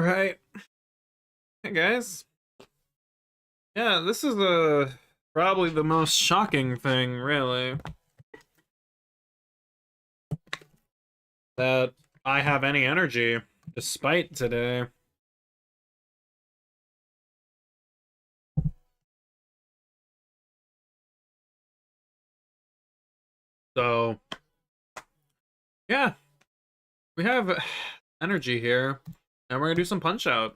Alright. Hey guys. Yeah, this is probably the most shocking thing, really. That I have any energy, despite today. So, yeah. We have energy here, and we're gonna do some Punch-Out!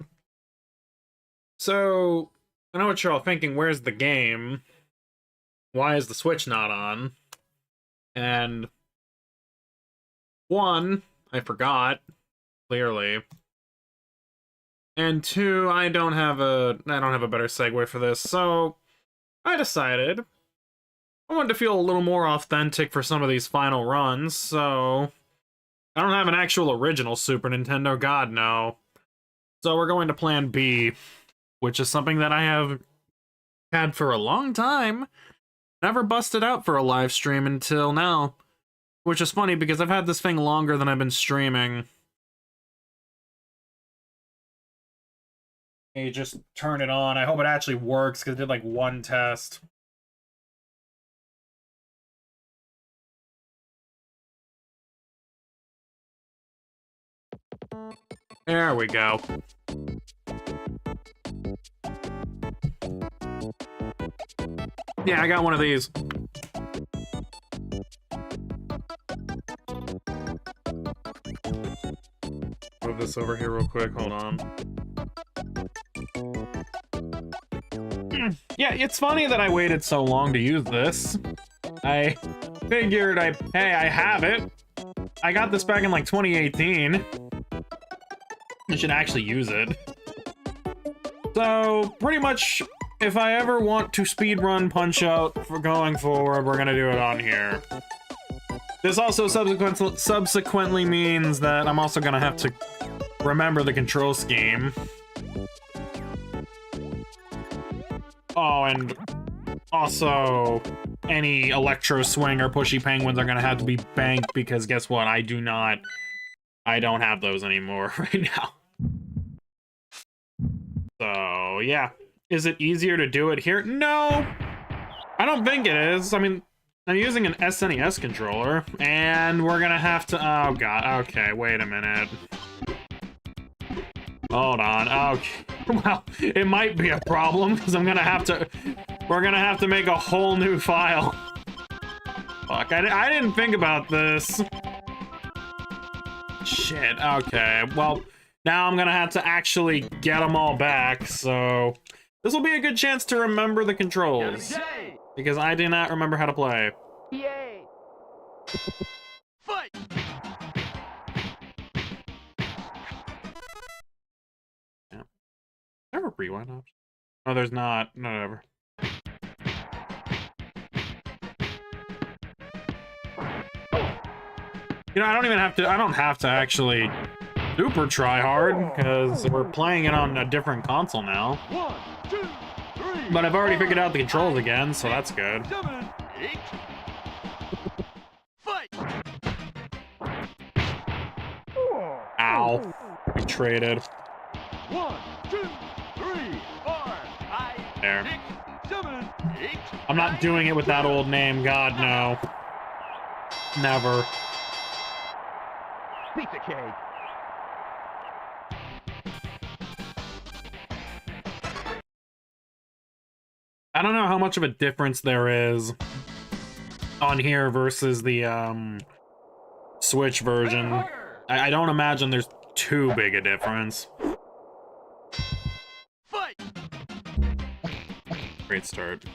So, I know what you're all thinking, where's the game? Why is the Switch not on? And one, I forgot, clearly. And two, I don't have a better segue for this, so I decided I wanted to feel a little more authentic for some of these final runs, so I don't have an actual original Super Nintendo, God no. So we're going to Plan B, which is something that I have had for a long time. Never busted out for a live stream until now, which is funny because I've had this thing longer than I've been streaming. Hey, just turn it on. I hope it actually works because I did like one test. There we go. Yeah, I got one of these. Move this over here real quick, hold on. Yeah, it's funny that I waited so long to use this. I figured hey, I have it. I got this back in like 2018. I should actually use it. So, pretty much, if I ever want to speedrun Punch-Out for going forward, we're gonna do it on here. This also subsequently means that I'm also gonna have to remember the control scheme. Oh, and also, any Electro Swing or Pushy Penguins are gonna have to be banked because guess what? I don't have those anymore right now. So, yeah. Is it easier to do it here? No! I don't think it is. I mean, I'm using an SNES controller, and we're gonna have to... Oh, God. Okay, wait a minute. Hold on. Okay. Well, it might be a problem, because I'm gonna have to... We're gonna have to make a whole new file. Fuck, I didn't think about this. Shit, okay. Well, now I'm gonna have to actually get them all back, so... This will be a good chance to remember the controls. Because I do not remember how to play. Yay! Fight! Yeah. Is there a rewind option? Oh, there's not. No, whatever. You know, I don't have to actually super try hard, because we're playing it on a different console now. 1, 2, 3. But I've already figured out the controls again, so that's good. 7, 8. Fight! Ow. We traded. 1, 2, 3, 4, 5, There. 6, 7, 8. I'm not doing it with that old name, God no. Never. Pizza cake. I don't know how much of a difference there is on here versus the Switch version. I don't imagine there's too big a difference. Fight! Great start.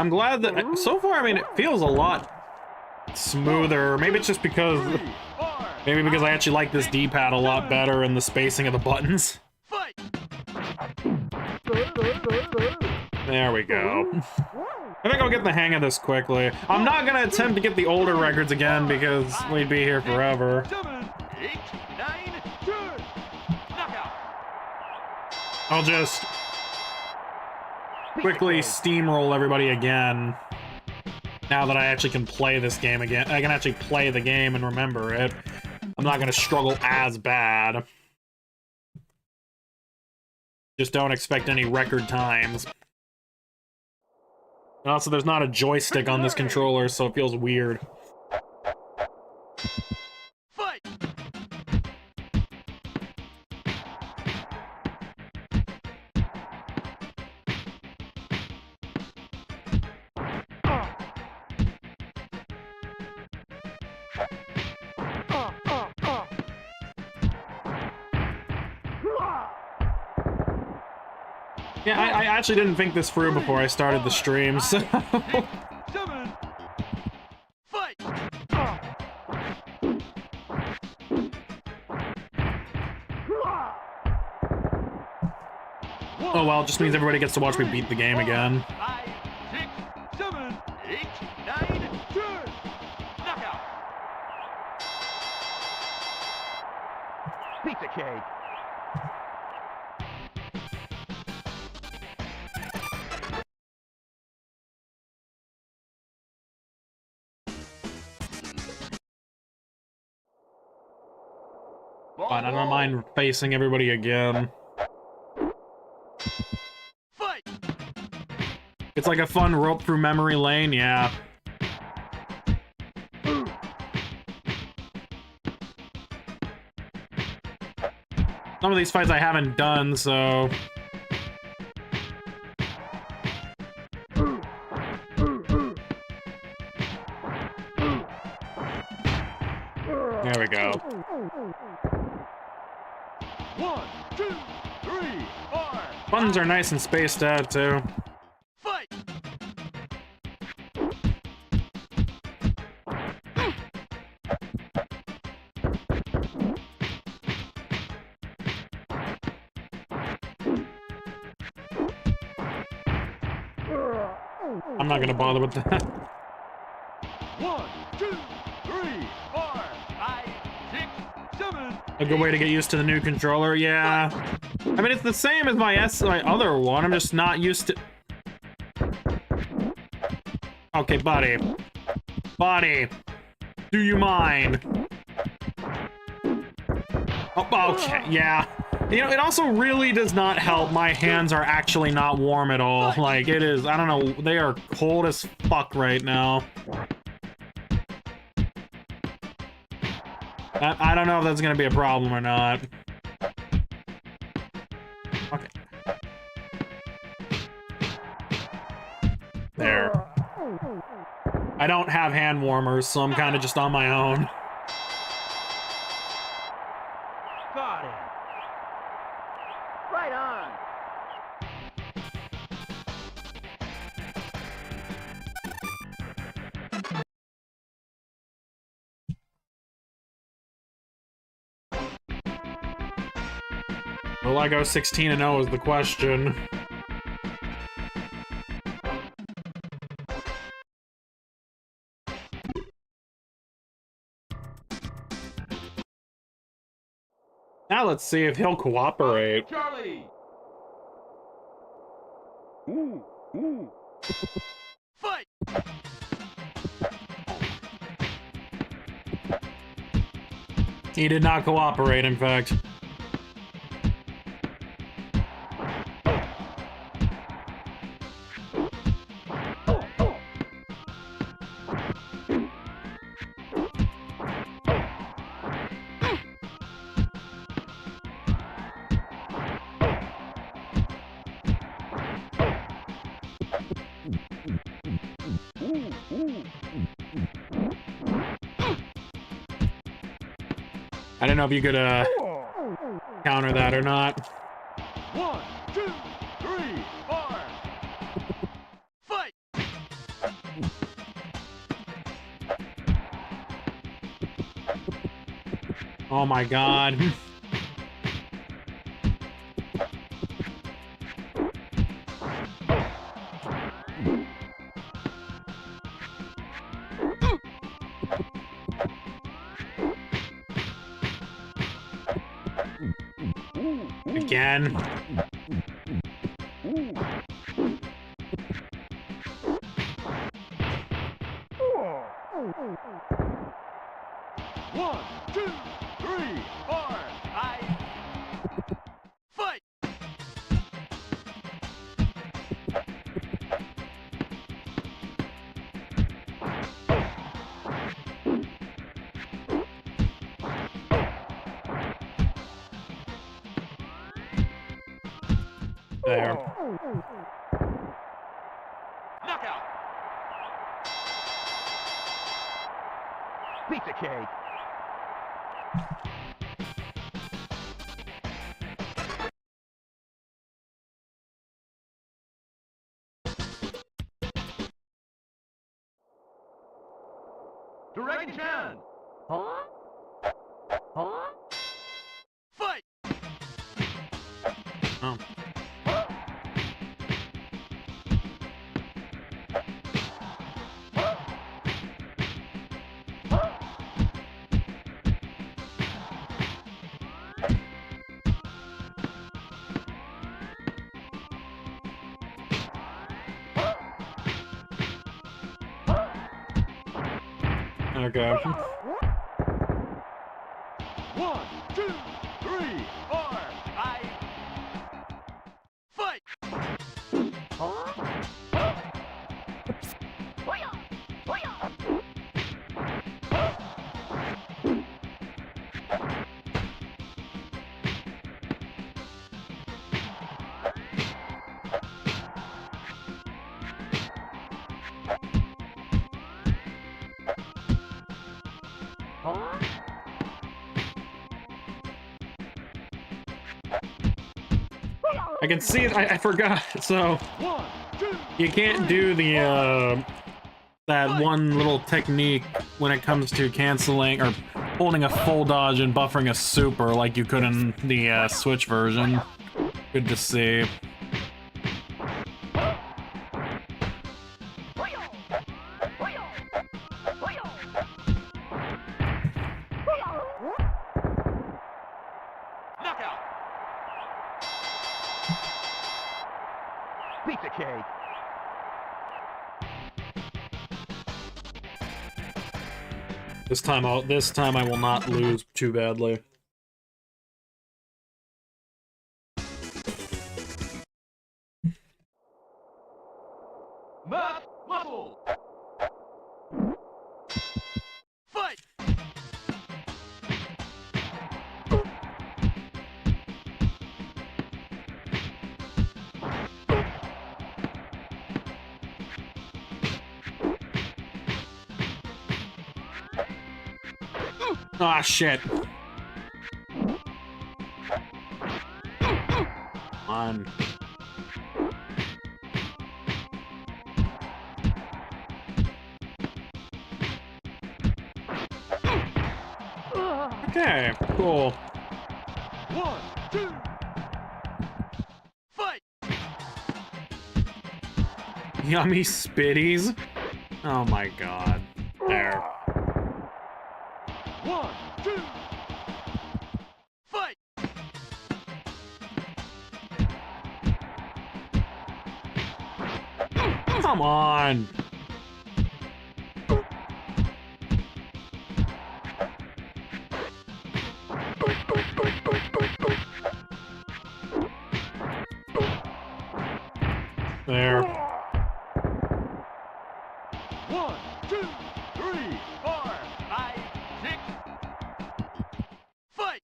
I'm glad that, so far, I mean, it feels a lot smoother. Maybe it's just because, I actually like this D-pad a lot better and the spacing of the buttons. Fight! There we go. I think I'll get the hang of this quickly. I'm not gonna attempt to get the older records again because we'd be here forever. 7, 8, 9, 10. Knockout. I'll just quickly steamroll everybody again. Now that I actually can play this game again. I can actually play the game and remember it. I'm not gonna struggle as bad. Just don't expect any record times. And also, there's not a joystick on this controller, so it feels weird. Fight. Yeah, I actually didn't think this through before I started the stream, so... 7. Fight. Oh well, it just means everybody gets to watch me beat the game again. 5, 6, 7, 8, 9, 10. Knockout. Pizza cake. Fine, I don't mind facing everybody again. Fight. It's like a fun rope through memory lane, yeah. Some of these fights I haven't done, so... There we go. 1, 2, 3, 4. Buttons are nice and spaced out, too. Fight. I'm not gonna bother with that. 1, 2, 3, 4, 5, 6, 7. A good way to get used to the new controller, yeah. I mean, it's the same as my other one, I'm just not used to... Okay, buddy. Buddy. Do you mind? Oh, okay, yeah. You know, it also really does not help. My hands are actually not warm at all. Like, it is, I don't know, they are cold as fuck right now. I don't know if that's gonna be a problem or not. Okay. There. I don't have hand warmers, so I'm kind of just on my own. Got it. Right on. Will I go 16-0 is the question. Now let's see if he'll cooperate. Charlie. Fight. He did not cooperate, in fact. I don't know if you could counter that or not. 1, 2, 3, 4. Fight. Oh my god. again. One, two, three, four. Fight! There. Knockout! Pizza cake! Dragon Chan! Huh? Huh? Fight! Oh. Okay. One, two, three, four. Fight! I can see it. I forgot. So One, two, you can't do the that one little technique when it comes to canceling or holding a full dodge and buffering a super like you could in the Switch version. Good to see. knockout! Pizza cake! This time I will not lose too badly. Math muscle! Fight! Ah, shit. Come on. Okay, cool. One, two, fight! Yummy spitties. Oh my god. There. One, two, fight! Come on. There. One, two, three, four, five, six. Fight!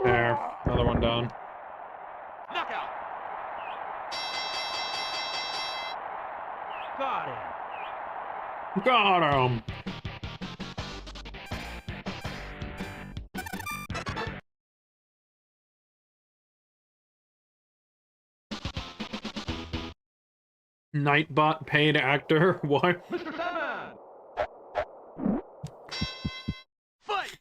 There. Another one down. Knockout! Got it! Got him. Nightbot paid actor? What? Mr. Sandman! Fight!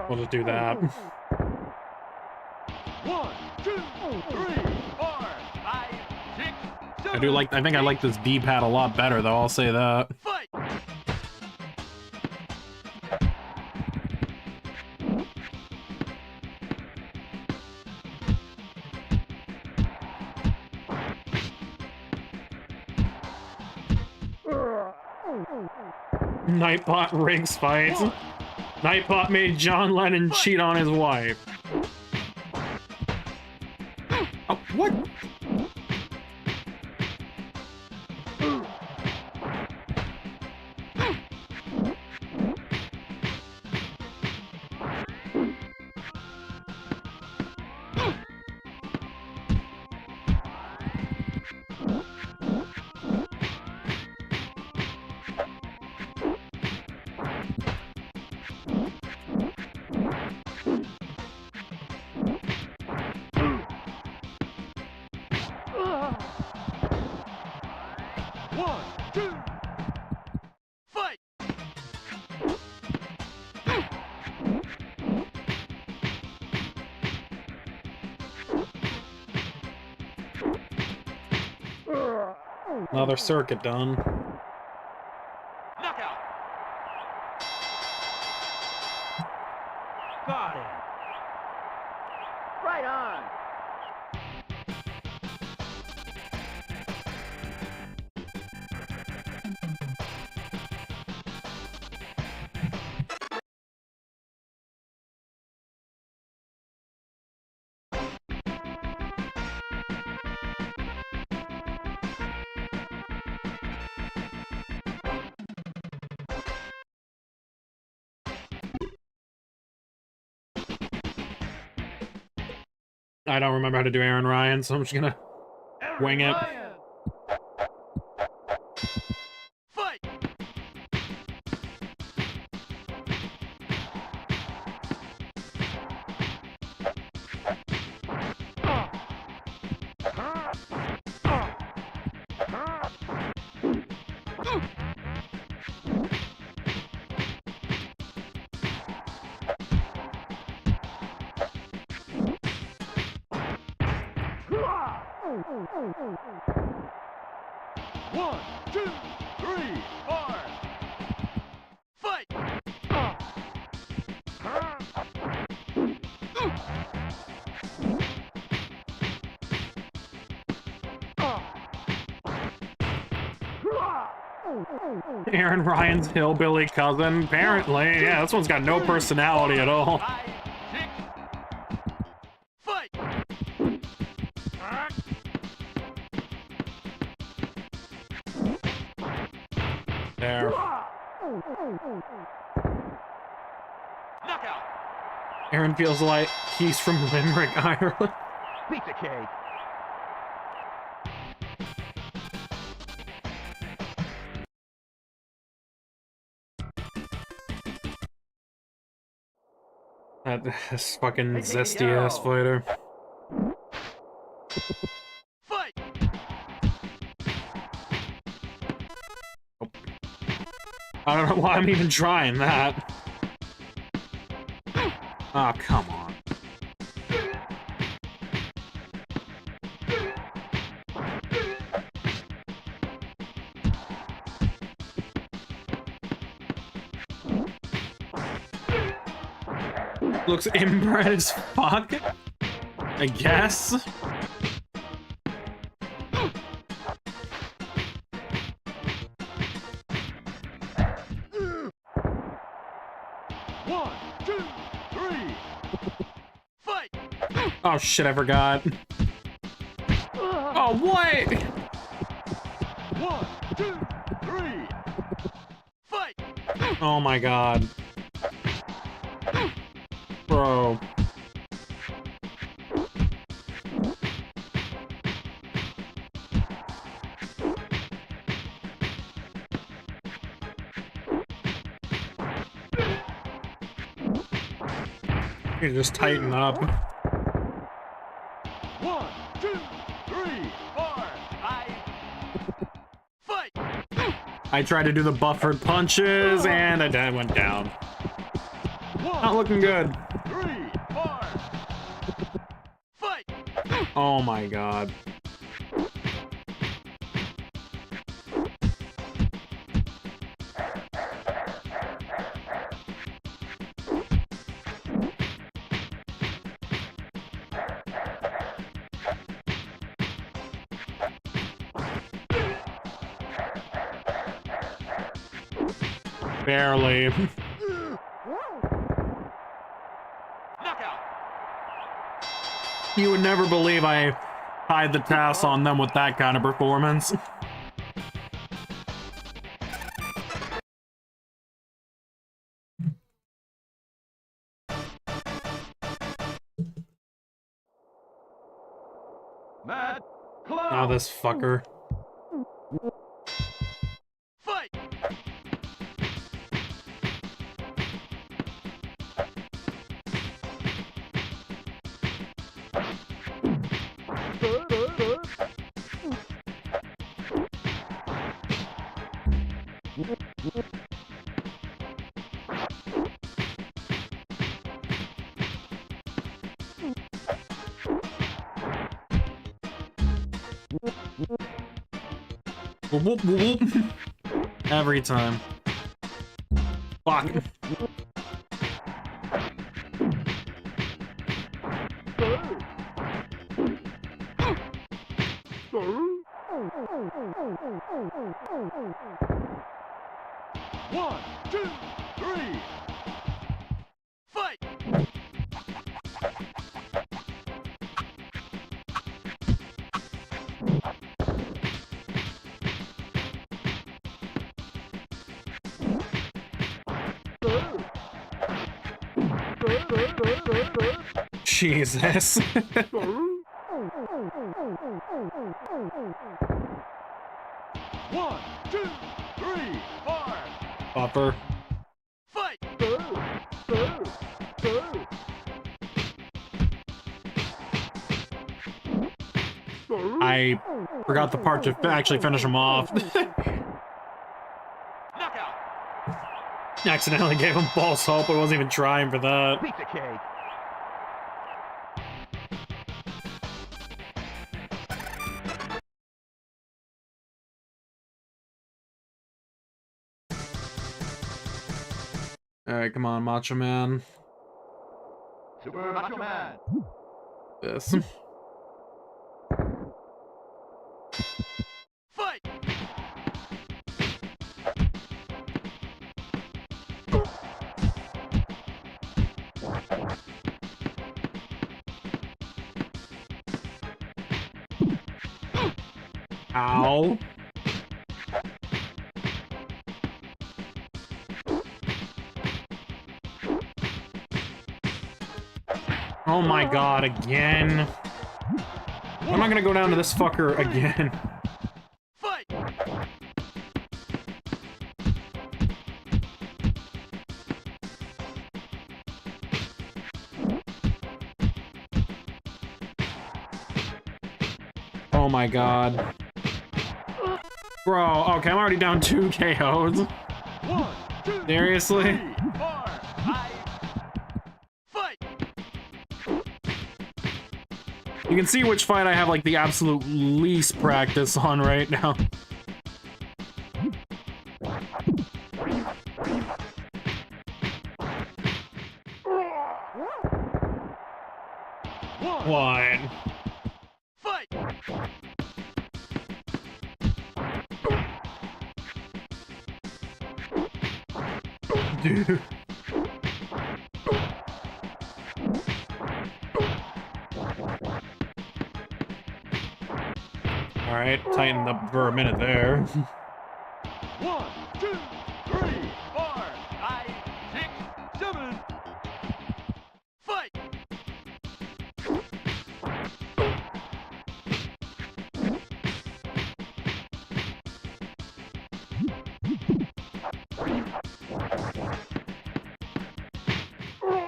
We'll just do that. 1, 2, 3, 4, 5, 6, 7. I think I like this D-pad a lot better, though, I'll say that. Fight! Nightbot rigs fights. Nightbot made John Lennon cheat on his wife. Oh, what? Another circuit done. Knockout! Got it! Right on! I don't remember how to do Aaron Ryan, so I'm just gonna wing it. Fight! One, two, three, four. Fight! Aaron Ryan's hillbilly cousin. Apparently, yeah, this one's got no personality at all. 5, 6. Fight! There. Knockout! Aaron feels like he's from Limerick, Ireland. Piece of cake. This fucking zesty ass fighter. Fight! I don't know why I'm even trying that. Oh, come on. Looks inbred as fuck, I guess. One, two, three. Fight! Oh shit, I forgot. Oh, what? 1, 2, 3. Fight! Oh my god. Bro. You just tighten up. 1, 2, 3, 4, 5. Fight! I tried to do the buffered punches and I went down. Not looking good. 3, 4. Fight! Oh my god. Barely. Knockout! You would never believe I tied the task on them with that kind of performance. Matt Now Cloud! this fucker. Fight! Whoop, whoop, whoop, whoop. Every time. Fuck. One, two, three. Fight! Jesus. One, two, three, 4. Buffer. Fight! I forgot the part to actually finish him off. Knockout! Accidentally gave him false hope. I wasn't even trying for that. Piece of cake. Alright, come on, Macho Man. Super Macho Man. This. Fight! Ow. Oh my god, again. I'm not gonna go down to this fucker again. Fight! Oh my god. Bro, okay, I'm already down 2 KOs. 1, 2, Seriously? 3, 4, 5. Fight! You can see which fight I have like the absolute least practice on right now. What? Fight! Dude. Alright, tightened up for a minute there. 1, 2, 3, 4, 5, 6, 7. Fight!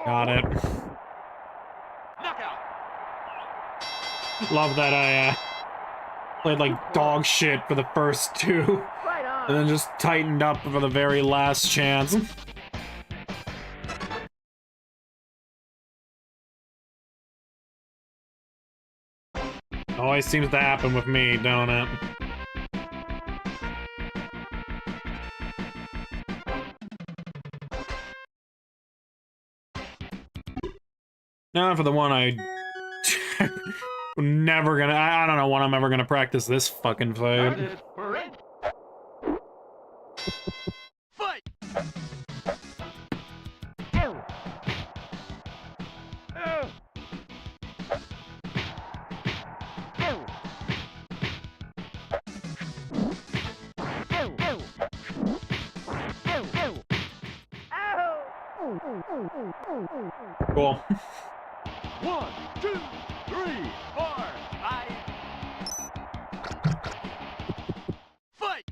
Got it. Knockout! Love that I played like dog shit for the first 2. Right on! And then just tightened up for the very last chance. always seems to happen with me, don't it? Now for the one I never gonna. I don't know when I'm ever gonna practice this fucking fight. Started. Ready. Fight. Cool. 1, 2, 3, 4, 5. Fight.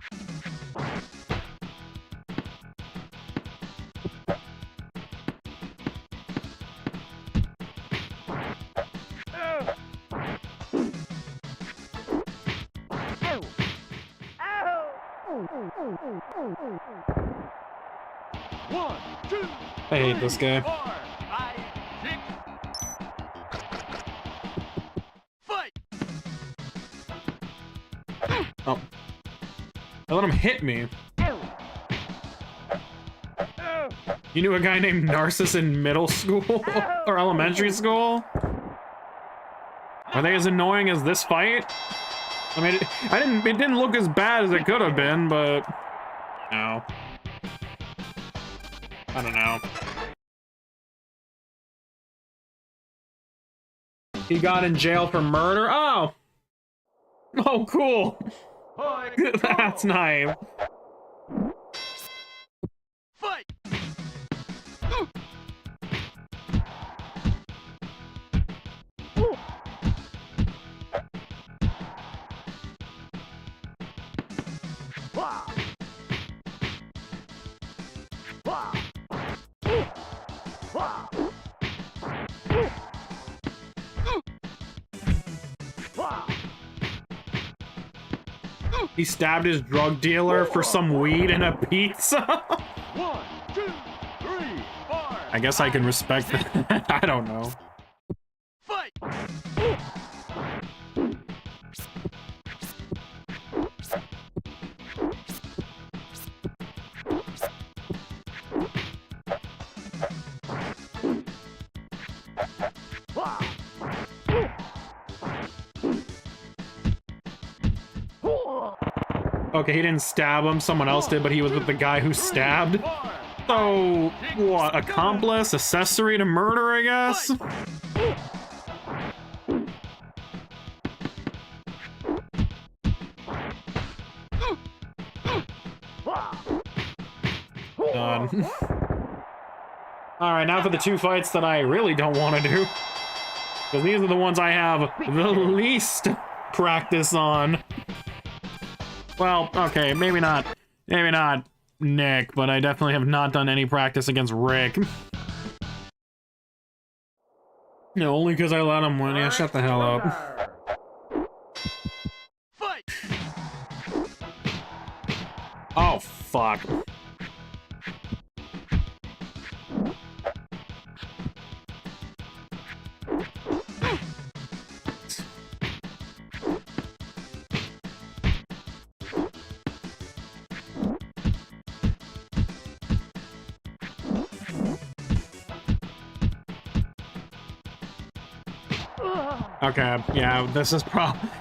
One, two, I hate this guy. 4, 5, 6. Fight. Oh. I let him hit me. You knew a guy named Narcissus in middle school? Or elementary school? Are they as annoying as this fight? I mean, it didn't look as bad as it could have been, but... No. I don't know. He got in jail for murder? Oh! Oh, cool! That's nice. Fight. He stabbed his drug dealer for some weed and a pizza? 1, 2, 3, 4. I guess I can respect that. I don't know. Fight. Okay, he didn't stab him, someone else did, but he was with the guy who stabbed. So, what, accomplice, accessory to murder, I guess? Done. Alright, now for the two fights that I really don't want to do. Because these are the ones I have the least practice on. Well, okay, maybe not Nick, but I definitely have not done any practice against Rick. No, only because I let him win. Yeah, shut the hell up. Fight. Oh, fuck. Okay, yeah, this is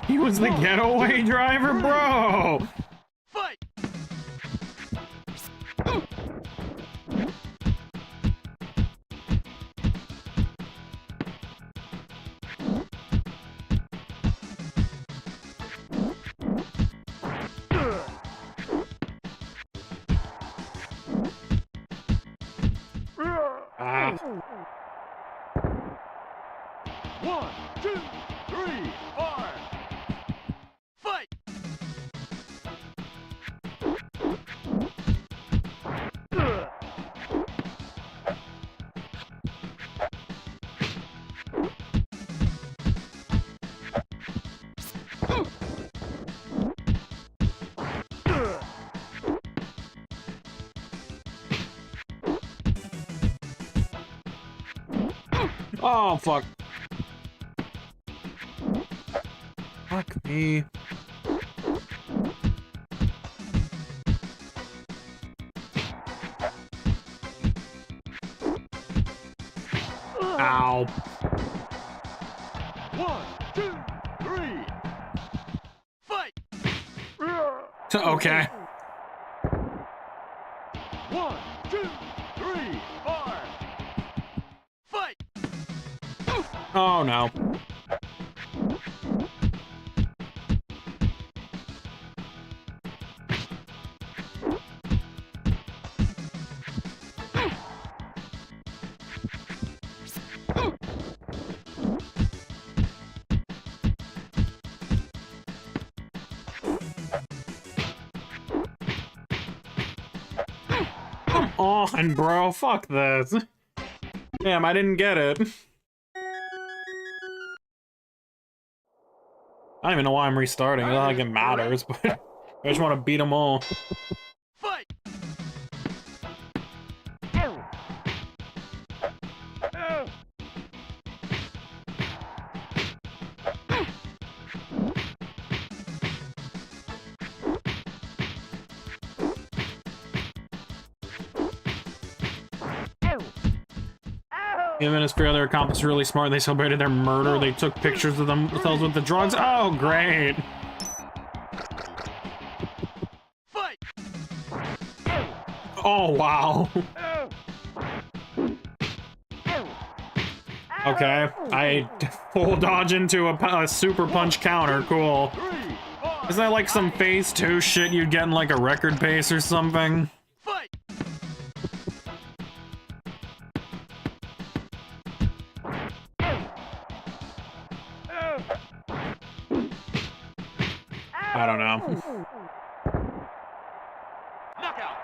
he was the getaway driver, bro! Fight. Ah. 1, 2, 3, 4. Fight. Oh, fuck. What? me. Ow. 1, 2, 3. Fight! Okay. 1, 2, 3, 4. Fight! Oh no. Come on, bro. Fuck this. Damn, I didn't get it. I don't even know why I'm restarting. It's not like it matters, but I just want to beat them all. Fight! Even as fear their accomplice really smart, they celebrated their murder. They took pictures of themselves with the drugs. Oh, great. Fight! Oh, wow. Okay, I full dodge into a super punch counter. Cool. 3, 4. Is that like some phase 2 shit you'd get in like a record base or something? Fight! I don't know. Knockout!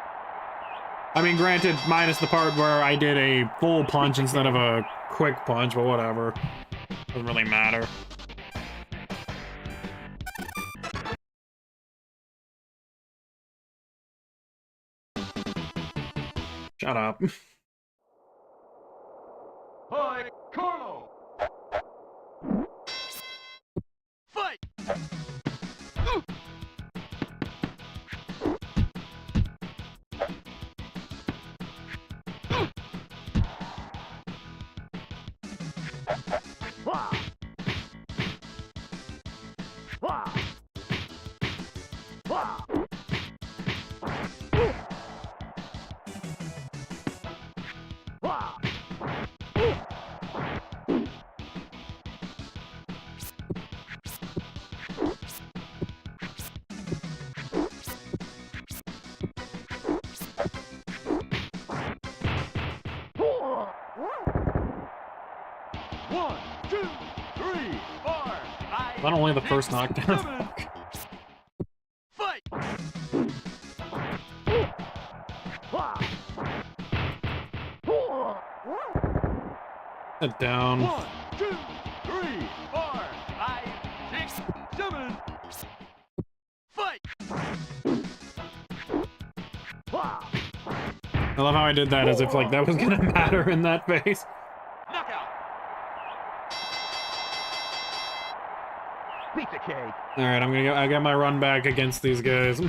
I mean, granted, minus the part where I did a full punch instead of a quick punch, but whatever. Doesn't really matter. Shut up. Hi, Carlo! Fight! Wah! Wah! Wah! Wah! One, two, three, four, five. Not only the 6, first knockdown. 7. Fight! Sit down. 1, 2, 3, 4, 5, 6, 7. Fight! I love how I did that as if like that was gonna matter in that phase. Knockout! Pizza cake. All right, I got my run back against these guys.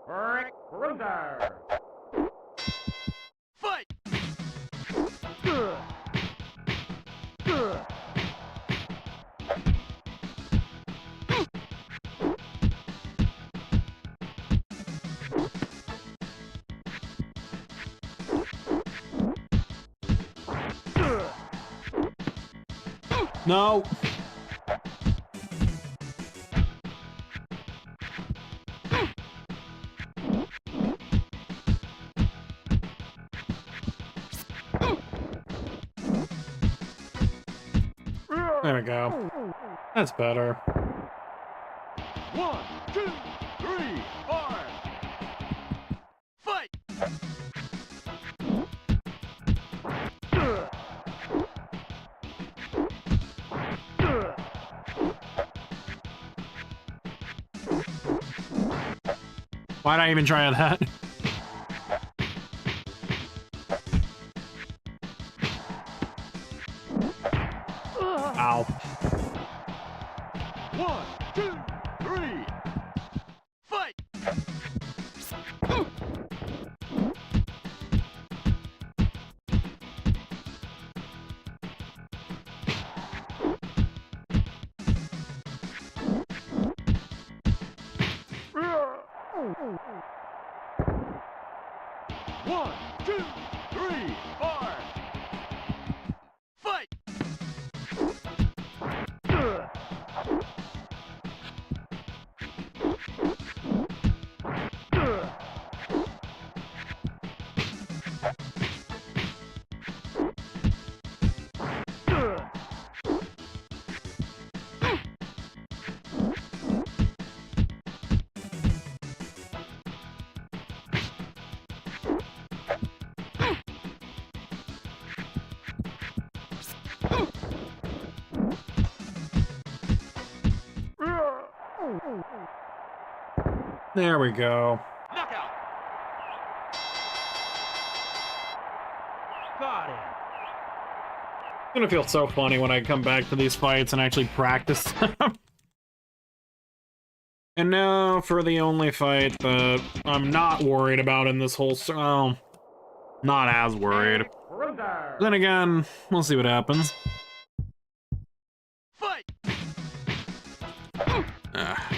Rick Ruger. Fight! No. There we go. That's better. 1, 2, 3, 4. Fight! Why'd I even try that? Ow. 1, 2, 3. Fight! One, two, three, four. Fight! There we go. Knockout! Got it. It's gonna feel so funny when I come back to these fights and actually practice them. And now for the only fight that I'm not worried about in this whole... Oh, not as worried. Surrender! Then again, we'll see what happens. Fight! Ah.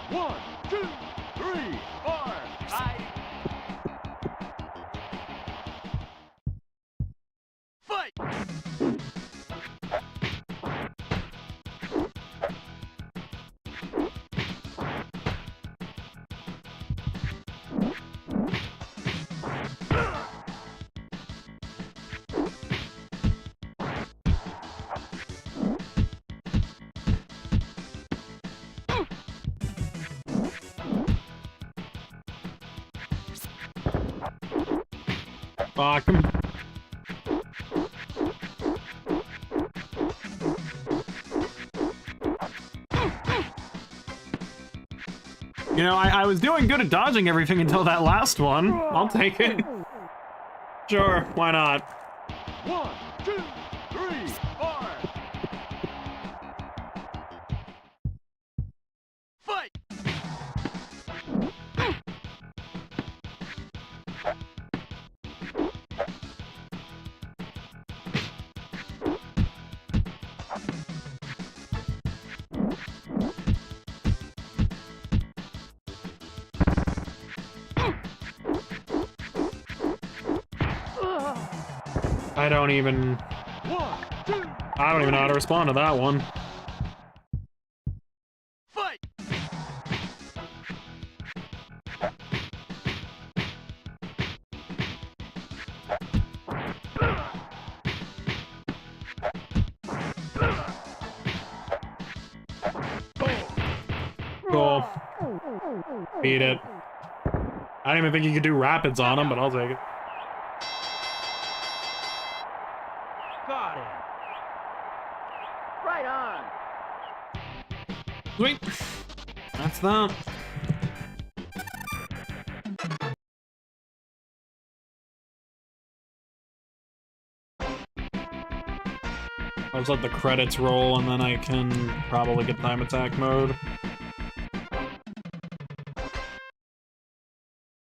One, two, three, four, five. Fight! Fuck. You know, I was doing good at dodging everything until that last one. I'll take it. Sure, why not? One, two, three, four. Fight! I don't even know how to respond to that one. Fight! Cool. Beat it. I didn't even think you could do rapids on him, but I'll take it. Got it. Right on. Sweet. That's that. I'll just let the credits roll and then I can probably get time attack mode.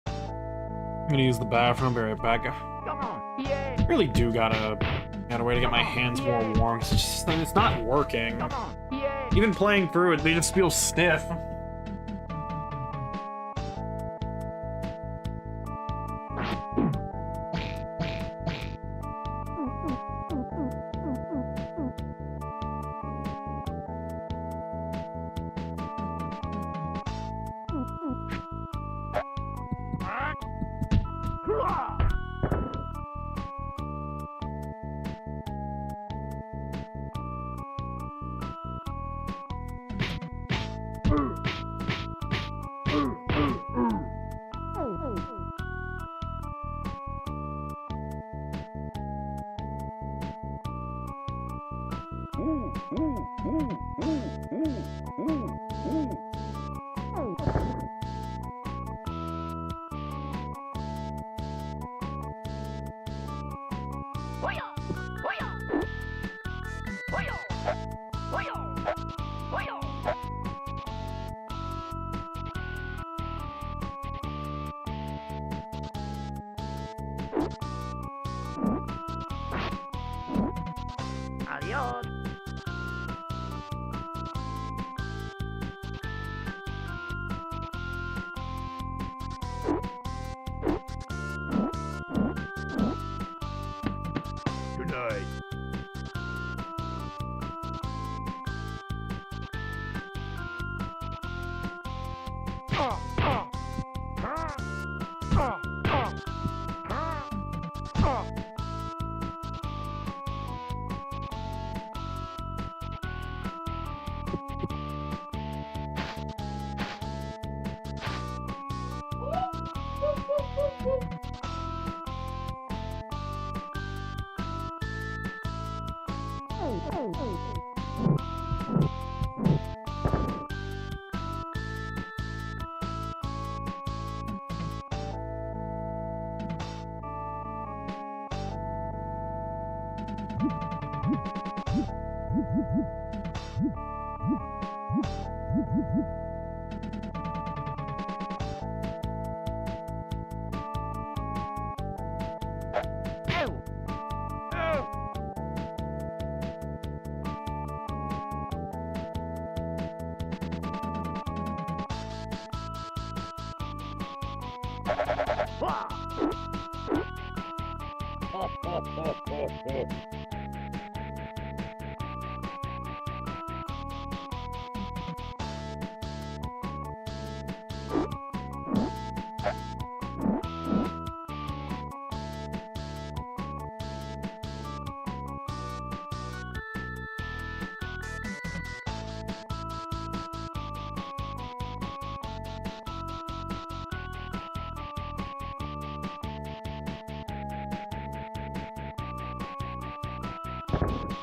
I'm gonna use the bathroom, be right back. Come on. Yeah. Really do gotta a way to get my hands more warm. It's not working. Come on. Yeah. Even playing through it, they just feel stiff. Adiós. Good night.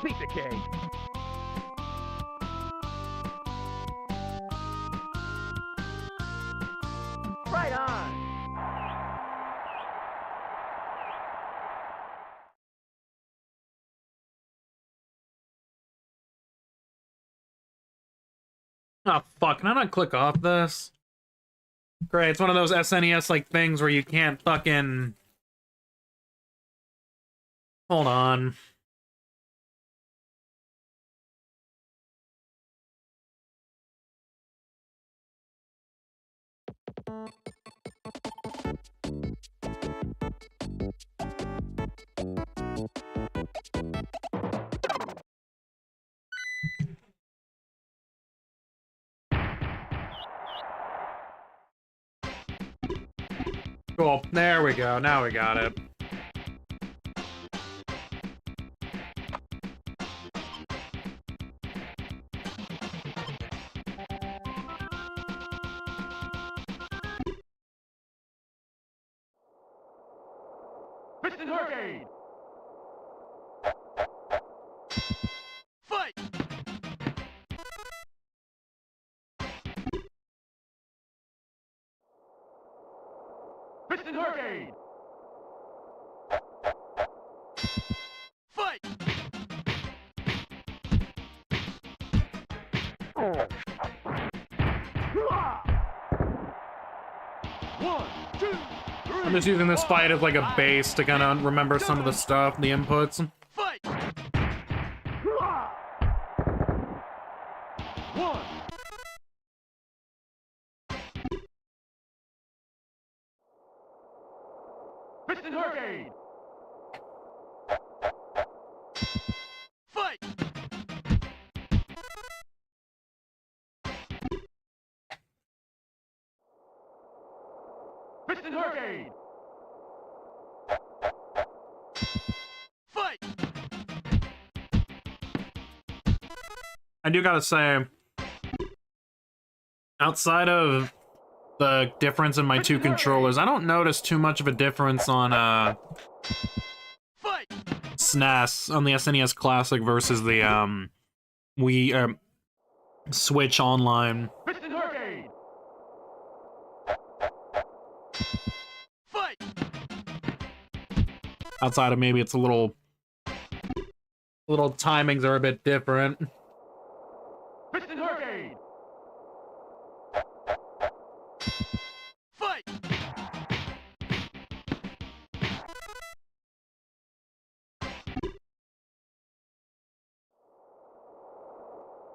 Piece of cake. Right on. Oh, fuck. Can I not click off this? Great, it's one of those SNES, like, things where you can't fucking... Hold on. Cool, there we go, now we got it. Piston Hurricane! Fight! Piston Hurricane! Fight! One, two, three, I'm just using this fight as like a base to kind of remember some of the stuff, the inputs. fight! One! Piston Hurricane! Fight! Piston Hurricane! Fight! I do gotta say, outside of the difference in my two controllers, I don't notice too much of a difference on Fight! SNES, on the SNES Classic versus the Wii, Switch Online. Piston Hurricane. Fight. Outside of maybe it's a little timings are a bit different. Piston Hurricane. Fight.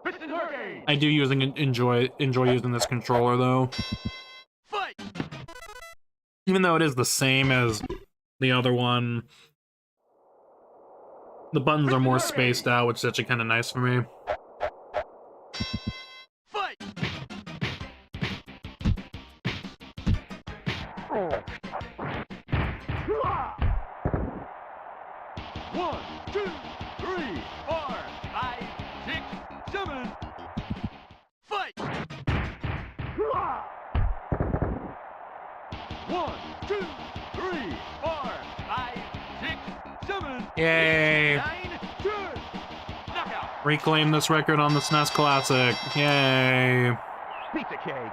Piston Hurricane. I do enjoy using this controller though. Fight. Even though it is the same as the other one, the buttons are more spaced out, which is actually kind of nice for me. Fight. 1, 2, 3, 4, 5, 6, 7. Fight. 1, 2, 3, 4, 5, 6, 7. Yay! 9, 10. Knockout. Reclaim this record on the SNES Classic. Yay! Pizza cake.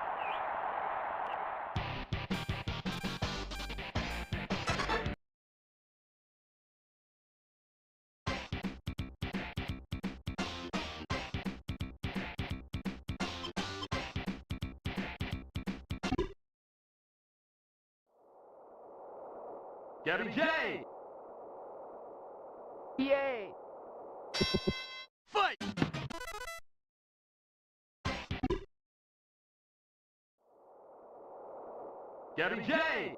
Gabby J. Yay! Fight. Gabby J.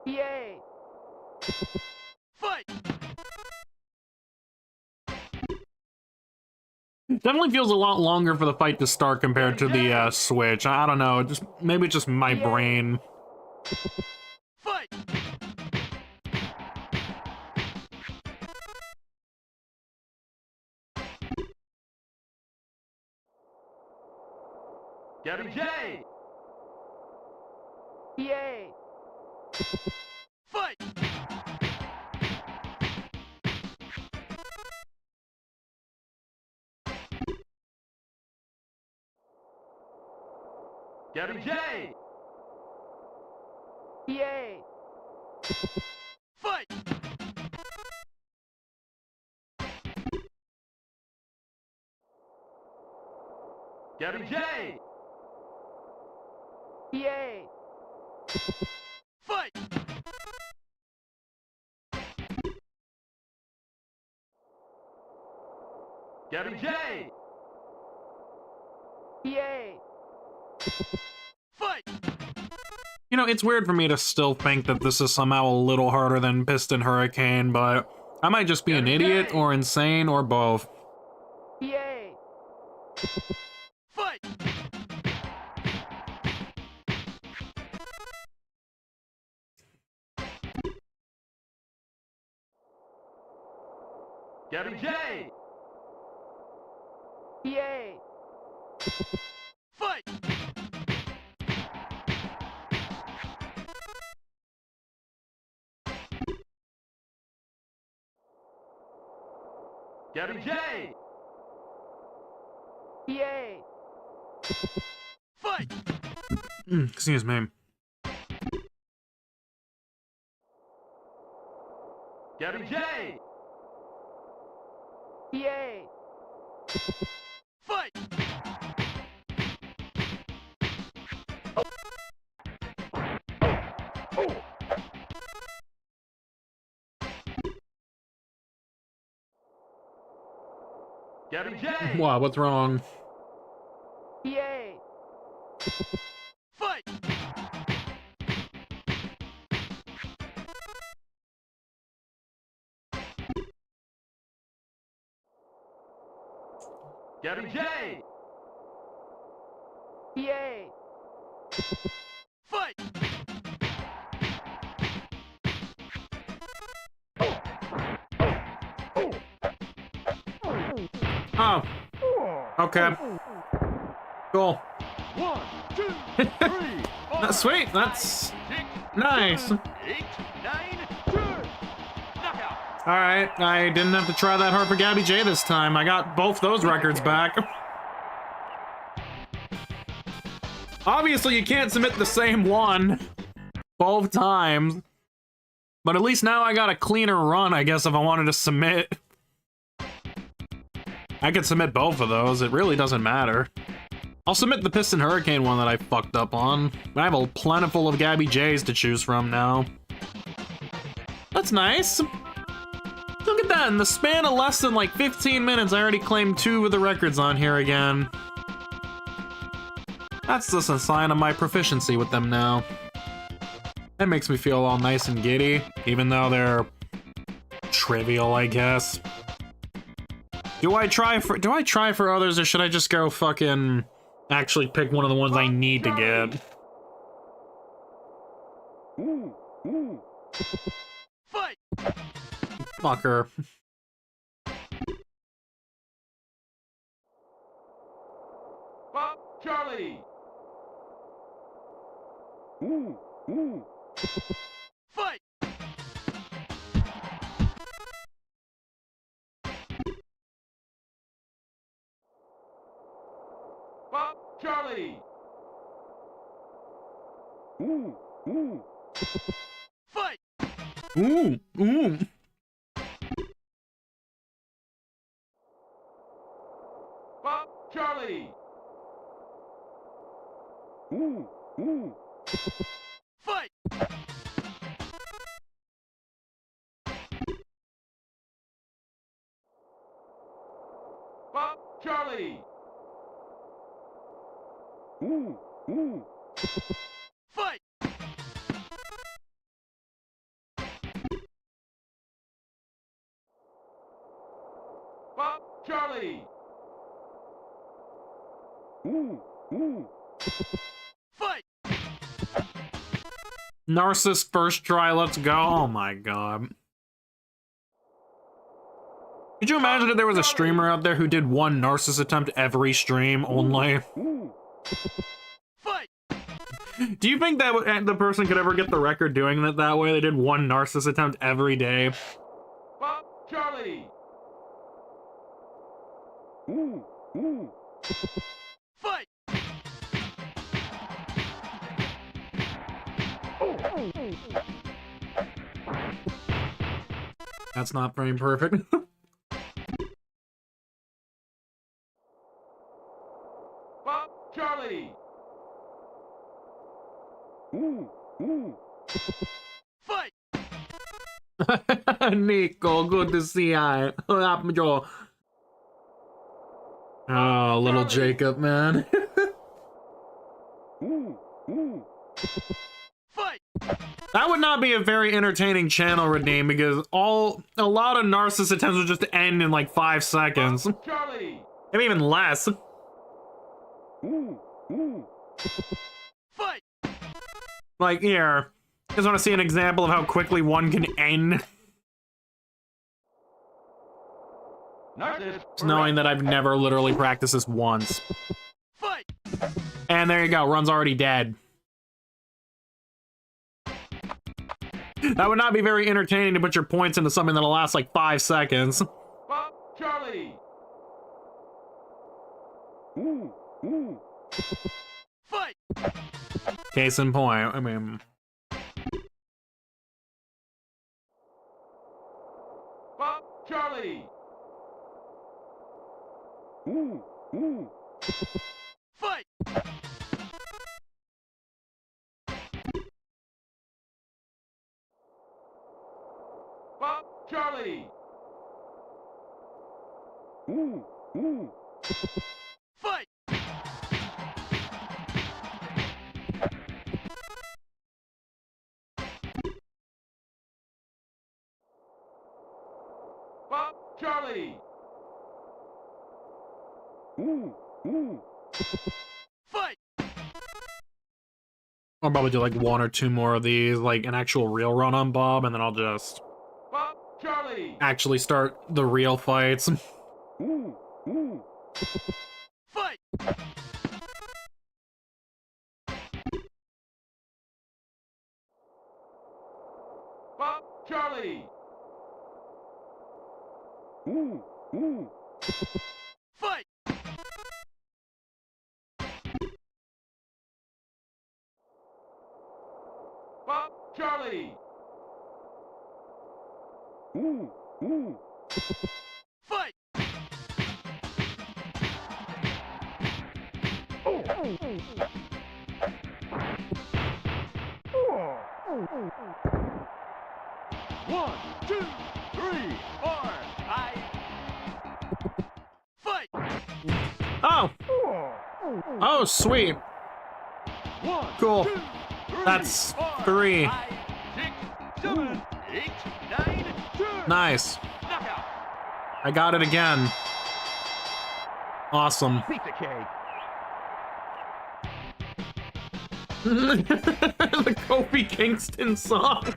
Yay! Fight. Definitely feels a lot longer for the fight to start compared to the Switch. I don't know, maybe it's just my brain. Fight. Gabby J. Yay! Fight. Gabby J. Yay! Fight. Gabby J. Yay! Fight. Gabby J. Yay! Fight. You know, it's weird for me to still think that this is somehow a little harder than Piston Hurricane, but I might just be an idiot or insane or both. Yay! Fight. Gabby J. Yay! Fight. Gabby J. Yay! Fight. Excuse me. Gabby J. Yay! Fight. Gabby J. Wow, what's wrong? Yay! Fight. Gabby J. Yay! Fight. Oh, okay. Cool. 1, 2, 3, 4, Sweet, that's 6, nice. 7, 8, 9, 10. Knockout. Alright, I didn't have to try that hard for Gabby J this time. I got both those records back. Obviously, you can't submit the same one both times. But at least now I got a cleaner run, I guess, if I wanted to submit. I could submit both of those, it really doesn't matter. I'll submit the Piston Hurricane one that I fucked up on. I have a plentiful of Gabby J's to choose from now. That's nice. Look at that, in the span of less than like 15 minutes, I already claimed 2 of the records on here again. That's just a sign of my proficiency with them now. That makes me feel all nice and giddy, even though they're trivial, I guess. Do I try for others, or should I just go fucking actually pick one of the ones I need to get? Fight! Fucker. Bob Charlie! Fight! Bob Charlie! Fight! Ooh. Bob Charlie! Fight! Bob Charlie! Fight! Bob Charlie! Fight! Narcissus first try, let's go. Oh my god. Could you imagine if there was a streamer out there who did one Narcissus attempt every stream only? Fight! Do you think that the person could ever get the record doing it that way? They did one Narcissus attempt every day. Bob Charlie! Fight! That's not frame perfect. Bob Charlie! Fight! Nico, good to see you. What happened, Joe? Oh, little Jacob, man. Fight! That would not be a very entertaining channel, Redeem, because a lot of Narcissus attempts would just end in like 5 seconds. Charlie! Maybe even less. Fight! Like, here. Just want to see an example of how quickly one can end. Narcissus! Knowing that I've never literally practiced this once. Fight! And there you go, run's already dead. That would not be very entertaining to put your points into something that'll last like 5 seconds. Bob Charlie! Fight! Case in point, I mean... Bob Charlie! Fight! Bob Charlie! Fight! Bob Charlie! Fight! I'll probably do like 1 or 2 more of these, like an actual real run on Bob, and then I'll just Bob Charlie! actually start the real fights. Fight! Bob Charlie! Fight! Bob Charlie! Fight! One, two, three, four, fight! Oh! Oh, sweet. One, Cool. 2, 3, That's 4, 3. 5, 6, 7, 8, 9, 10. Nice. Knockout. I got it again. Awesome. Pizza cake. The Kofi Kingston song.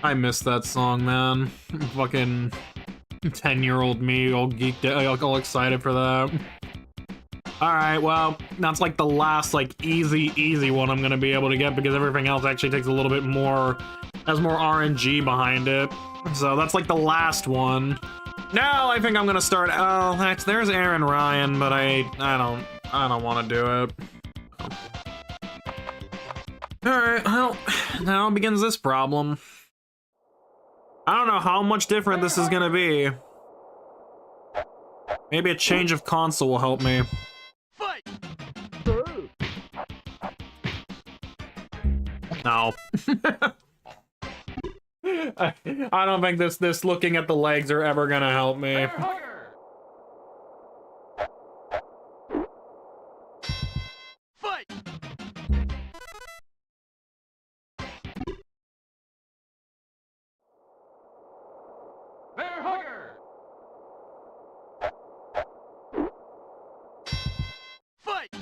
I miss that song, man. Fucking 10-year-old me, all geeked out, all excited for that. Alright, well, that's like the last, like, easy one I'm gonna be able to get because everything else actually takes a little bit more, has more RNG behind it. So that's like the last one. Now I think I'm gonna start. Oh, there's Aaron Ryan, but I don't want to do it. All right, well, now begins this problem. I don't know how much different this is gonna be. Maybe a change of console will help me. Fight! No. I don't think this looking at the legs are ever gonna help me. Bear hugger. Fight! Bear hugger. Fight!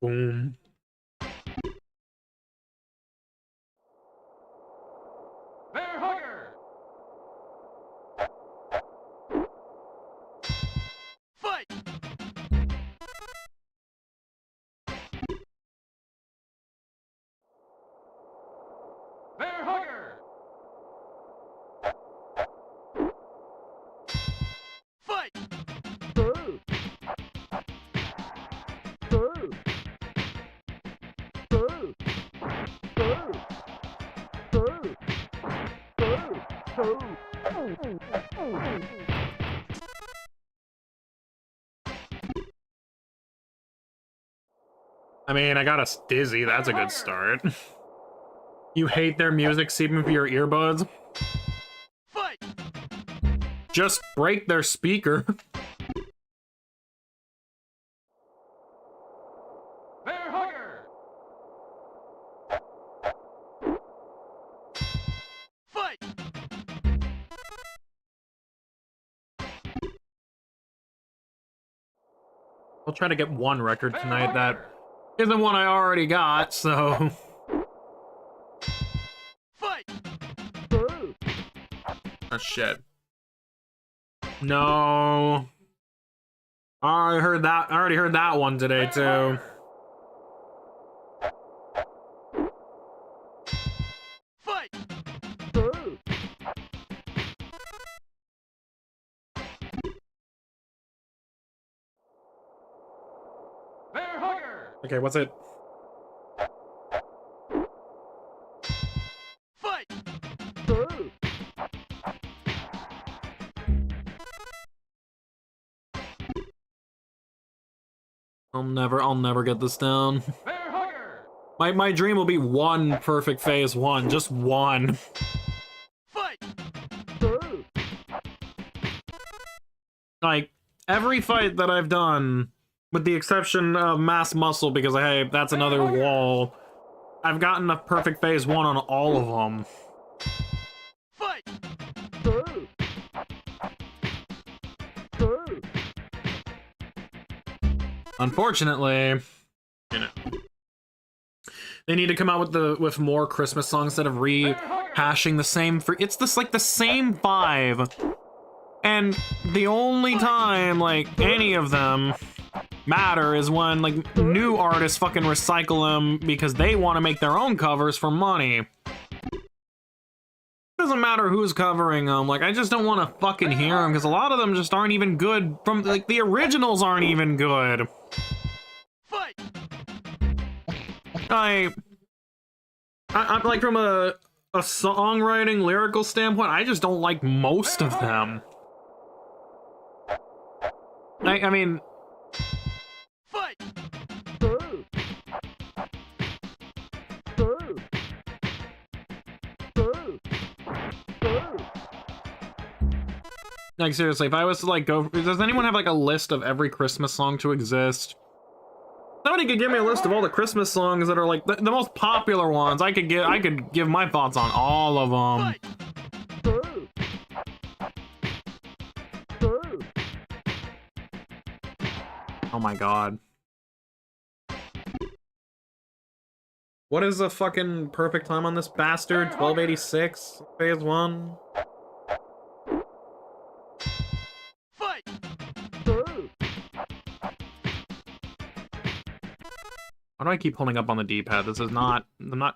Boom. Bear hugger. Fight! Bear hugger. Fight! I mean, I got a dizzy. That's a good start. You hate their music seeping through your earbuds? Fight! Just break their speaker. Bear hugger. Fight! I'll try to get one record tonight that isn't one I already got, so... Fight! Oh, shit. No. I already heard that one today, too. Fight! Bear hugger. Okay, what's it? Fight! I'll never get this down. Bear hugger. My dream will be one perfect phase one, just one. Fight! Like, every fight that I've done, with the exception of Mass Muscle, because, hey, that's another wall, I've gotten a perfect phase one on all of them. Fight! Unfortunately, you know, they need to come out with more Christmas songs instead of rehashing the same. It's this like the same 5, and the only time like any of them matter is when like new artists fucking recycle them because they want to make their own covers for money. matter who's covering them. Like, I just don't want to fucking hear them because a lot of them just aren't even good. From like the originals aren't even good. Fight! I'm like from a songwriting lyrical standpoint, I just don't like most of them. I mean, Fight! Boo! Boo! Boo! Boo! like seriously, if I was to like go, does anyone have like a list of every Christmas song to exist? Somebody could give me a list of all the Christmas songs that are like the most popular ones. I could give my thoughts on all of them. Fight! Boo! Boo! Oh my god. What is the fucking perfect time on this bastard? 1286 phase 1. Fight! Boo! Why do I keep holding up on the D-pad? This is not.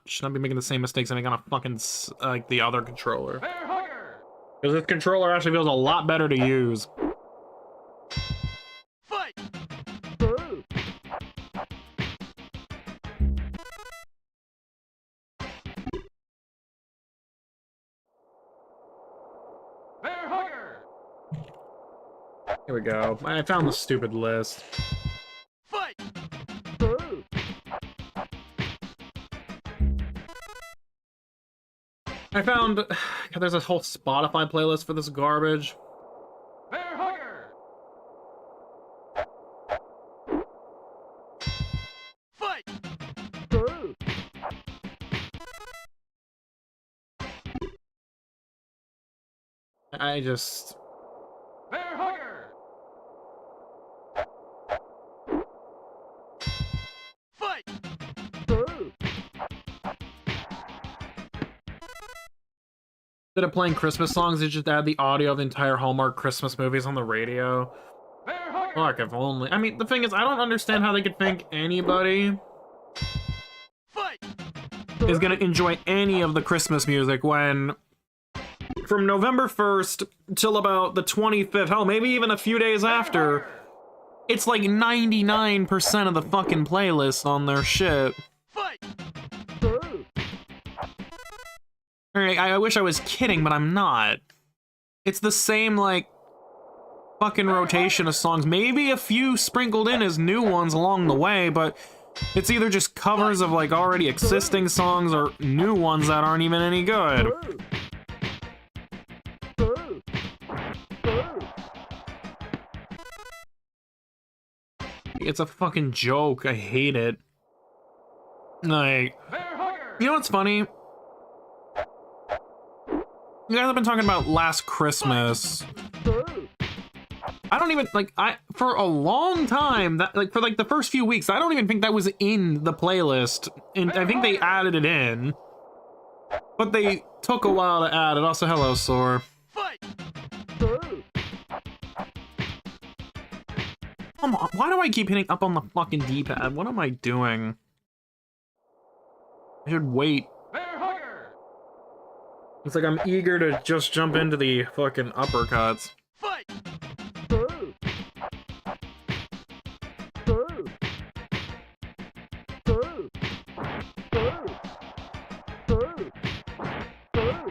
Should not be making the same mistakes I make on a fucking like the other controller. Bear hugger! Because this controller actually feels a lot better to use. Fight! Boo! Bear hugger! Here we go. I found the stupid list. Fight! Boo! I found. God, there's a whole Spotify playlist for this garbage. Bear hugger! Fight! Boo! I just. Bear hugger! Fight! Boo! Instead of playing Christmas songs, they just add the audio of the entire Hallmark Christmas movies on the radio. Bear hugger! Fuck, if only. I mean, the thing is, I don't understand how they could think anybody Fight! is gonna enjoy any of the Christmas music when from November 1st till about the 25th, hell, maybe even a few days after, it's like 99% of the fucking playlist on their shit. Fight! Boo! Alright, I wish I was kidding, but I'm not. It's the same, like, fucking rotation of songs. Maybe a few sprinkled in as new ones along the way, but it's either just covers of, like, already existing songs or new ones that aren't even any good. Boo! Boo! Boo! It's a fucking joke. I hate it. Like, Bear hugger! you know what's funny? You guys have been talking about Last Christmas. Boo! I don't even, like, for a long time, that, like, for, like, the first few weeks, I don't even think that was in the playlist. And I think they added it in. But they took a while to add it. Also, hello, Sor. Fight! Boo! Come on, why do I keep hitting up on the fucking D-pad? What am I doing? I should wait. Bear hugger! It's like I'm eager to just jump into the fucking uppercuts. Fight! Boo! Boo! Boo! Boo! Boo! Boo!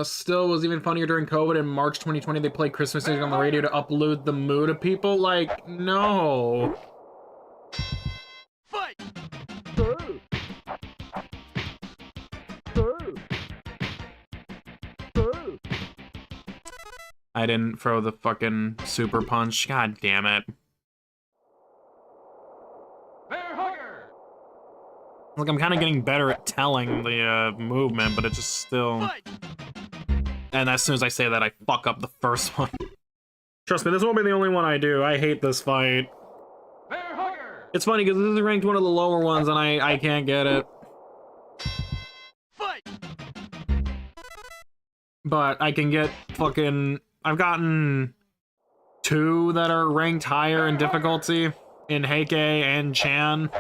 Still was even funnier during COVID. In March 2020, they played Christmas music on the radio to upload the mood of people. Like, no. Fight! Boo! Boo! Boo! I didn't throw the fucking super punch. God damn it. Bear hugger! Like, I'm kind of getting better at telling the movement, but it just still... Fight! And as soon as I say that, I fuck up the first one. Trust me, this won't be the only one I do. I hate this fight. Bear hugger! It's funny, because this is ranked one of the lower ones, and I can't get it. Fight! But I can get fucking... I've gotten 2 that are ranked higher in difficulty, in Heike and Chan.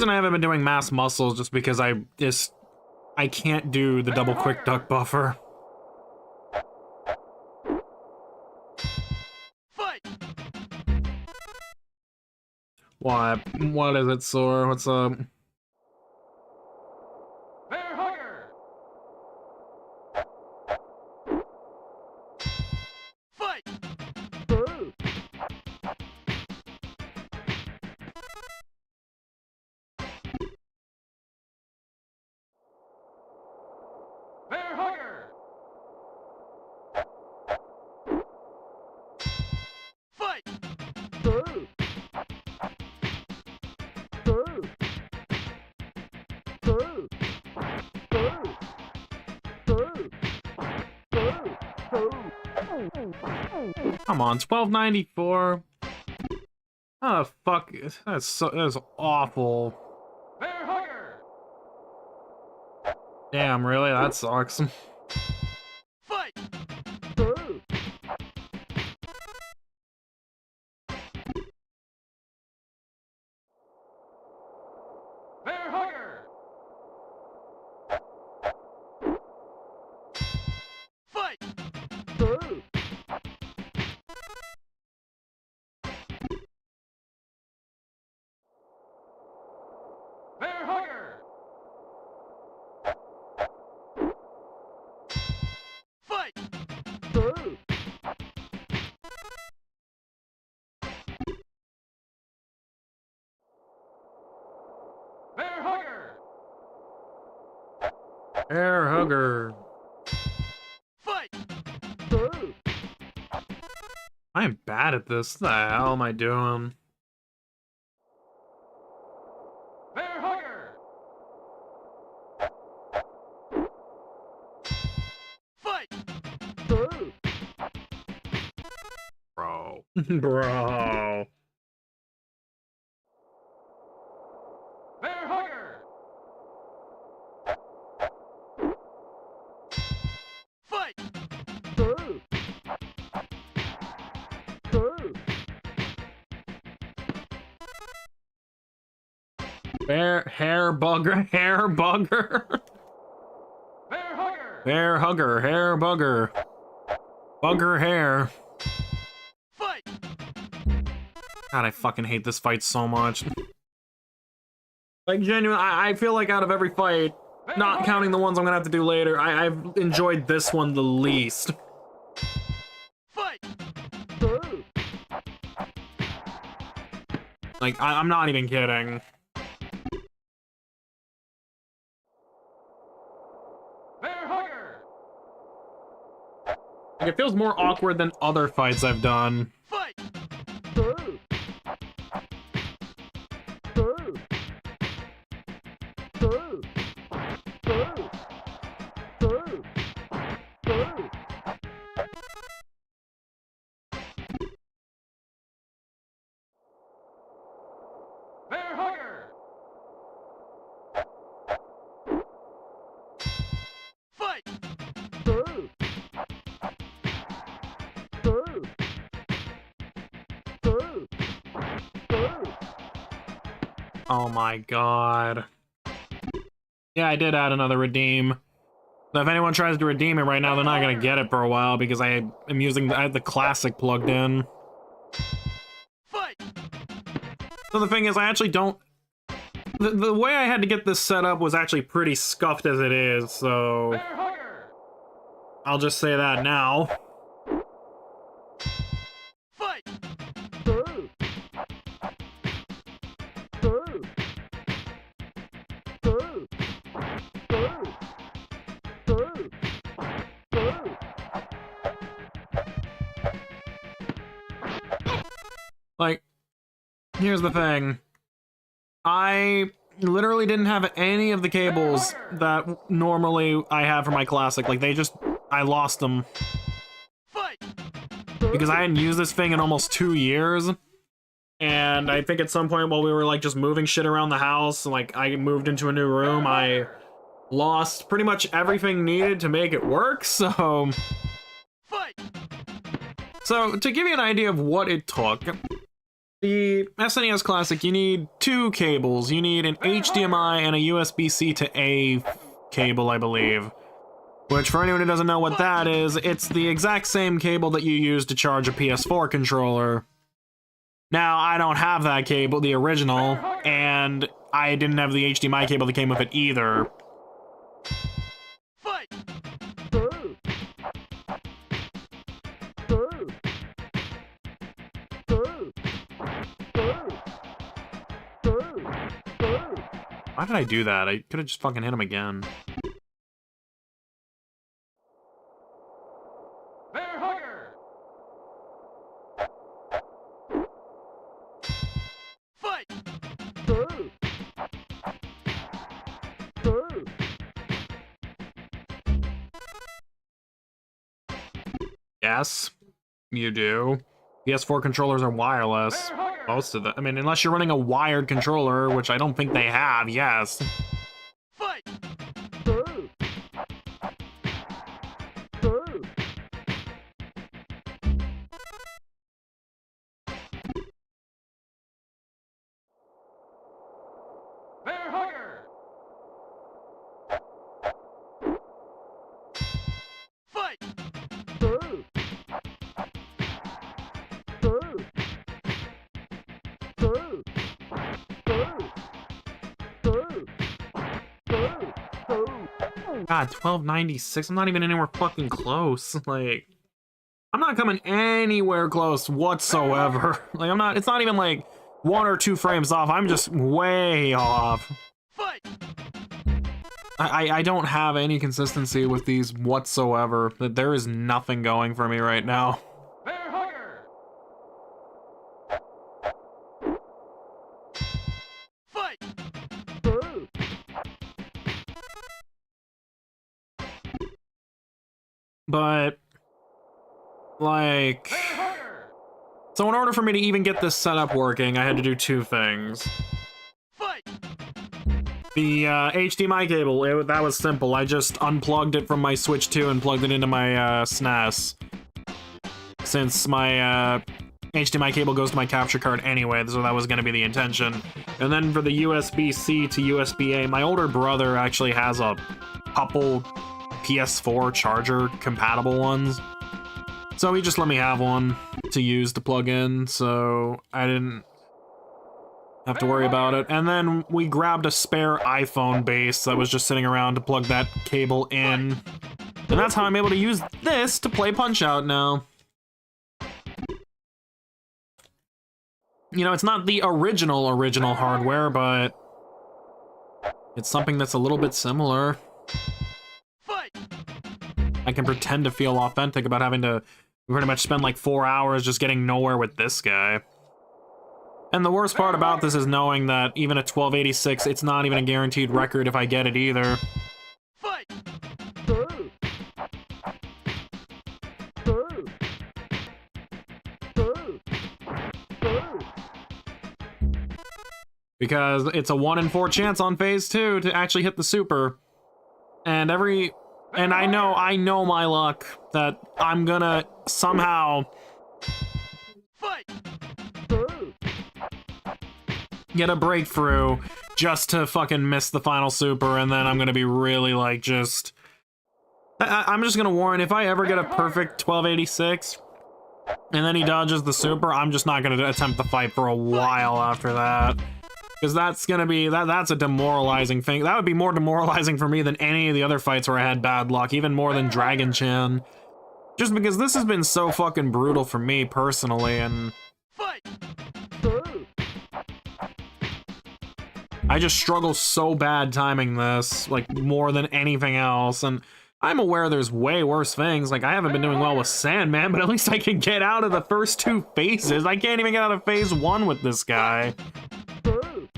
reason I haven't been doing mass muscle is just because I can't do the double quick duck buffer. Fight! What? What is it, Sore? What's up? Bear hugger! Fight! Two. Bear hugger! Fight! Two. Two. Two. Two. Two. Two. Come on, 1294. Oh fuck! That's awful. Bear hugger! Damn, really? That sucks. Fight! Two. Bear hugger! Fight! Two. Bear hugger! Fight! Two. Bear hugger! Air hugger. Fight! Two. I am bad at this. What the hell am I doing? Bear hugger! Fight! Two. Bro. Bro. Bear hugger! Fight! Two. Two. Hair bugger. Hair bugger. Bear hugger! Hair hugger. Hair bugger. Bugger hair. Fight! God, I fucking hate this fight so much. Like, genuinely, I feel like out of every fight, not counting the ones I'm gonna have to do later, I've enjoyed this one the least. Fight! Two. Like, I'm not even kidding. Bear hugger! Like, it feels more awkward than other fights I've done. Fight! Two. Two. Two. Two. Two. Two. Bear hugger! Fight! Two. Two. Two. Two. Oh my god. Yeah, I did add another redeem. So if anyone tries to redeem it right now, they're not gonna get it for a while because I have the classic plugged in. Fight! So the thing is, I actually don't... The way I had to get this set up was actually pretty scuffed as it is, so... Bear hugger! I'll just say that now. Fight! Two. Two. Two. Two. Two. Two. Like, here's the thing. I literally didn't have any of the cables that normally I have for my classic. Like, I lost them. Fight! Because I hadn't used this thing in almost 2 years. And I think at some point while we were, like, just moving shit around the house, like, I moved into a new room, I lost pretty much everything needed to make it work, so... Fight! So, to give you an idea of what it took, The SNES Classic, you need two cables. You need an HDMI and a USB-C to A cable, I believe. Which, for anyone who doesn't know what that is, it's the exact same cable that you use to charge a PS4 controller. Now, I don't have that cable, the original, and I didn't have the HDMI cable that came with it either. Fight! Two. Two. Two. Two. Two. Two. Why did I do that? I could have just fucking hit him again. Bear hugger! Fight! Two. Two. Yes, you do. PS4 controllers are wireless. Bear hugger! Most of them. I mean, unless you're running a wired controller, which I don't think they have, yes. Fight! Two. Two. Bear hugger! Fight! Two. Two. Two. Two. Two. Two. Two. God, 1296. I'm not even anywhere fucking close. Like, I'm not coming anywhere close whatsoever. Like, I'm not, it's not even like 1 or 2 frames off. I'm just way off. Fight! I don't have any consistency with these whatsoever. That there is nothing going for me right now. Bear hugger! Fight! Two. But, like, Bear hugger! so in order for me to even get this setup working, I had to do 2 things. Fight! The HDMI cable, that was simple. I just unplugged it from my Switch 2 and plugged it into my SNES. Since my HDMI cable goes to my capture card anyway, so that was going to be the intention. And then for the USB-C to USB-A, my older brother actually has a couple PS4 charger compatible ones. So he just let me have one to use to plug in, so I didn't have to worry about it. And then we grabbed a spare iPhone base that was just sitting around to plug that cable in. And that's how I'm able to use this to play Punch-Out now. You know, it's not the original hardware, but it's something that's a little bit similar. Fight! I can pretend to feel authentic about having to pretty much spend like 4 hours just getting nowhere with this guy. And the worst part about this is knowing that even at 1286, it's not even a guaranteed record if I get it either. Fight! Two. Two. Two. Two. Because it's a 1 in 4 chance on phase 2 to actually hit the super. And I know my luck that I'm gonna somehow Fight! Two. get a breakthrough just to fucking miss the final super, and then I'm gonna be really like just... I'm just gonna warn, if I ever get a perfect 1286, and then he dodges the super, I'm just not gonna attempt the fight for a while after that. Because that's gonna be, that's a demoralizing thing. That would be more demoralizing for me than any of the other fights where I had bad luck, even more than Dragon Chan. Just because this has been so fucking brutal for me personally, and Fight! Two. I just struggle so bad timing this, like, more than anything else, and I'm aware there's way worse things. Like, I haven't been doing well with Sandman, but at least I can get out of the first 2 phases. I can't even get out of phase 1 with this guy. Two.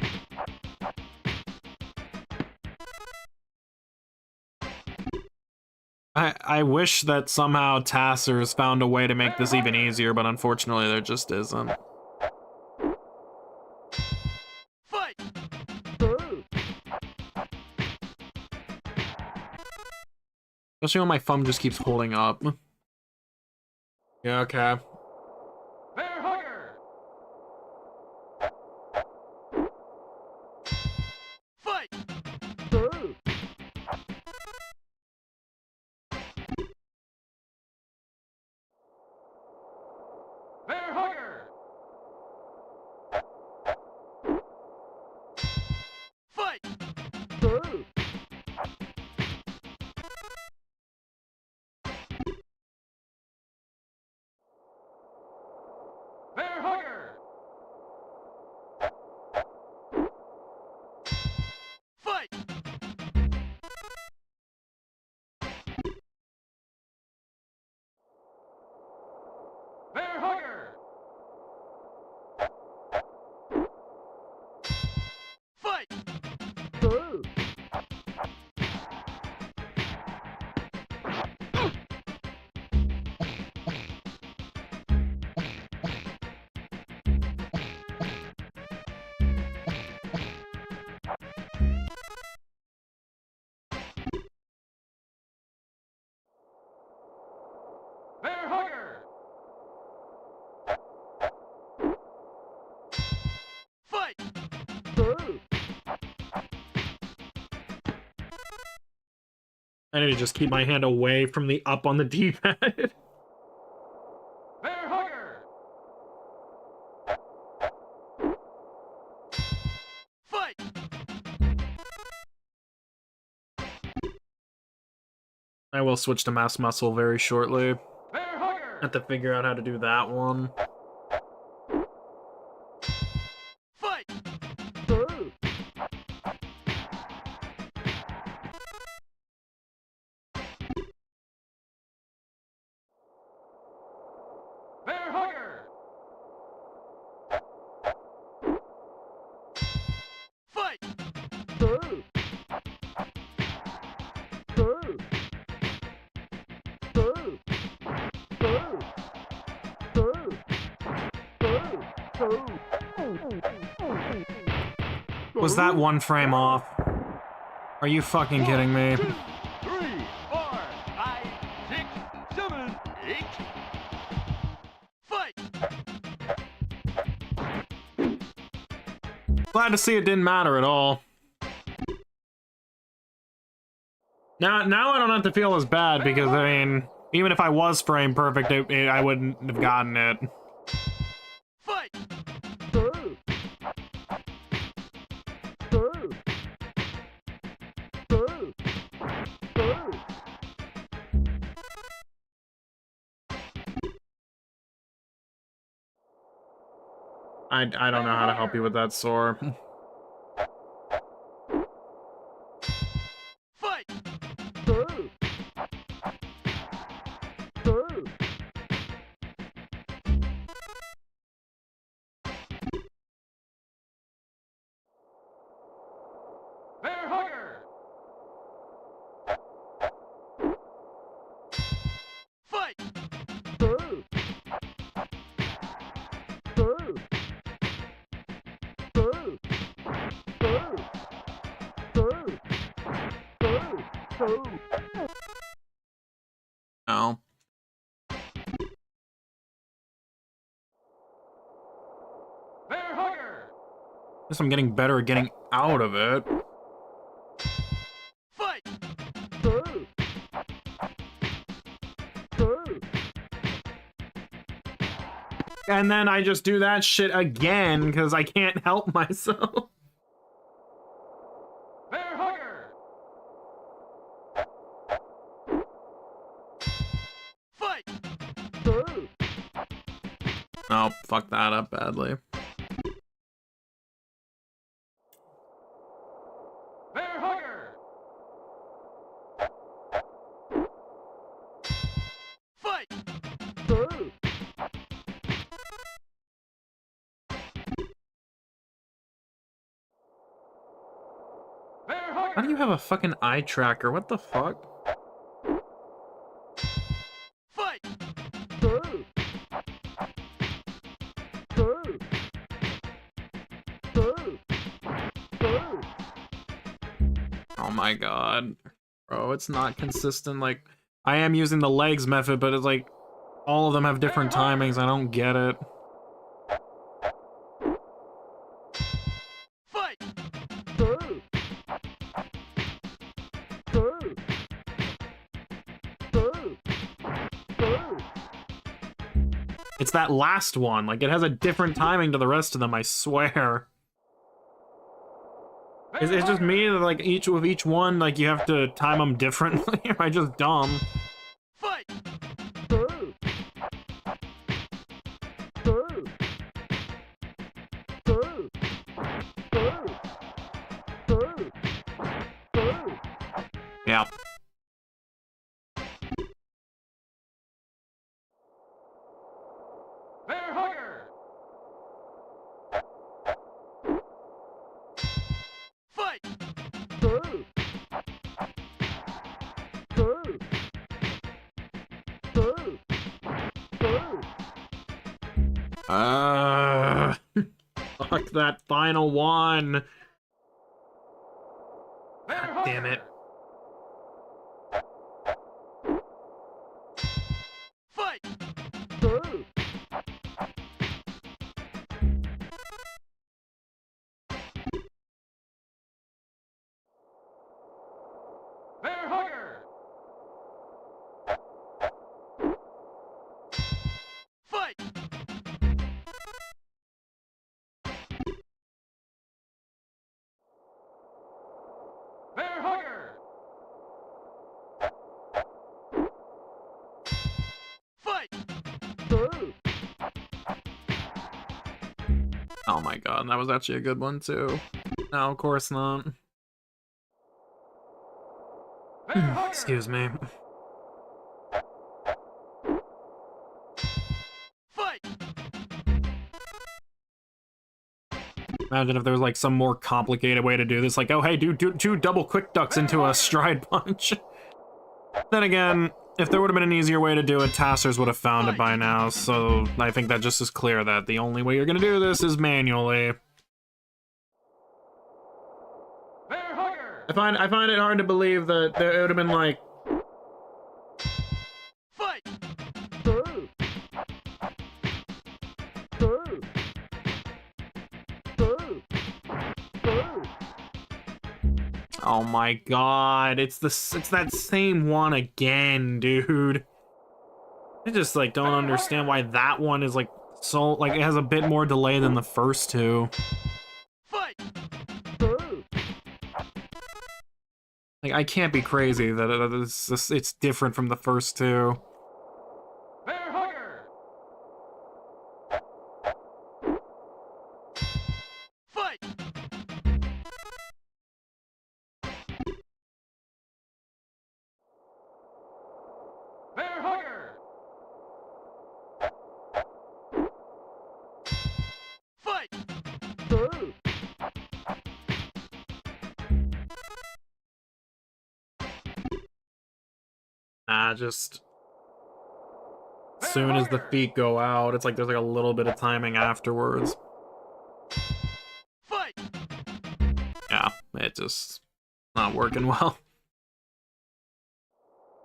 I wish that somehow Tassers found a way to make this even easier, but unfortunately there just isn't. Fight! Two. Especially when my thumb just keeps holding up. Yeah, okay. Bear hugger! I need to just keep my hand away from the up on the D-pad. Bear hugger. Fight. I will switch to mass muscle very shortly. Bear hugger. Have to figure out how to do that one. Fight. Boo! Bear hugger. Fight. Boo! Boo! Boo! Boo! Boo! Boo! Boo! Was that one frame off? Are you fucking kidding me? 2, 3, 4, 5, 6, 7, 8. Fight. Glad to see it didn't matter at all. Now I don't have to feel as bad because, I mean, even if I was frame perfect, I wouldn't have gotten it. Fight. Boo! Boo! Boo! Boo! I don't know how to help you with that, Sore. Fight. Boo! Boo! Bear hugger. Fight. Boo! Boo! Boo! Boo! Boo! Boo! Boo! No. Bear hugger. Guess I'm getting better at getting out of it. Fight. Boo! Boo! And then I just do that shit again because I can't help myself. Bear hugger. Fight. Boo! Oh, fuck that up badly. Bear hugger. Fight. Boo! Bear hugger. How do you have a fucking eye tracker? What the fuck? Fight. Boo! Boo! Boo! Boo! Oh my god. Bro, it's not consistent. Like, I am using the legs method, but it's like, all of them have different timings. I don't get it. Fight. Boo! Boo! Boo! Boo! It's that last one. Like, it has a different timing to the rest of them, I swear. It's just me that, like, with each one, like, you have to time them differently. Am I just dumb? Fight. Boo! Boo! Boo! Boo! Boo! Boo! Yeah. Bear hugger. Fight. Boo! Boo! Boo! Boo! Fuck that final one. Bear God damn it. Fight. Boo! Bear hugger. Oh my god, that was actually a good one too. No, of course not. Excuse me. Fight! Imagine if there was like some more complicated way to do this, like, oh hey, do two double quick ducks into a stride punch. Then again, if there would have been an easier way to do it, Tassers would have found it by now, so I think that just is clear that the only way you're gonna do this is manually. Bear hugger! I find it hard to believe that it would have been like, Fight! Boo! Boo! Boo! Boo! oh my god, it's that same one again, dude. I just like don't understand why that one is like so like it has a bit more delay than the first two. Fight! Boo! Like I can't be crazy that it's different from the first two. Bear hugger! Fight! Bear hugger! Fight! Boo! Just as soon as the feet go out, it's like there's like a little bit of timing afterwards. Fight! Yeah, it just not working well.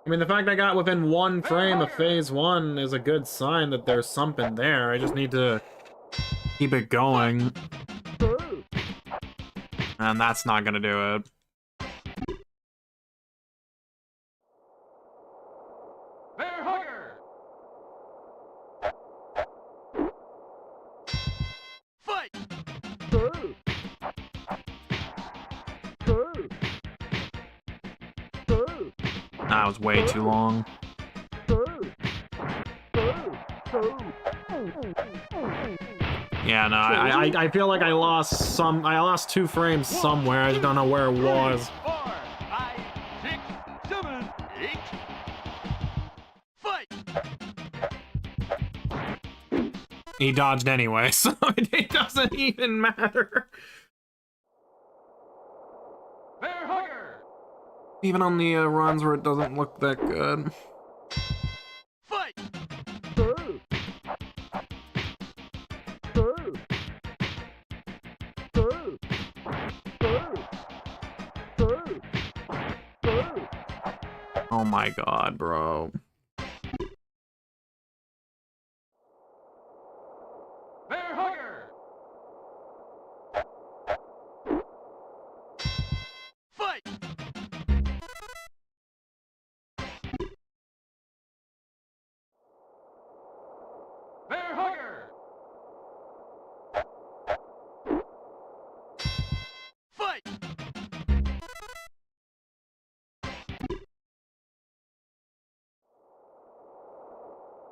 I mean, the fact I got within one frame of phase one is a good sign that there's something there. I just need to keep it going, Boo! and that's not gonna do it. Bear hugger! Fight! Boo! Boo! Boo! That was way too long. Boo! Boo! Boo! Yeah, no, I feel like I lost 2 frames somewhere. I just don't know where it was. 4, 5, 6, 7, 8. Fight! He dodged anyway, so it doesn't even matter. Bear hugger! Even on the runs where it doesn't look that good. Fight! Boo! Boo! Boo! Boo! Boo! Boo! Oh my god, bro. Bear hugger! Fight! Bear hugger! Fight!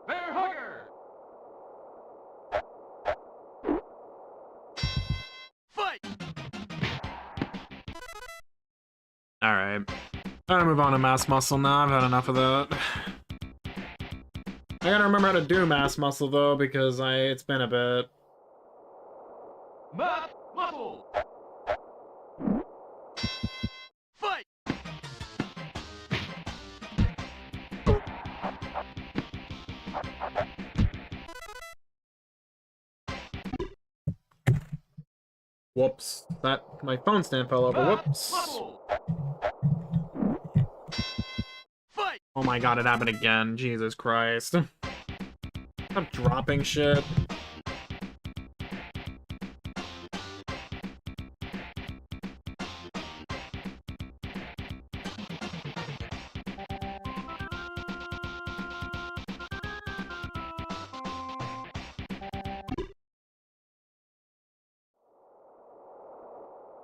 Bear hugger! Fight! Alright. Gotta move on to Mass Muscle now. I've had enough of that. I gotta remember how to do Mass Muscle though, because it's been a bit. Mass muscle! Fight! Whoops. My phone stand fell over. Whoops. Muscle! Fight! Oh my god, it happened again. Jesus Christ. I'm dropping shit.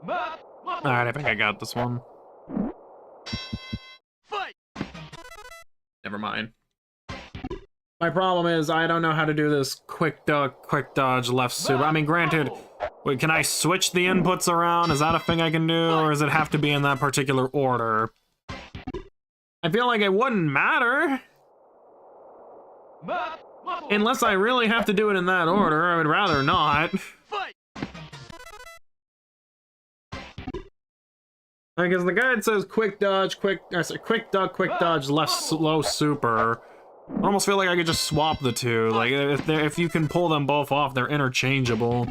Mass muscle! Alright, I think I got this one. Fight! Never mind. My problem is I don't know how to do this quick duck, quick dodge, left super. I mean, granted, Wait, can I switch the inputs around? Is that a thing I can do, or does it have to be in that particular order? I feel like it wouldn't matter. Unless I really have to do it in that order, I would rather not. Fight! Because the guide says quick dodge, quick duck, quick dodge, left slow super. I almost feel like I could just swap the two. Like, if you can pull them both off, they're interchangeable.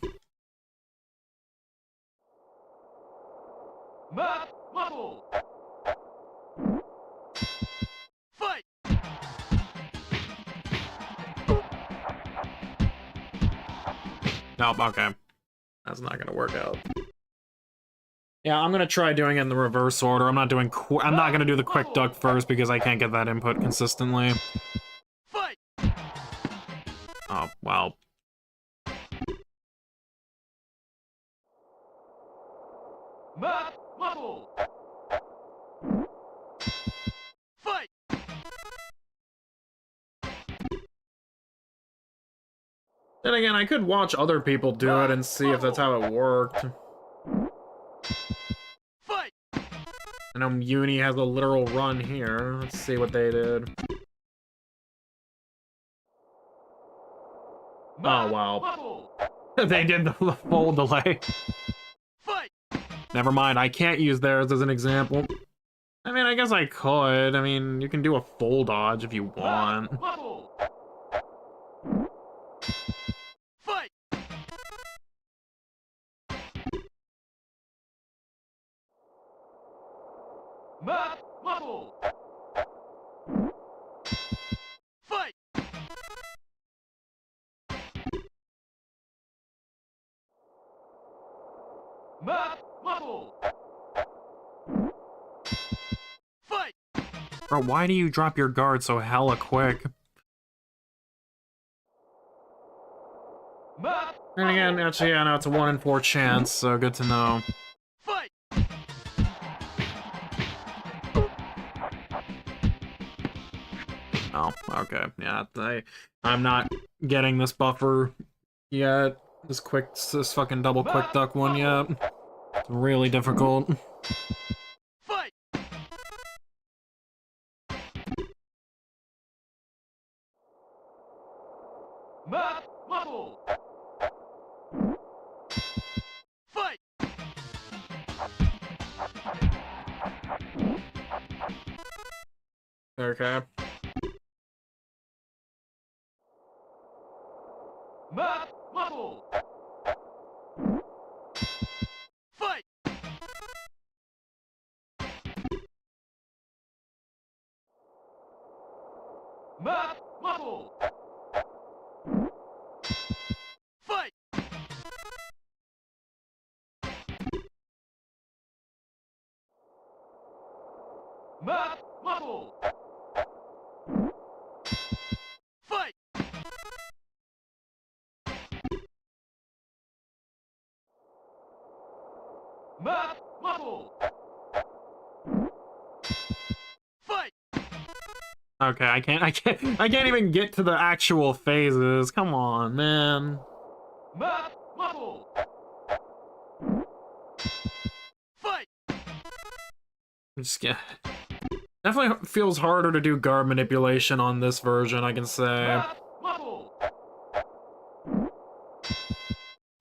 Fight! Nope, okay. That's not gonna work out. Yeah, I'm gonna try doing it in the reverse order. I'm not gonna do the quick duck first because I can't get that input consistently. Fight! Oh, well. Fight! Then again, I could watch other people do it and see if that's how it worked. Fight! I know Uni has a literal run here. Let's see what they did. Oh, wow. They did the full delay. Fight! Never mind, I can't use theirs as an example. I mean, I guess I could. I mean, you can do a full dodge if you want. Fight! Fight! Fight! Bro, why do you drop your guard so hella quick? And again, actually, yeah, no, it's a 1 in 4 chance, so good to know. Fight! Oh, okay. Yeah, I'm not getting this buffer yet. This fucking double quick duck one yet. It's really difficult. Fight! Fight! Okay. Fight! Fight! Fight! Fight! Okay, I can't even get to the actual phases. Come on, man. Fight! Just get. Definitely feels harder to do guard manipulation on this version, I can say.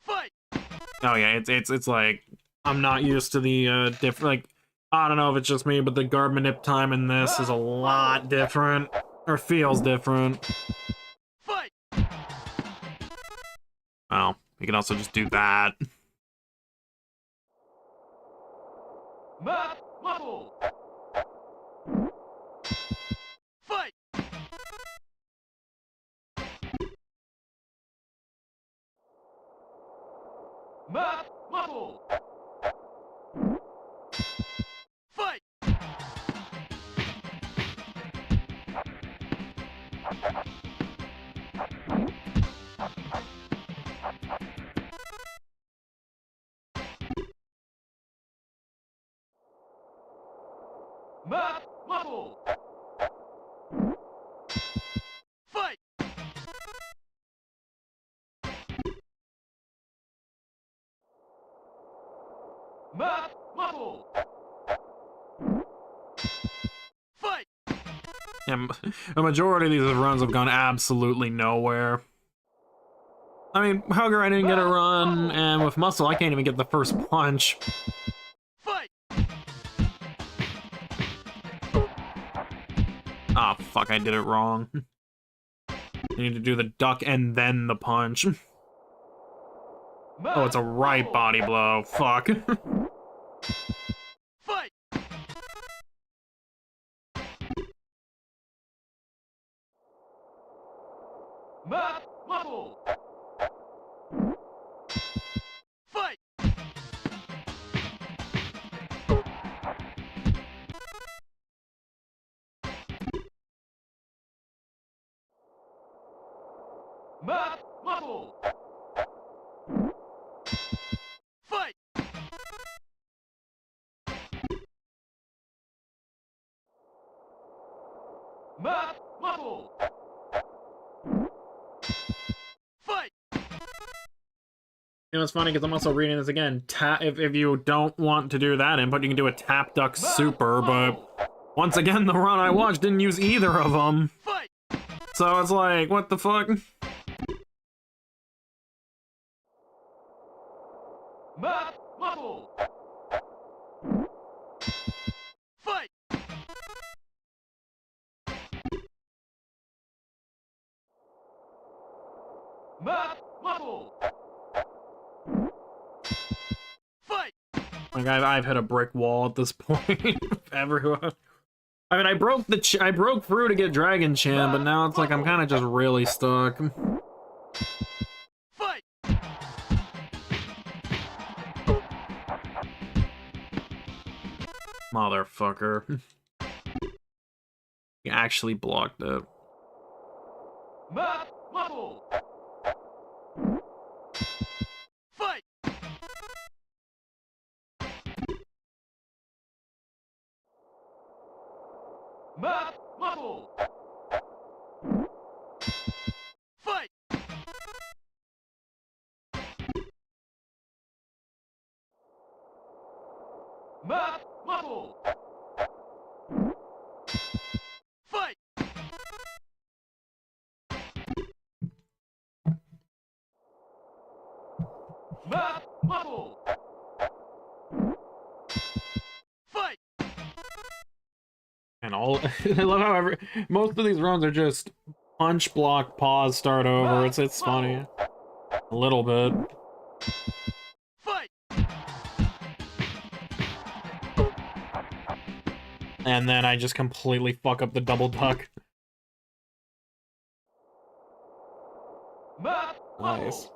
Fight! Oh yeah, it's like I'm not used to the different. Like, I don't know if it's just me, but the guard manip time in this is a lot different, or feels different. Fight! Oh, we can also just do that. Fight! Fight! Fight! Yeah, a majority of these runs have gone absolutely nowhere. I mean, Hugger, I didn't get a run, and with Muscle, I can't even get the first punch. Fight! Ah, fuck, I did it wrong. You need to do the duck and then the punch. Oh, it's a right body blow. Fuck. Fight! Matt Muscle! Fight! Matt Muscle! Fight! Matt Muscle! Fight! You know, it's funny because I'm also reading this again. If you don't want to do that input, you can do a tap duck super, but once again, the run I watched didn't use either of them. Fight! So it's like, what the fuck? Matt Muscle! Fight! Matt Muscle! Fight! Like I've hit a brick wall at this point. Everyone. I mean, I broke through to get Dragon Chan, but now it's like I'm kind of just really stuck. Fight! Motherfucker. He actually blocked it. Matt Muscle! Fight! Matt Muscle! Fight! Matt Muscle! Fight! Matt Muscle! Fight! And all I love how most of these runs are just punch, block, pause, start over. It's funny. A little bit. Fight! And then I just completely fuck up the double duck. Matt Nice.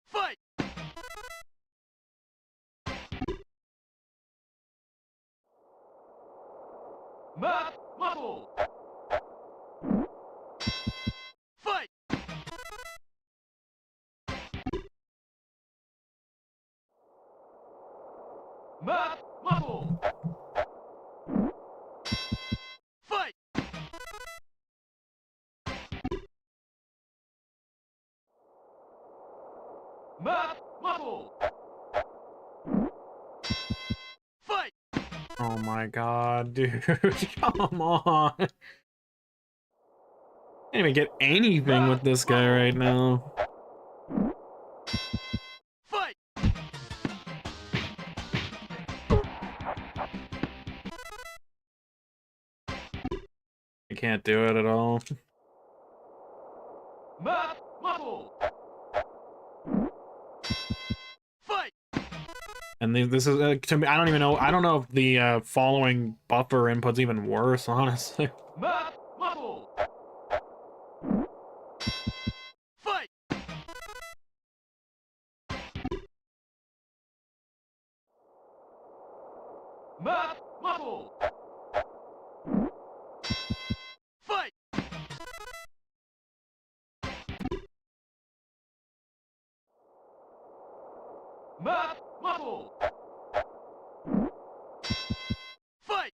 Fight! Matt Muscle! Fight! Matt Muscle! Fight! Matt Muscle! Fight! Oh my god, dude. Come on. Can't even get anything with this guy right now. Fight! I can't do it at all. Matt Muscle! Fight! And this is to me. I don't even know. I don't know if the following buffer input's even worse, honestly. Matt Muscle! Fight! Matt Muscle! Fight! Matt Muscle! Fight!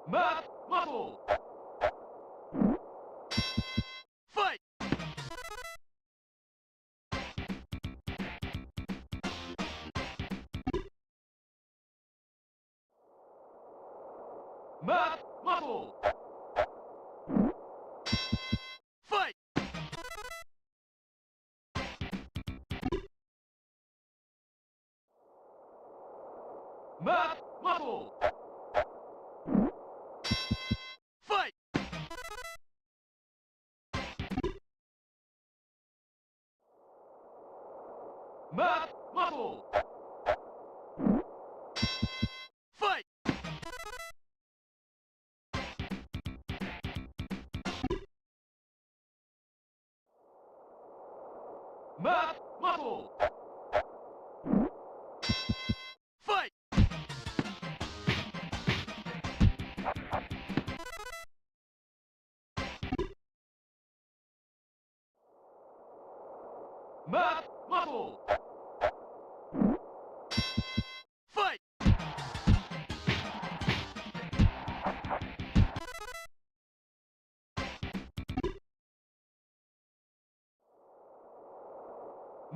Matt Muscle! Fight! Matt Muscle. Fight. Matt Muscle. Fight. Matt Muscle. Fight. Matt Muscle. Fight. Matt Muscle. Fight.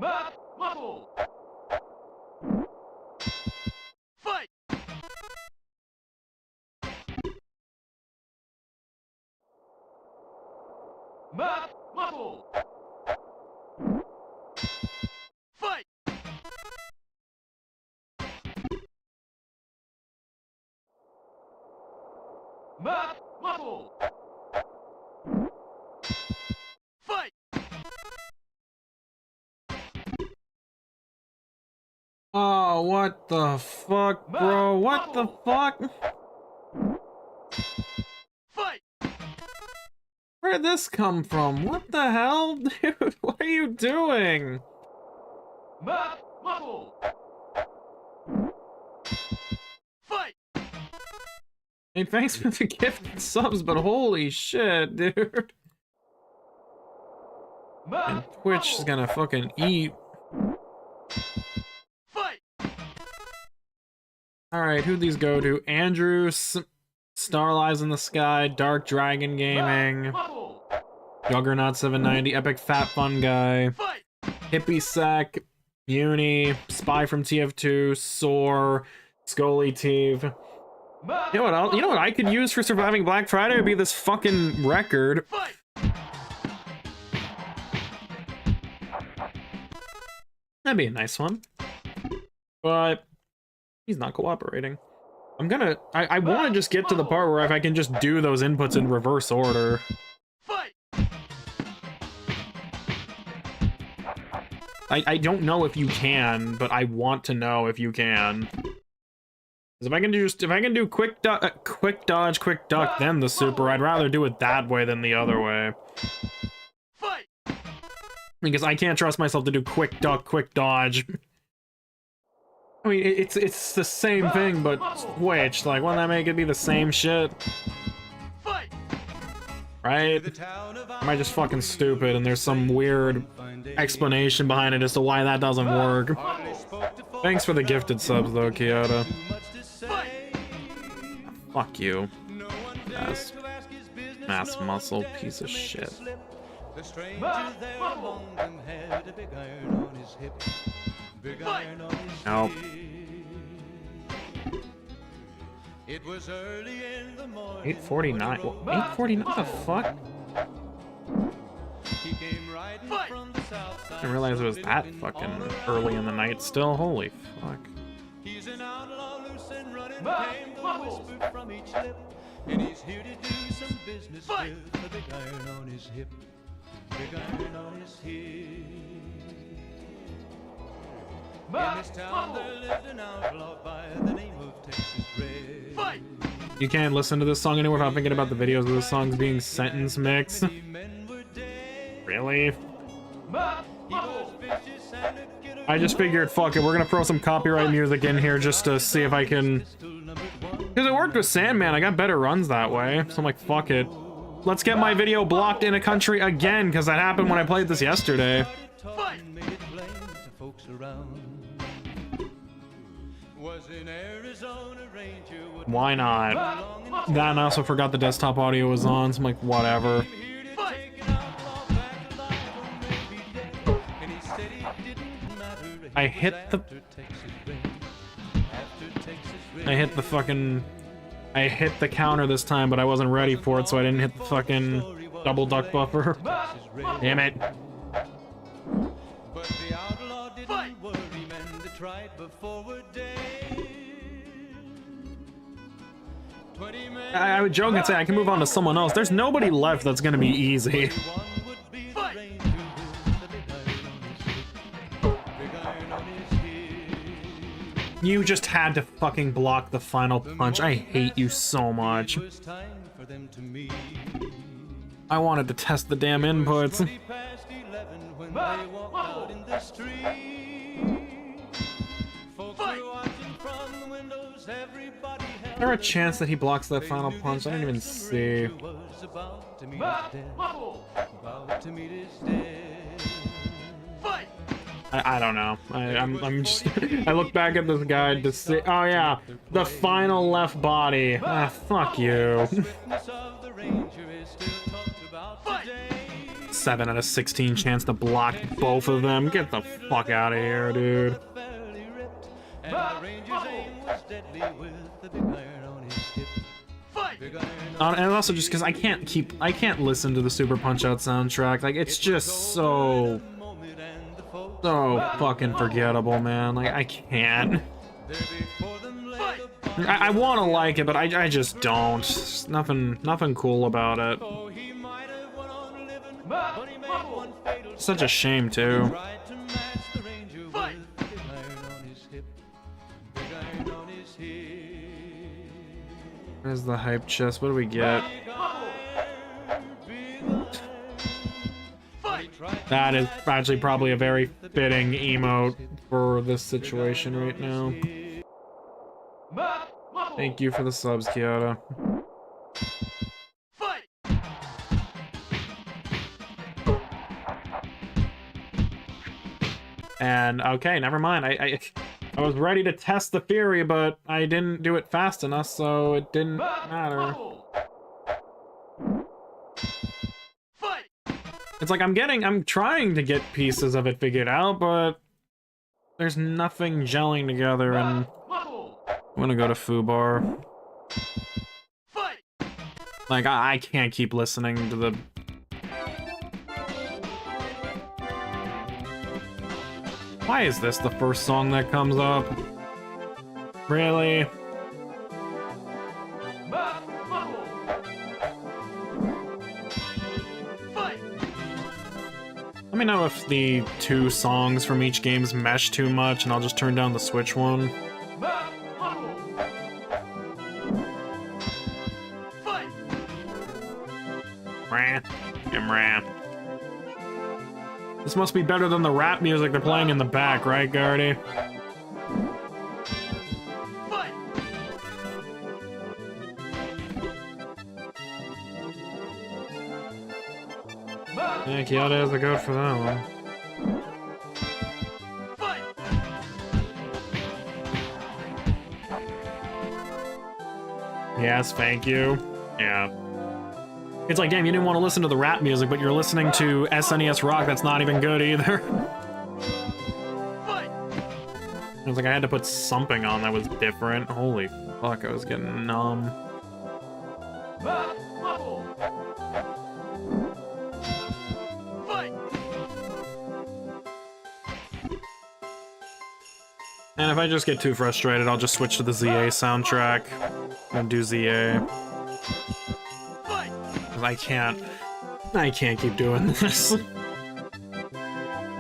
Matt Muscle. Fight. Matt Muscle. Fight. Matt Muscle. Fight. Oh, what the fuck, bro? What the fuck? Fight. Where'd this come from? What the hell, dude? What are you doing? Matt Muscle. Fight. Hey, thanks for the gift subs, but holy shit, dude. Matt And Twitch is gonna fucking eat. Fight. Alright, who'd these go to? Andrew, Star Lies in the Sky, Dark Dragon Gaming, Muscle. Juggernaut 790, Epic Fat Fun Guy, Fight. Hippie Sec, Uni, Spy from TF2, Soar, Scully Teve. Matt You know what I could use for surviving Black Friday would be this fucking record. Fight. That'd be a nice one. But he's not cooperating. I want to just get to the part where if I can just do those inputs in reverse order. Fight. I don't know if you can, but I want to know if you can. 'Cause if I can do quick dodge, quick duck, then the super, I'd rather do it that way than the other way. Fight. Because I can't trust myself to do quick duck, quick dodge. I mean, it's the same thing, but switched. Like, wouldn't that make it be the same shit? Fight. Right? Or am I just fucking stupid and there's some weird explanation behind it as to why that doesn't work? Thanks for the gifted subs, though, Kyoto. Fight. Fuck you. Mass muscle piece of shit. The stranger there among them had a big iron on his hip. Big iron on his Nope. hip. It was early in the morning. 849. 849? What the fuck? He came riding from the south side. I didn't realize it was that fucking early in the night still. Holy fuck. He's an outlaw loose and running. Came the whisper from each lip. And he's here to do some business with the big iron on his hip. Big iron on his hip. In this town there lived an outlaw by the name of Texas Red. Fight. You can't listen to this song anymore without thinking about the videos of the songs being sentence mixed. Many men were dead. Really? He was vicious and a killer. I just figured, fuck it, we're gonna throw some copyright music in here just to see if I can... Because it worked with Sandman, I got better runs that way. So I'm like, fuck it. Let's get my video blocked in a country again, because that happened when I played this yesterday. Fight. Made it plain to folks around. Was in Arizona Ranger would Why not? That and I also forgot the desktop audio was on, so I'm like, whatever. here to Fight. take an outlaw back alive or maybe dead. And he said it didn't matter. I hit the... After Texas Red. After Texas Red. I hit the fucking I hit the counter this time, but I wasn't ready for it, so I didn't hit the fucking double duck buffer. Damn it. But the outlaw didn't worry, men that tried before were dead. 20 men I would joke and say I can move on to someone else. There's nobody left that's gonna be easy. one would be the ranger with the big iron on his hip. You just had to fucking block the final punch. I hate you so much. It was time for them to meet. I wanted to test the damn inputs. 20 past 11 when they walked out in the street. Folks were watching from the windows, everybody held Is there a chance that he blocks that final punch? I didn't even see. was about to meet his death. About to meet his death. I don't know. I'm just. I look back at this guy to see. Oh yeah, the final left body. Ah, fuck you. Witness of the ranger is still talked about today. 7 out of 16 chance to block both of them. Get the fuck out of here, dude. Fairly ripped, and the ranger's aim was deadly with the big iron on his hip. Big iron on And also just because I can't listen to the Super Punch Out soundtrack. Like it's just so the moment and the folks fucking forgettable, man. Like I can't. there before them lay the body. I want to like it, but I just don't. Nothing cool about it. Oh, he might have went on living, but he made one fatal Such a shame too. tried to match the ranger with the big iron on his hip. Big iron on his hip. Where's the hype chest? What do we get? Big iron, big iron. But he tried to That is actually probably a very fitting emote for this situation right now. Thank you for the subs, Kyoto. And okay, never mind. I was ready to test the theory, but I didn't do it fast enough, so it didn't matter. It's like I'm trying to get pieces of it figured out, but there's nothing gelling together, and I'm gonna go to Fubar. Like, I can't keep listening to the... Why is this the first song that comes up? Really? Let me know if the two songs from each game's mesh too much, and I'll just turn down the Switch one. This must be better than the rap music they're playing in the back, right, Guardy? Yeah, Kyoto has the goat for that one. Yes, thank you. Yeah. It's like, damn, you didn't want to listen to the rap music, but you're listening to SNES Rock that's not even good either. It was like I had to put something on that was different. Holy fuck, I was getting numb. And if I just get too frustrated, I'll just switch to the ZA soundtrack and do ZA. 'Cause I can't keep doing this.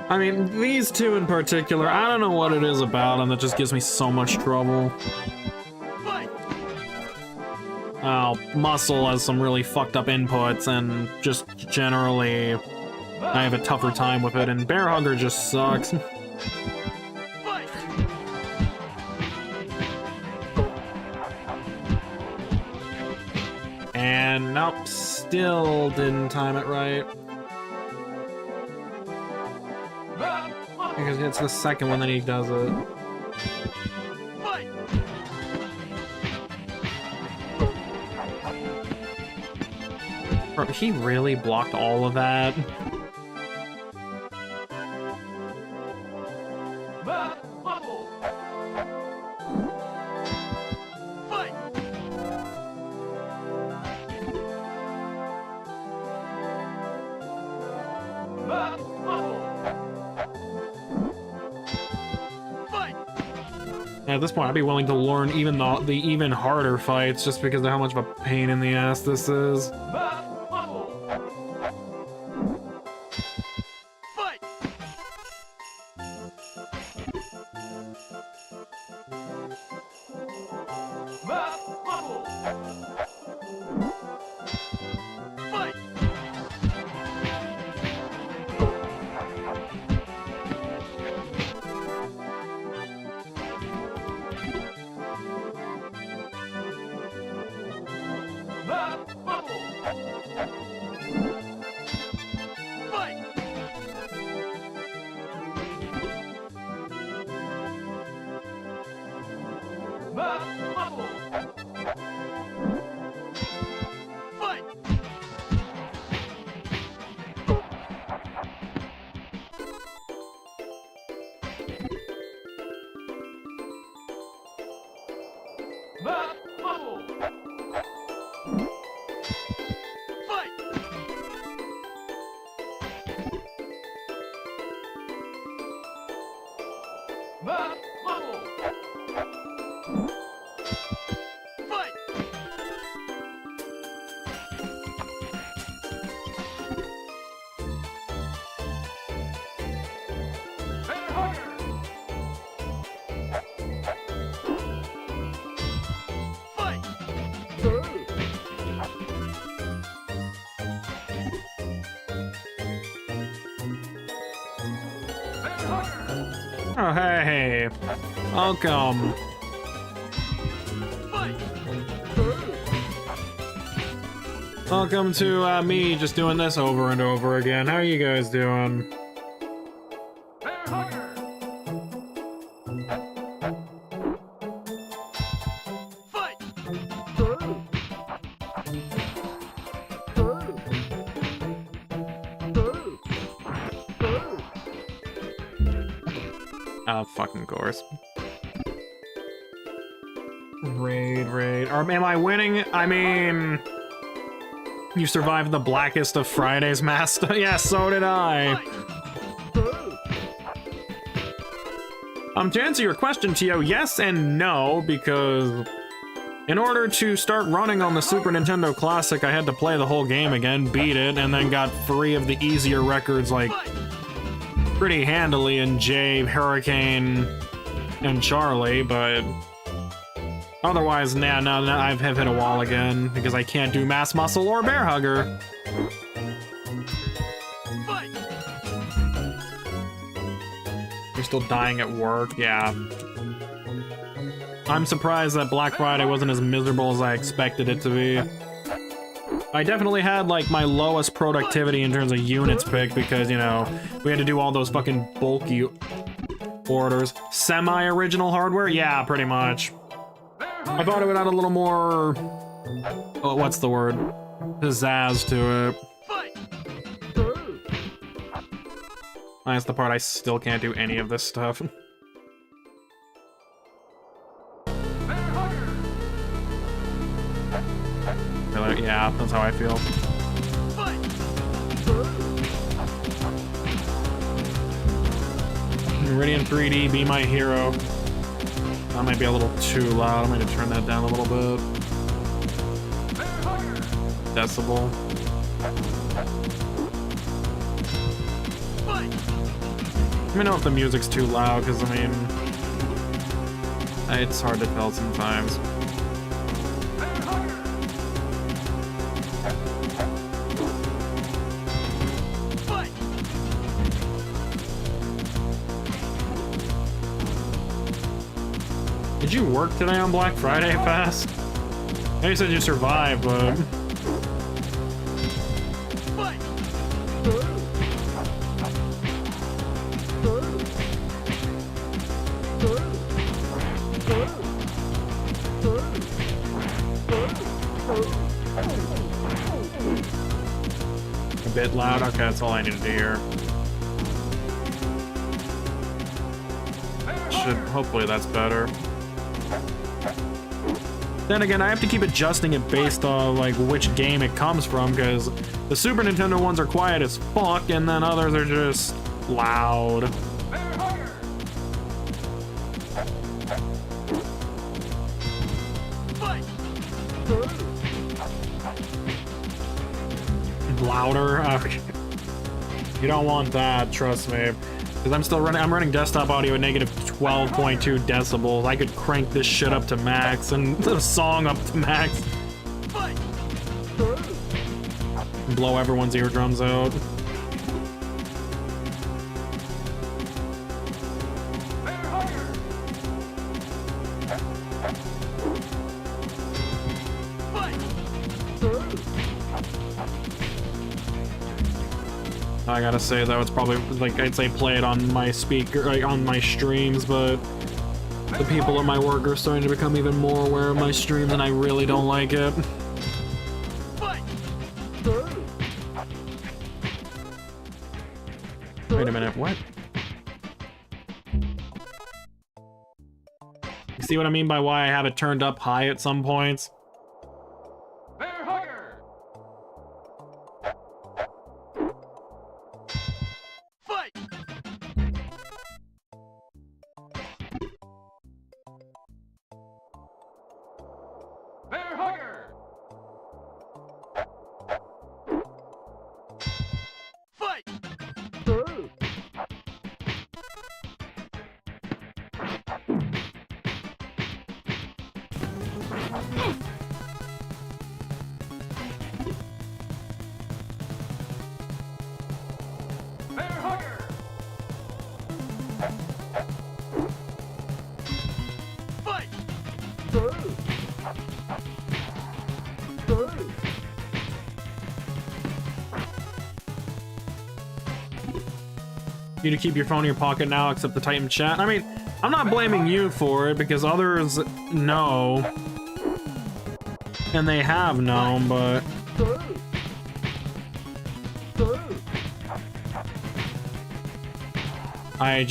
I mean, these two in particular, I don't know what it is about them that just gives me so much trouble. Muscle has some really fucked up inputs, and just generally, I have a tougher time with it, and Bear Hugger just sucks. And nope, still didn't time it right. Because it's the second one that he does it. Bro, he really blocked all of that. At this point, I'd be willing to learn even the even harder fights just because of how much of a pain in the ass this is. Fight! Fight! Fight! Fight! Fight! Fight! Fight! Oh, hey. Welcome. Fight! Welcome to me just doing this over and over again. How are you guys doing? Fight! Fucking course. Raid. Or am I winning? I mean... You survived the blackest of Fridays, Master. Yeah, so did I. To answer your question, Tio, yes and no, because in order to start running on the Super Nintendo Classic, I had to play the whole game again, beat it, and then got 3 of the easier records, like, pretty handily in J, Hurricane, and Charlie, but otherwise, no, I've hit a wall again, because I can't do Mass Muscle or Bear Hugger. Fight! You're still dying at work, yeah. I'm surprised that Black Friday wasn't as miserable as I expected it to be. I definitely had, like, my lowest productivity in terms of units picked because, you know, we had to do all those fucking bulky orders. Semi-original hardware? Yeah, pretty much. I thought it would add a little more... Oh, what's the word? Pizzazz to it. Fight! That's the part I still can't do any of this stuff. Really, yeah, that's how I feel. Fight! Meridian 3D, be my hero. That might be a little too loud. I'm going to turn that down a little bit. Decibel. Fight! Let me know if the music's too loud, because, I mean... It's hard to tell sometimes. Fight! Did you work today on Black Friday, Fast? I know you said you survived, but... Fight! A bit loud? Okay, that's all I need to hear. Hopefully that's better. Then again, I have to keep adjusting it based on, like, which game it comes from, because the Super Nintendo ones are quiet as fuck, and then others are just loud. Fight! Louder? Okay. You don't want that, trust me. Because I'm running desktop audio at negative 12.2 decibels. I could crank this shit up to max and the song up to max. Fight! And blow everyone's eardrums out. Bear hugger! Fight! I gotta say though, it's probably like I'd say play it on my speaker, like on my streams, but the people at my work are starting to become even more aware of my streams, and I really don't like it. Fight! Wait a minute, what? You see what I mean by why I have it turned up high at some points? Bear hugger! Fight! Bear hugger! Fight! Bear hugger! Fight! You to keep your phone in your pocket now, except the Titan chat. I mean, I'm not blaming you for it because others know, and they have known, but I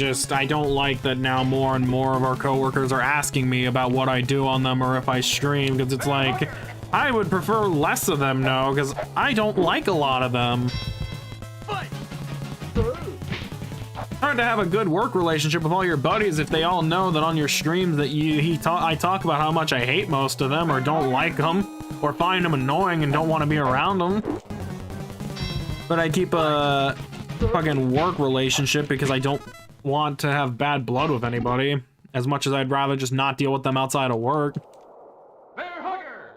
don't like that now more and more of our coworkers are asking me about what I do on them or if I stream, because it's like, I would prefer less of them know, because I don't like a lot of them. Fight! Hard to have a good work relationship with all your buddies if they all know that on your streams that I talk about how much I hate most of them or don't like them or find them annoying and don't want to be around them. But I keep a fucking work relationship because I don't want to have bad blood with anybody, as much as I'd rather just not deal with them outside of work. Bear hugger!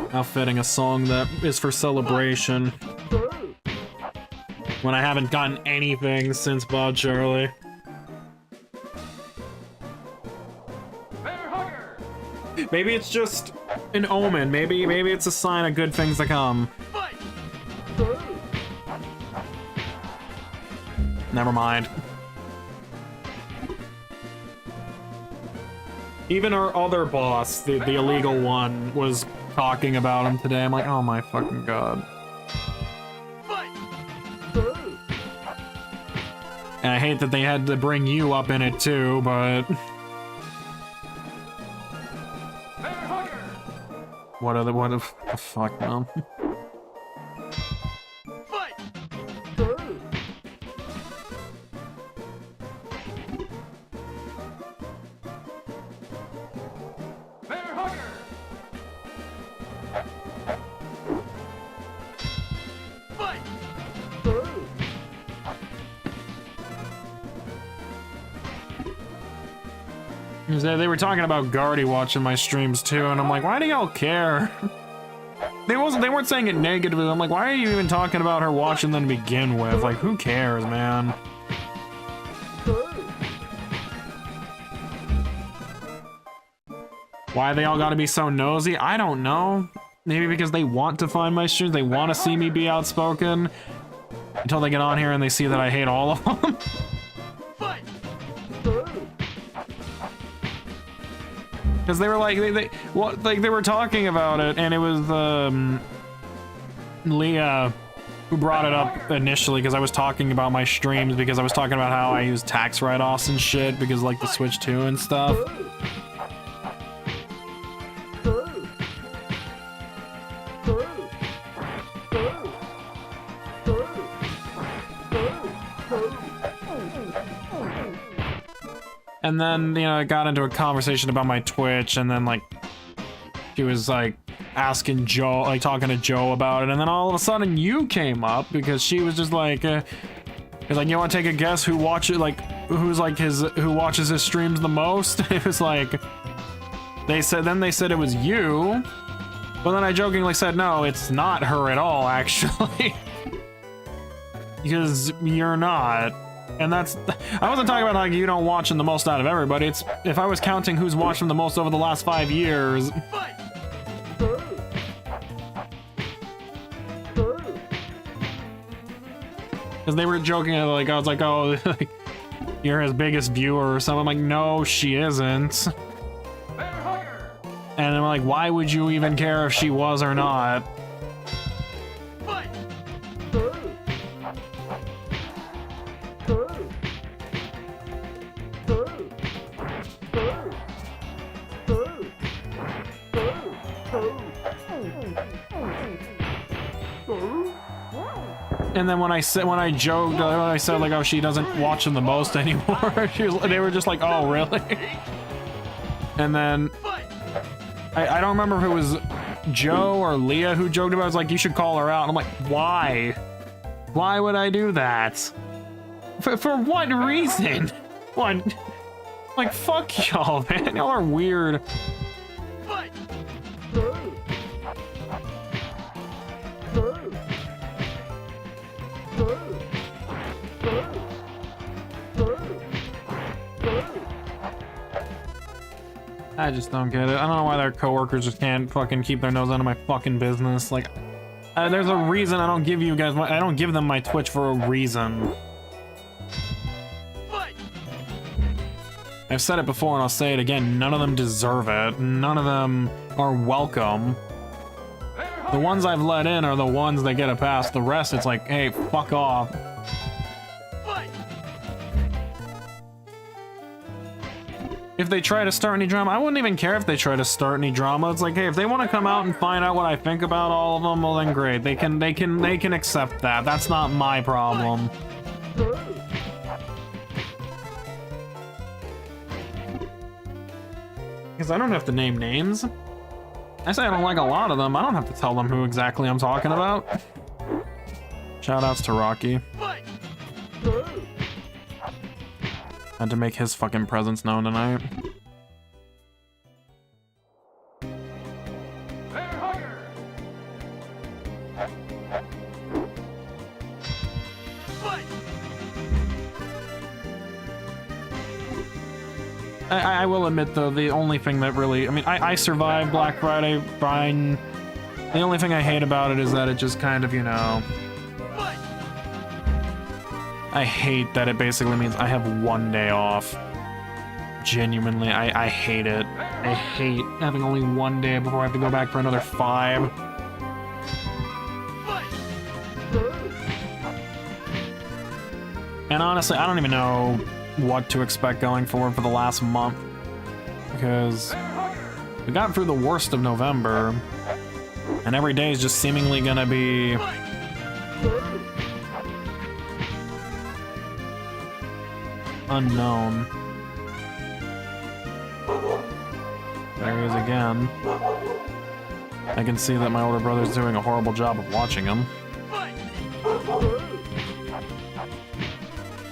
How fitting, a song that is for celebration when I haven't gotten anything since Bob Charlie. Bear hugger! Maybe it's just an omen. Maybe it's a sign of good things to come. Fight! Never mind. Even our other boss, the illegal one, was talking about him today. I'm like, oh my fucking god. Fight! And I hate that they had to bring you up in it too, but Bear hugger! what the fuck, man. Fight! Bear hugger! Fight! They were talking about Guardy watching my streams too, and I'm like, why do y'all care? They weren't saying it negatively. I'm like, why are you even talking about her watching them to begin with? Like, who cares, man? Why they all gotta be so nosy? I don't know. Maybe because they want to find my streams, they want to see me be outspoken. Until they get on here and they see that I hate all of them. Fight! Because they were like, they were talking about it, and it was Leah who brought it up initially, because I was talking about my streams, because I was talking about how I use tax write-offs and shit, because like the Switch 2 and stuff. And then, you know, I got into a conversation about my Twitch, and then, like, she was, like, asking Joe, like, talking to Joe about it, and then all of a sudden you came up, because she was just like, you want to take a guess who watches, like, who watches his streams the most? It was like, they said it was you, but then I jokingly said, no, it's not her at all, actually. Because you're not. And that's, I wasn't talking about like you don't watch him the most out of everybody. It's if I was counting who's watched him the most over the last 5 years. Because they were joking, like I was like, oh, like, you're his biggest viewer or something. I'm like, no, she isn't. And I'm like, why would you even care if she was or not? And then when I said like, oh, she doesn't watch them the most anymore, they were just like, oh, really? And then I don't remember if it was Joe or Leah who joked about it. I was like, you should call her out. And I'm like, why? Why would I do that? For what reason? What? Like, fuck y'all, man. Y'all are weird. I just don't get it. I don't know why their coworkers just can't fucking keep their nose out of my fucking business. Like, there's a reason I don't give you guys I don't give them my Twitch for a reason. I've said it before and I'll say it again. None of them deserve it. None of them are welcome. The ones I've let in are the ones that get a pass. The rest, it's like, hey, fuck off. If they try to start any drama, I wouldn't even care if they try to start any drama. It's like, hey, if they want to come out and find out what I think about all of them, well then great. They can accept that. That's not my problem. Because I don't have to name names. I say I don't like a lot of them. I don't have to tell them who exactly I'm talking about. Shoutouts to Rocky. Had to make his fucking presence known tonight. I will admit though, the only thing that really, I mean, I survived Black Friday fine. The only thing I hate about it is that it just kind of, you know, I hate that it basically means I have 1 day off. Genuinely, I hate it. I hate having only 1 day before I have to go back for another 5. And honestly, I don't even know what to expect going forward for the last month. Because we got through the worst of November, and every day is just seemingly gonna be unknown. There he is again. I can see that my older brother's doing a horrible job of watching him.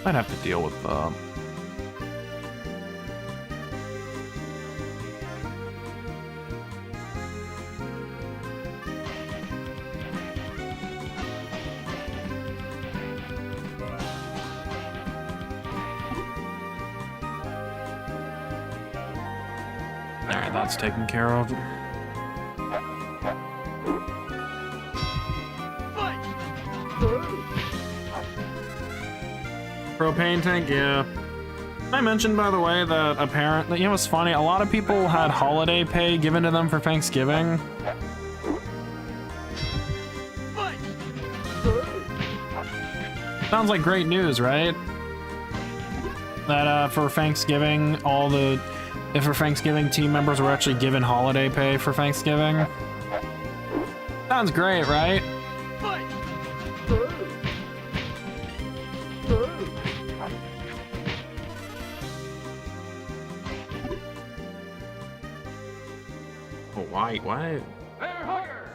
I'd have to deal with Alright, that's taken care of. Propane tank, yeah. I mentioned, by the way, that apparently, you know what's funny? A lot of people had holiday pay given to them for Thanksgiving. Sounds like great news, right? That for Thanksgiving, if for Thanksgiving team members were actually given holiday pay for Thanksgiving. Sounds great, right? Why? Why? Bear hugger.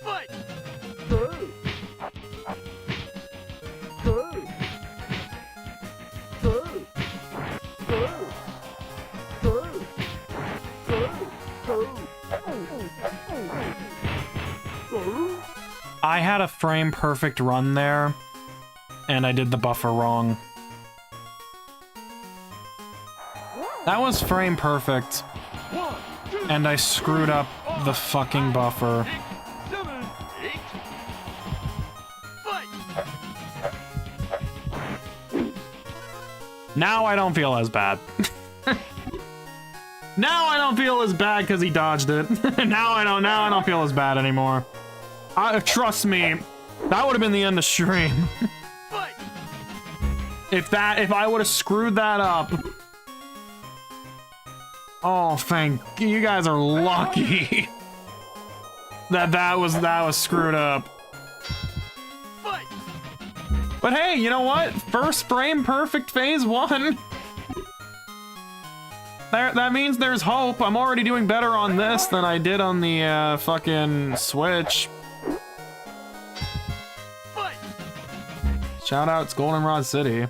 Fight. I had a frame perfect run there, and I did the buffer wrong. That was frame perfect, 1, 2, and I screwed up the fucking buffer. 6, 7, 8. Fight. Now I don't feel as bad. Now I don't feel as bad because he dodged it. Now I don't feel as bad anymore. Trust me, that would have been the end of stream. Fight. If I would have screwed that up. Oh, thank you guys are lucky. that was screwed up. Fight. But hey, you know what? First frame perfect phase 1. That means there's hope. I'm already doing better on this than I did on the fucking Switch. Fight. Shout out Goldenrod City.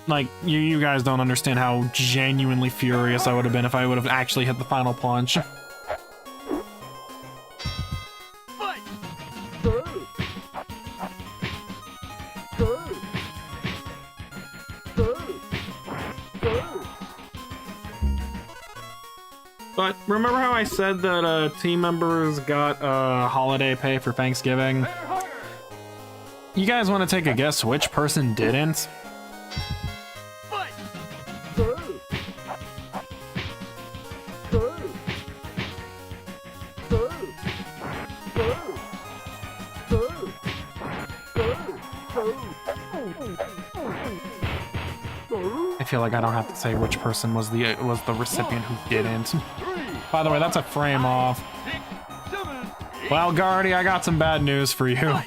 Like, you guys don't understand how genuinely furious I would have been if I would have actually hit the final punch. Fight. But remember how I said that team members got holiday pay for Thanksgiving? Bear hugger. You guys want to take a guess which person didn't? Fight. I feel like I don't have to say which person was the recipient who didn't. 3, By the way, that's a frame off. 6, 7, 8. Well, Guardy, I got some bad news for you.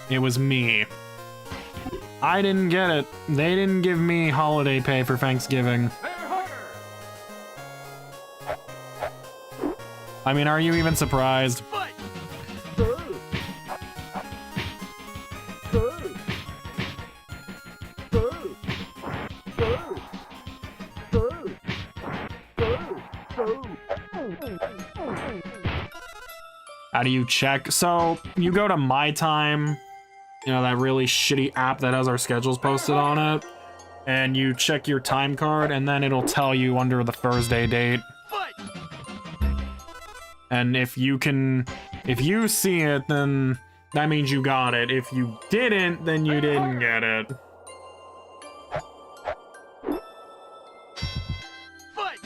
It was me. I didn't get it. They didn't give me holiday pay for Thanksgiving. Bear hugger. I mean, are you even surprised? Fight. How do you check? So you go to My Time, you know, that really shitty app that has our schedules posted on it, and you check your time card, and then it'll tell you under the Thursday date. Fight. And if you see it, then that means you got it. If you didn't, then you didn't get it. Fight.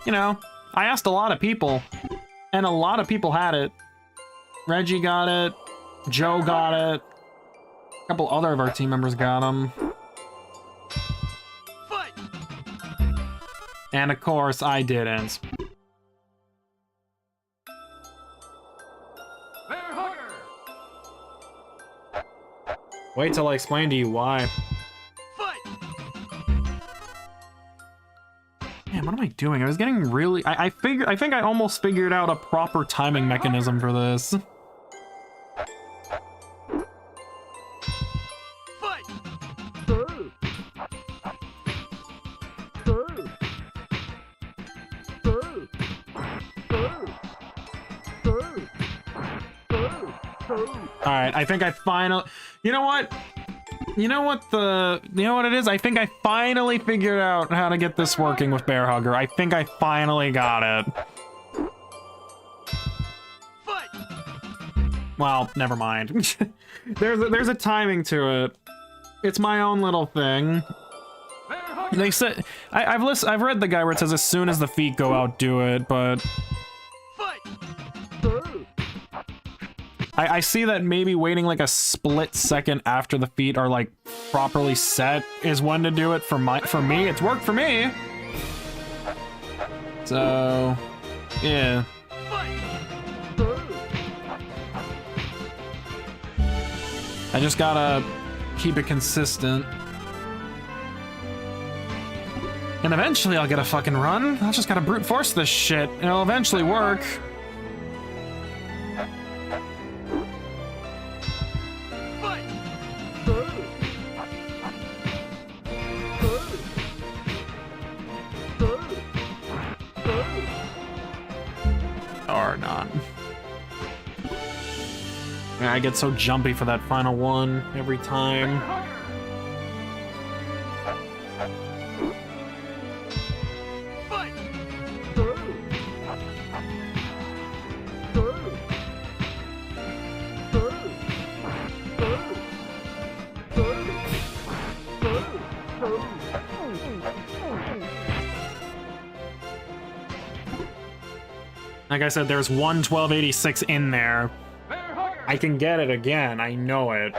You know, I asked a lot of people, and a lot of people had it. Reggie got it, Joe got it, a couple other of our team members got them. Fight. And of course, I didn't. Bear hugger. Wait till I explain to you why. Fight. Man, what am I doing? I was getting really... I think I almost figured out a proper timing mechanism for this. Fight. Alright, I think I finally... You know what? You know what it is? I think I finally figured out how to get this working with Bear Hugger. I think I finally got it. Fight. Well, never mind. There's a timing to it. It's my own little thing. Bear hugger. They said I've read the guy where it says as soon as the feet go out, do it, but Fight. I see that maybe waiting like a split second after the feet are like properly set is when to do it for me. It's worked for me. So, yeah. Fight. I just gotta keep it consistent. And eventually I'll get a fucking run. I just gotta brute force this shit. It'll eventually work. Or not. Man, I get so jumpy for that final one every time. Like I said, there's one 1286 in there. I can get it again, I know it.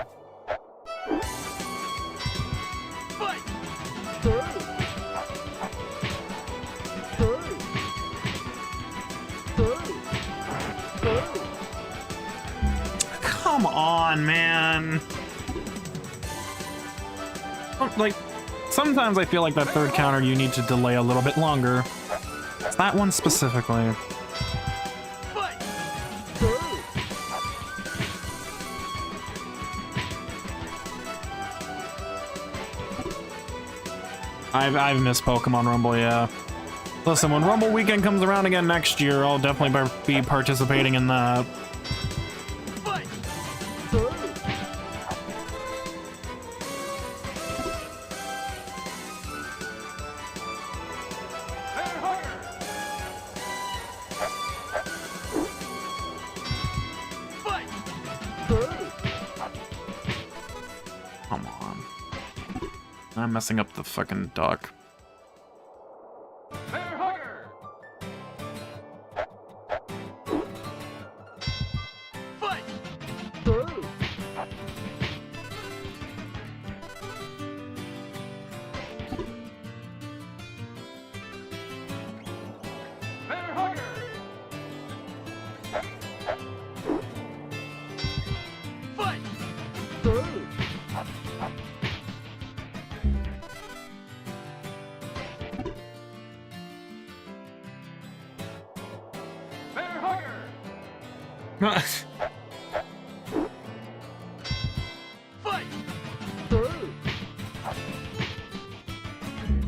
Come on, man. Like, sometimes I feel like that third counter you need to delay a little bit longer. It's that one specifically. I've missed Pokemon Rumble, yeah. Listen, when Rumble Weekend comes around again next year, I'll definitely be participating in that. Come on. I'm messing up the fucking duck.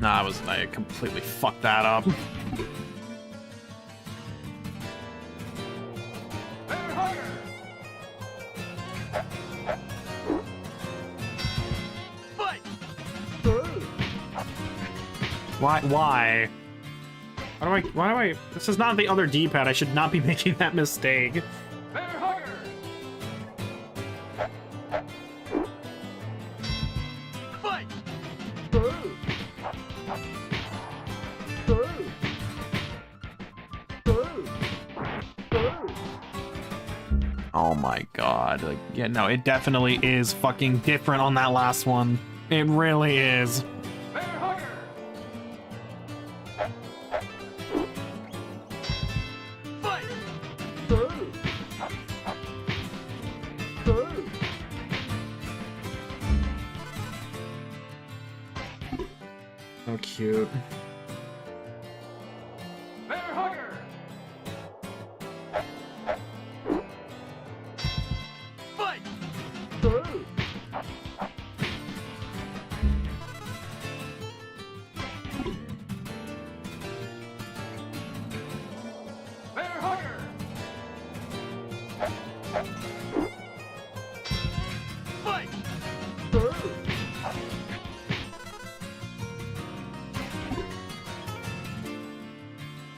Nah, I completely fucked that up. Why? Why do I? This is not the other D-pad. I should not be making that mistake. Oh my god. Like, yeah, no, it definitely is fucking different on that last one. It really is. So cute.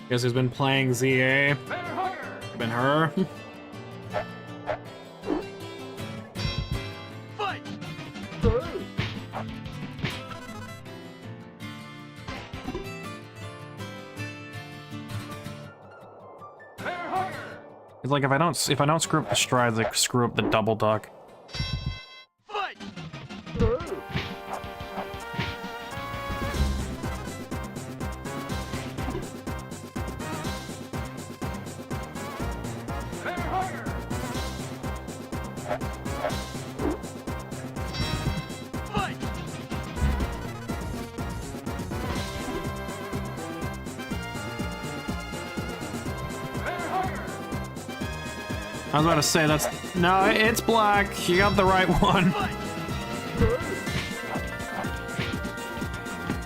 Guess who's been playing ZA? Been her? It's like if I don't screw up the strides, I screw up the double duck. I was about to say that's no, it's black. You got the right one.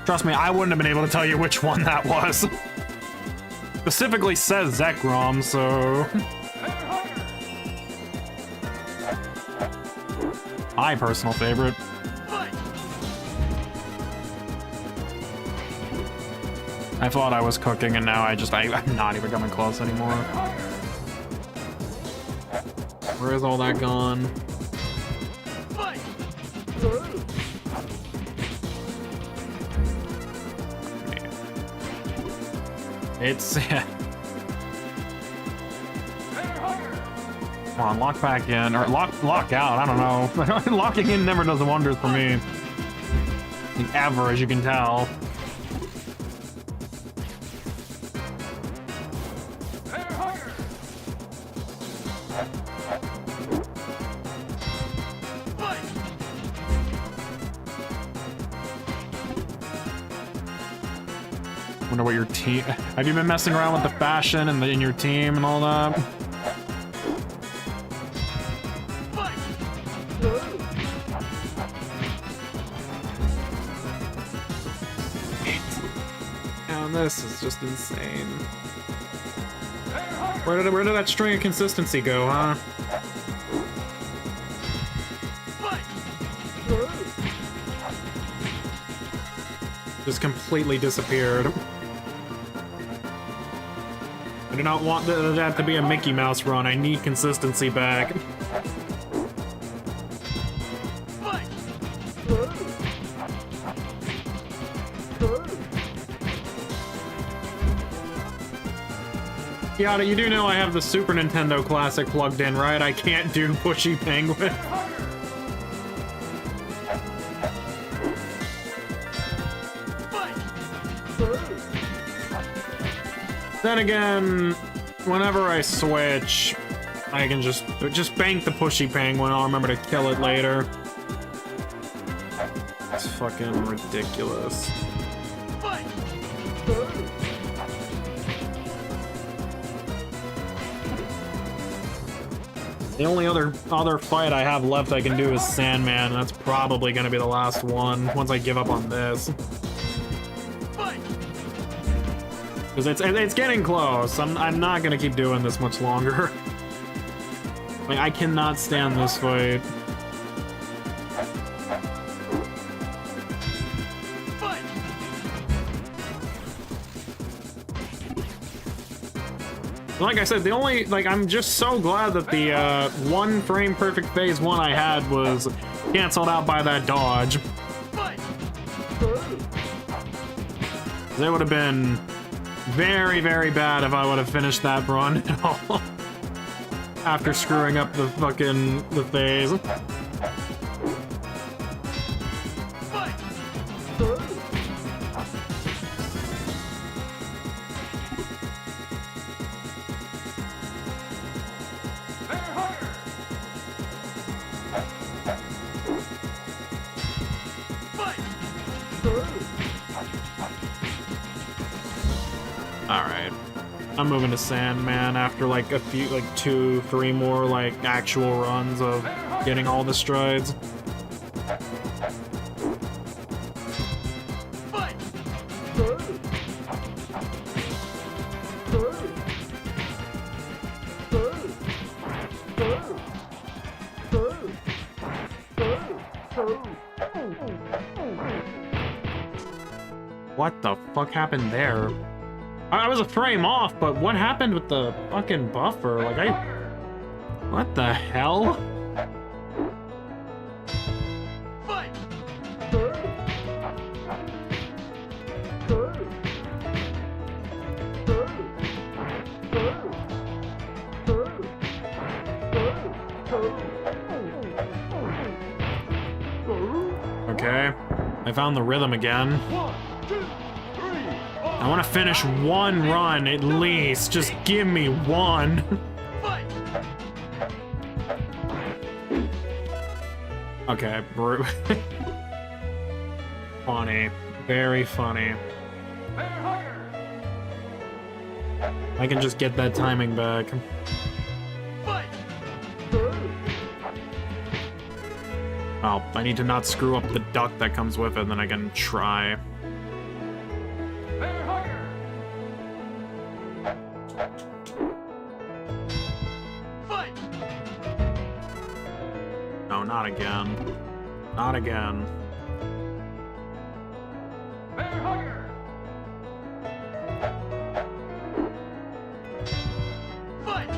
Trust me, I wouldn't have been able to tell you which one that was. Specifically says Zekrom, so my personal favorite. I thought I was cooking, and now I'm not even coming close anymore. Where is all that gone? It's come on, lock back in or lock out. I don't know. Locking in never does wonders for me. Like, ever, as you can tell. Wonder what your team. Have you been messing around with the fashion and in your team and all that? And this is just insane. Where did that string of consistency go, huh? Just completely disappeared. I do not want that to be a Mickey Mouse run. I need consistency back. Yada, you do know I have the Super Nintendo Classic plugged in, right? I can't do Pushy Penguin. Then again, whenever I switch, I can just bank the Pushy Penguin. I'll remember to kill it later. It's fucking ridiculous. The only other fight I have left I can do is Sandman, and that's probably gonna be the last one once I give up on this. Because it's getting close. I'm not gonna keep doing this much longer. Like, I cannot stand this fight. Like I said, the only, like, I'm just so glad that the one frame perfect phase 1 I had was canceled out by that dodge. They would have been very, very bad if I would have finished that run at all. After screwing up the phase. Alright. I'm moving to Sandman after like a few, like 2-3 more like actual runs of getting all the strides. What the fuck happened there? I was a frame off, but what happened with the fucking buffer? Like, what the hell? Okay, I found the rhythm again. I want to finish one run at least. Just give me one. Okay, funny. Very funny. I can just get that timing back. Well, I need to not screw up the duck that comes with it, then I can try. Bear hugger. Fight. No, not again. Not again. Bear hugger. Fight.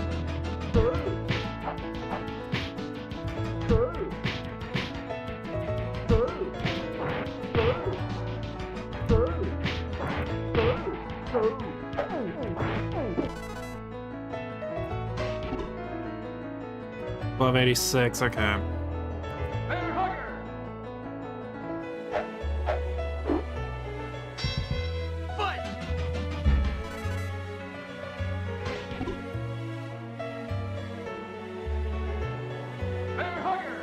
Above 86, okay. Bear hugger. Fight. Bear hugger.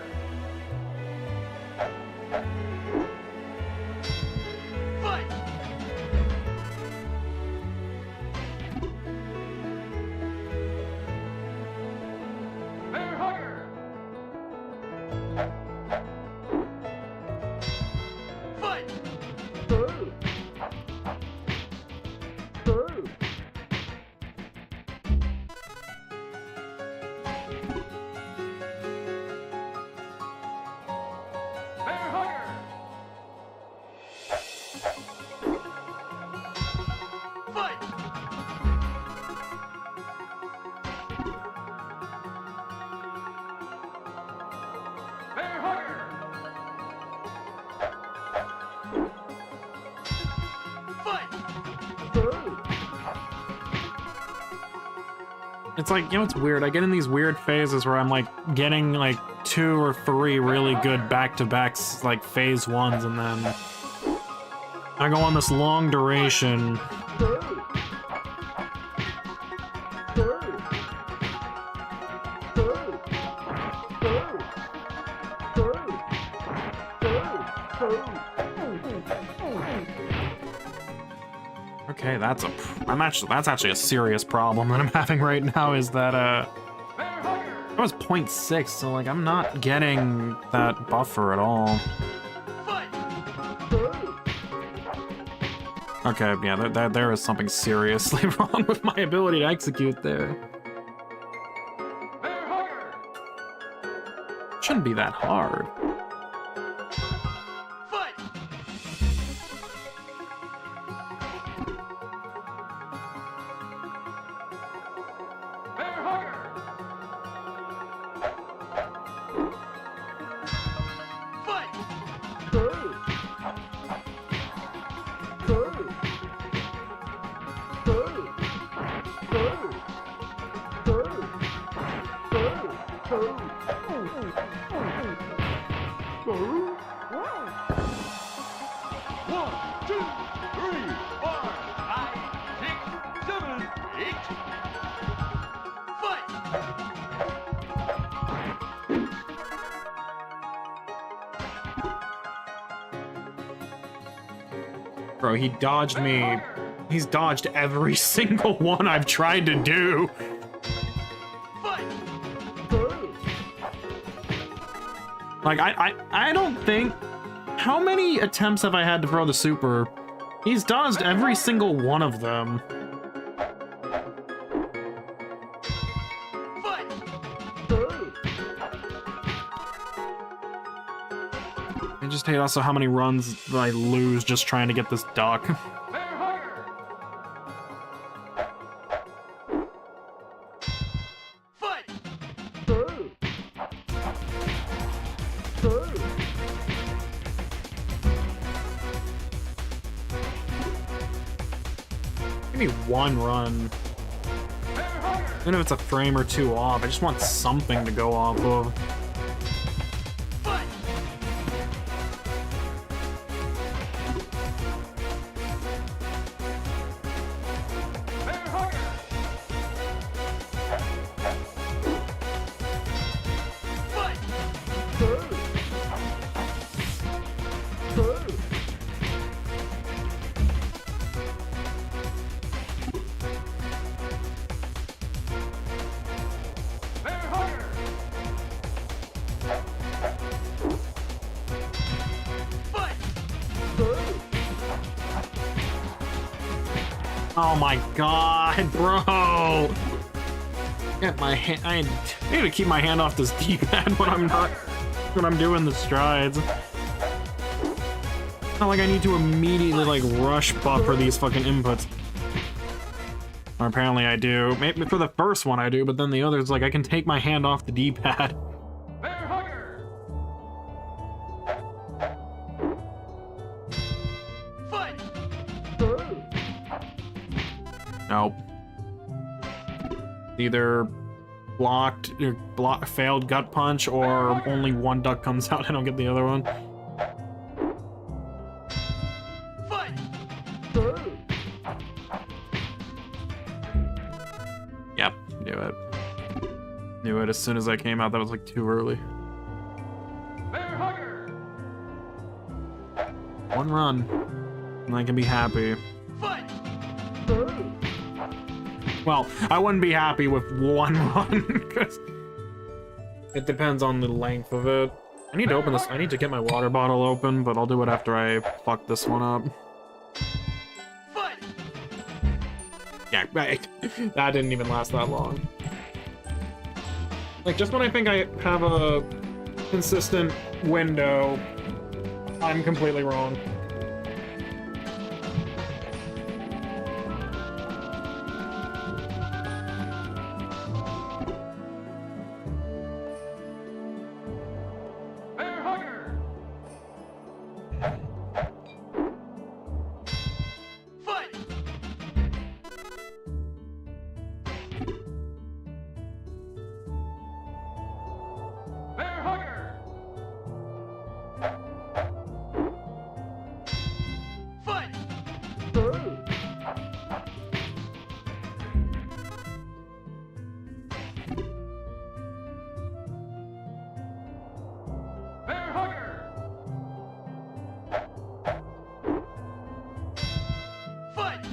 Fight. Bear hugger. Fight. Bear hugger. Fight. Bear hugger. Fight. It's like, you know, it's weird. I get in these weird phases where I'm like getting like 2 or 3 really good back-to-backs, like phase 1s, and then I go on this long duration. Okay, that's actually a serious problem that I'm having right now, is that Bear hugger. that was 0.6, so like I'm not getting that buffer at all. Fight. Okay, yeah, there is something seriously wrong with my ability to execute there. Bear hugger. Shouldn't be that hard. Fight. Bear hugger. Fight. One, two, three, 4, 5, 6, 7, 8. Fight. Bro, he dodged me. He's dodged every single one I've tried to do. Fight. Like, I don't think... How many attempts have I had to throw the super? He's dodged every single one of them. Fight. I just hate also how many runs I lose just trying to get this duck. Bear hugger. Fight. Give me one run. Bear hugger. Even if it's a frame or 2 off, I just want something to go off of. Fight. Bear hugger. Fight. Bear hugger. Oh my god, bro! Get my hand. I need to keep my hand off this D-pad when I'm doing the strides. Not like I need to immediately like rush buffer these fucking inputs. Or apparently I do. Maybe for the first one I do, but then the others, like, I can take my hand off the D-pad. Bear hugger. Fight. Nope. Either blocked or failed gut punch, or only one duck comes out. I don't get the other one. Fight. Yep, knew it. Knew it as soon as I came out. That was like too early. Bear hugger. One run, and I can be happy. Fight. Well, I wouldn't be happy with one run, because it depends on the length of it. I need to open this. I need to get my water bottle open, but I'll do it after I fuck this one up. Fight. Yeah, right. That didn't even last that long. Like, just when I think I have a consistent window, I'm completely wrong. Bear hugger. Fight. Bear hugger. Fight. Bear hugger. Fight.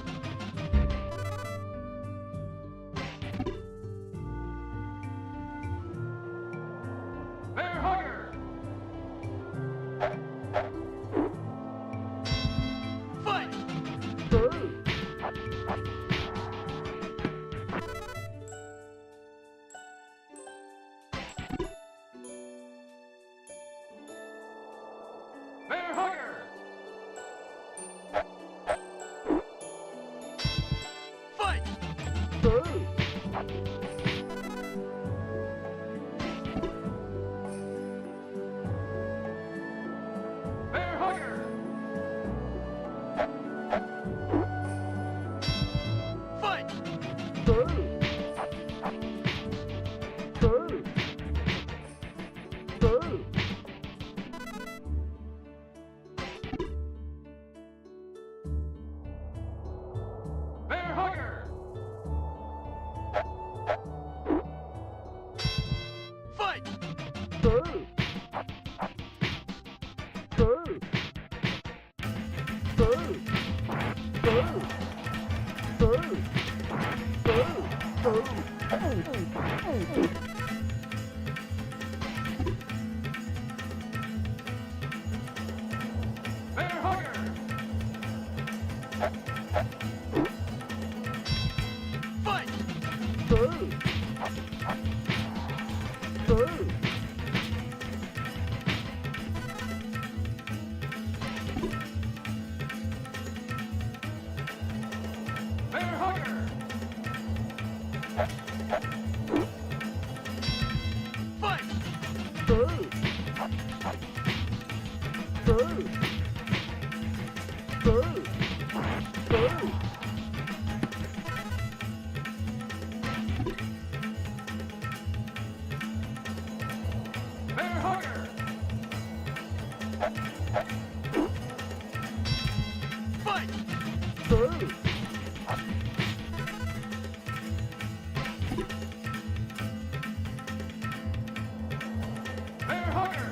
Bear hugger. Fight. Bear hugger. Fight. Bear hugger. Fight. Bear hugger. Fight. Bear hugger. Fight. Bear hugger. Fight. Bear hugger. Fight. Bear hugger.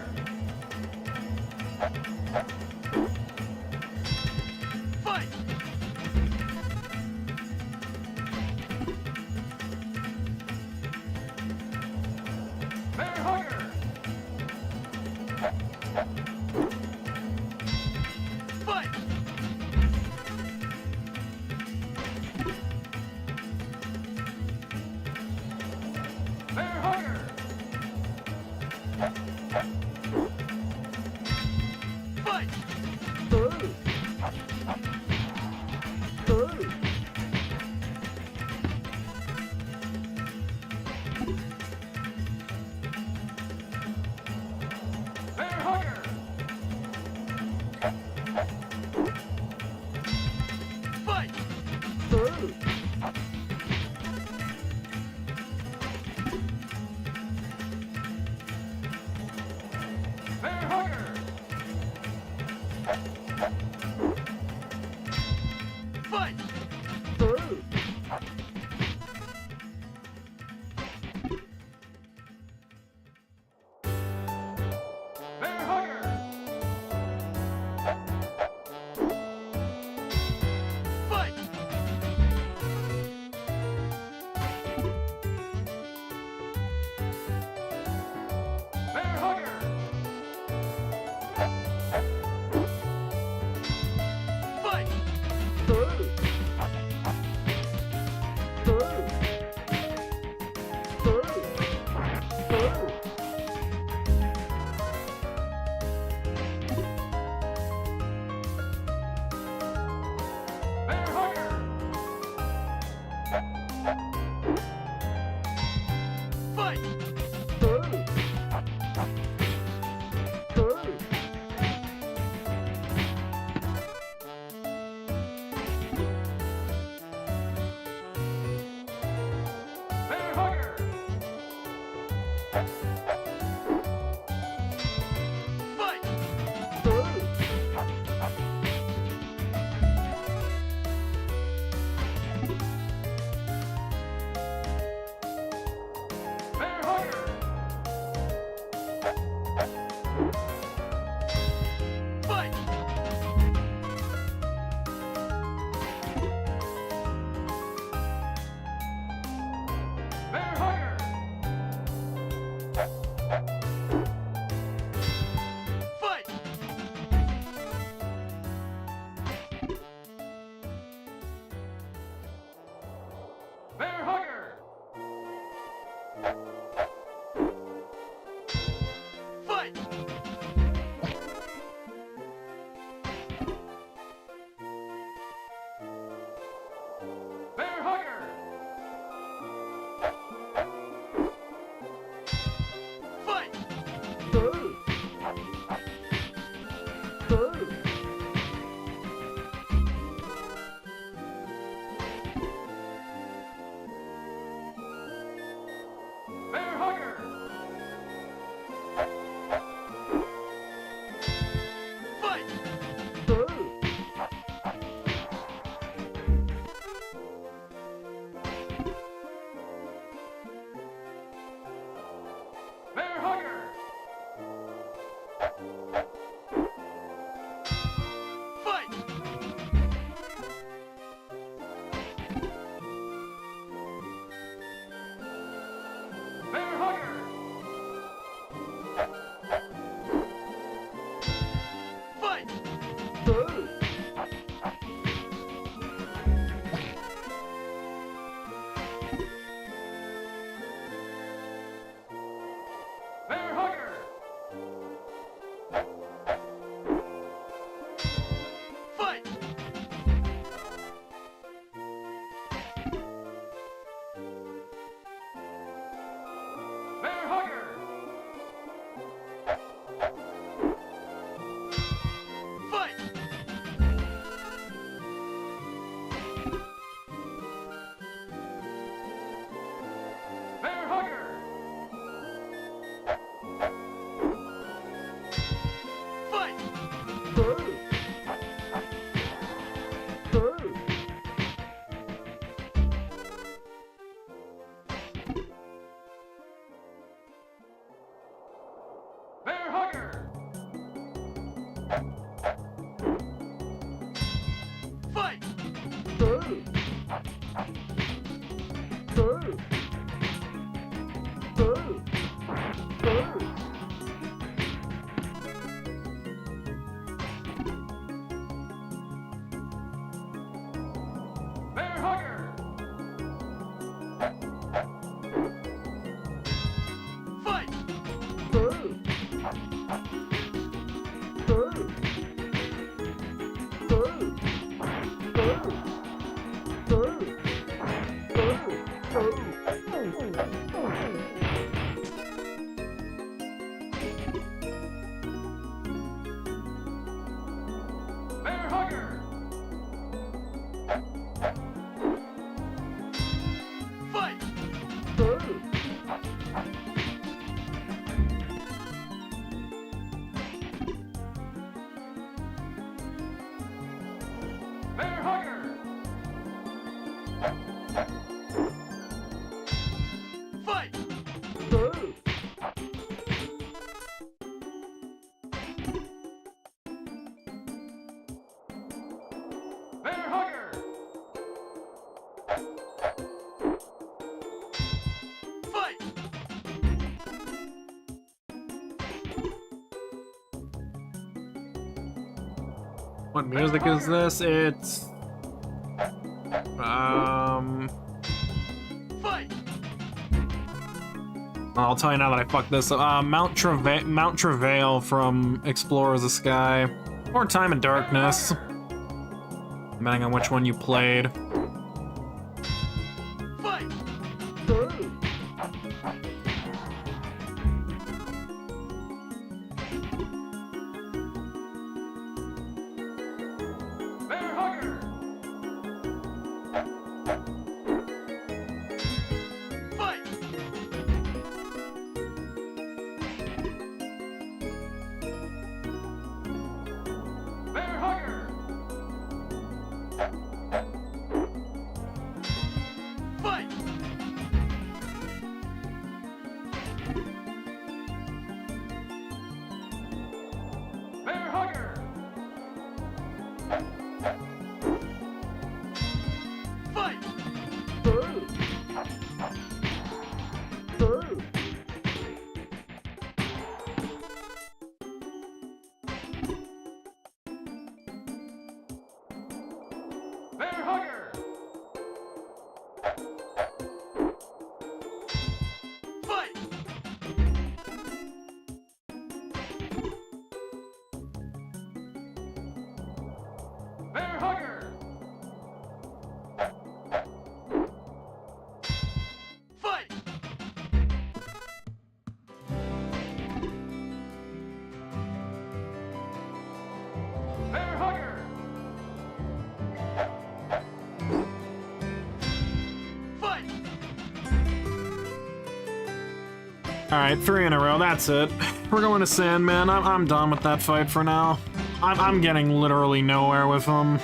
Fight! Bear hugger! Fight! Bear hugger! Fight! Bear hugger! Fight! Bear hugger! Fight! Bear hugger! Fight! Bear hugger! Fight! Bear hugger! Fight! Bear hugger! Fight! Bear hugger! Fight! Bear hugger! Fight! Bear hugger! Fight! Bear hugger! Fight! Bear hugger! Fight! Bear hugger! Fight! Bear hugger! Fight! Bear hugger! Fight! What music is this? It's Fight! I'll tell you now that I fucked this up. Mount Travail from Explore the Sky, or Time and Darkness, depending on which one you played. Fight! Two. Bear hugger! Fight! Bear hugger! Fight! Bear hugger! Fight! Two. Two. Bear hugger! Fight! Bear hugger! Fight! Bear hugger! Fight! Alright, 3 in a row, that's it. We're going to Sandman. I'm done with that fight for now. I'm getting literally nowhere with him.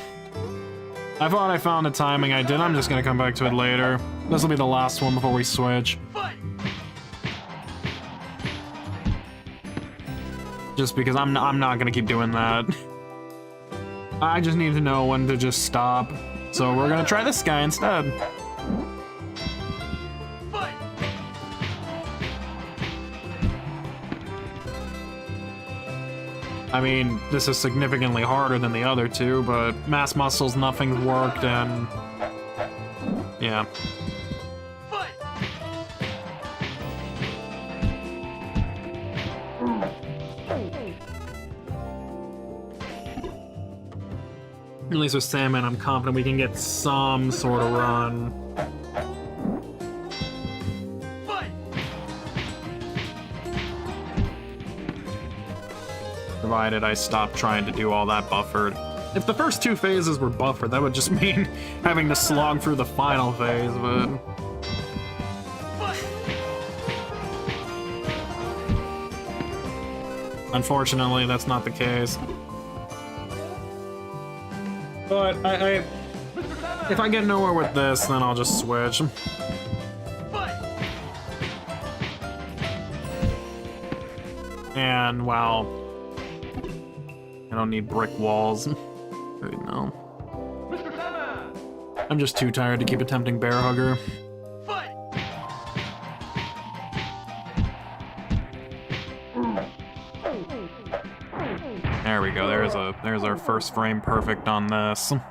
I thought I found the timing, I did. I'm just gonna come back to it later. This will be the last one before we switch. Fight! Just because I'm not gonna keep doing that. I just need to know when to just stop. So we're gonna try this guy instead. Fight! I mean, this is significantly harder than the other two, but mass muscles, nothing's worked, and... yeah. Fight! At least with Sandman, I'm confident we can get some sort of run. Fight! Provided I stop trying to do all that buffered. If the first 2 phases were buffered, that would just mean having to slog through the final phase, but... Fight! unfortunately, that's not the case. But if I get nowhere with this, then I'll just switch. Fight! And, well, I don't need brick walls. Right now. Mr. Sandman! I'm just too tired to keep attempting Bear Hugger. Fight! There we go. There's our first frame perfect on this. 1,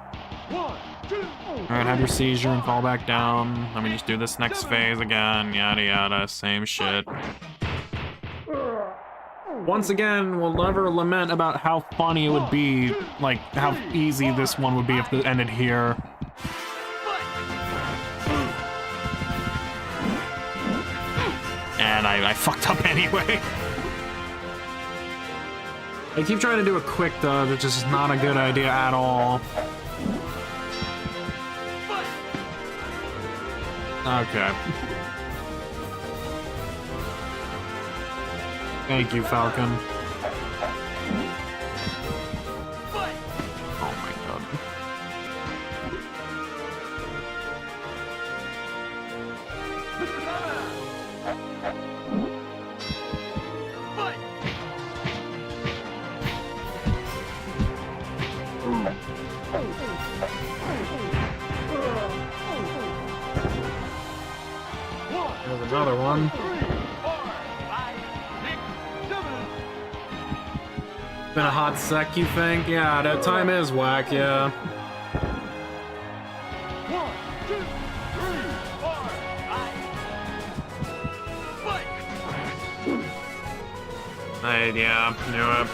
2, Alright, have your seizure and fall back down. Let me just do this next phase again. Yada yada, same shit. Once again, we'll never lament about how funny it would be, like, how easy this one would be if it ended here. And I fucked up anyway. I keep trying to do a quick dodge, which is not a good idea at all. Okay. Thank you, Falcon. Oh my god. There's another one. 3, 4, 5, 6, 7. Been a hot sec, you think? Yeah, that time is whack, yeah. 1, 2, 3, 4, 5. Fight! Yeah, knew it.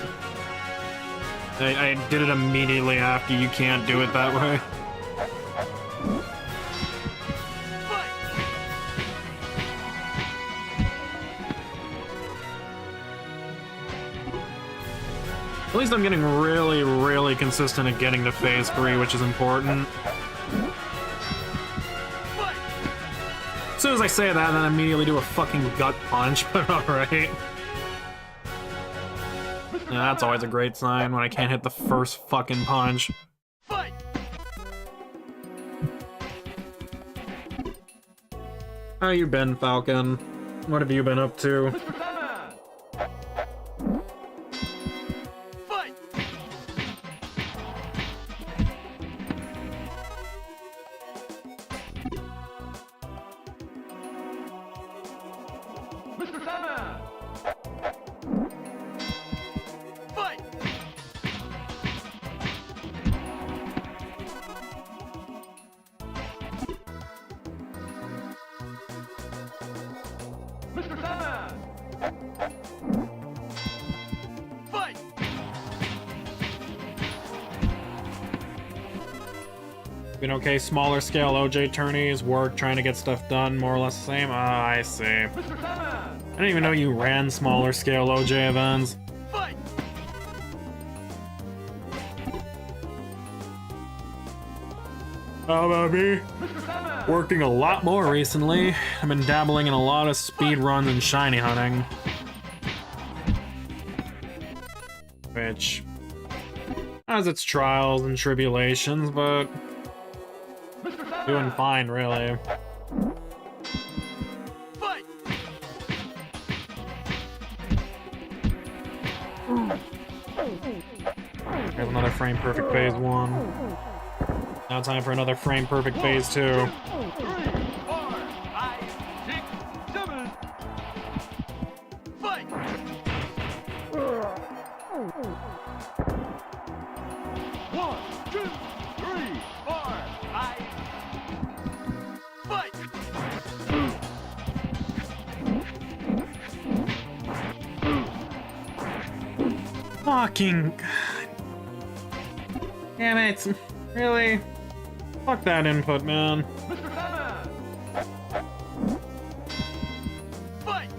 I did it immediately after. You can't do it that way. Fight! At least I'm getting really, really consistent at getting to phase 3, which is important. As soon as I say that, then I immediately do a fucking gut punch, but alright. Yeah, that's always a great sign when I can't hit the first fucking punch. Fight! How you been, Falcon? What have you been up to? Mr. Sandman! Fight! Mr. Sandman! Fight! Mr. Sandman! Fight! Been okay, smaller scale OJ tourneys, work, trying to get stuff done, more or less the same? Ah, I see. Mr. Sandman! I didn't even know you ran smaller scale OJ events. Fight! How about me? Mr. Sandman! Working a lot more recently. I've been dabbling in a lot of speed runs and shiny hunting. Which has its trials and tribulations, but Mr. Sandman! doing fine, really. Fight! Here's another frame perfect phase 1. Now time for another frame perfect phase 2. 3, 4, 5, 6, 7. Fight! 1, 2, 3, 4, 5. Fight! Fucking God. Damn it. Really? Fuck that input, man. Mr. Sandman! Fight!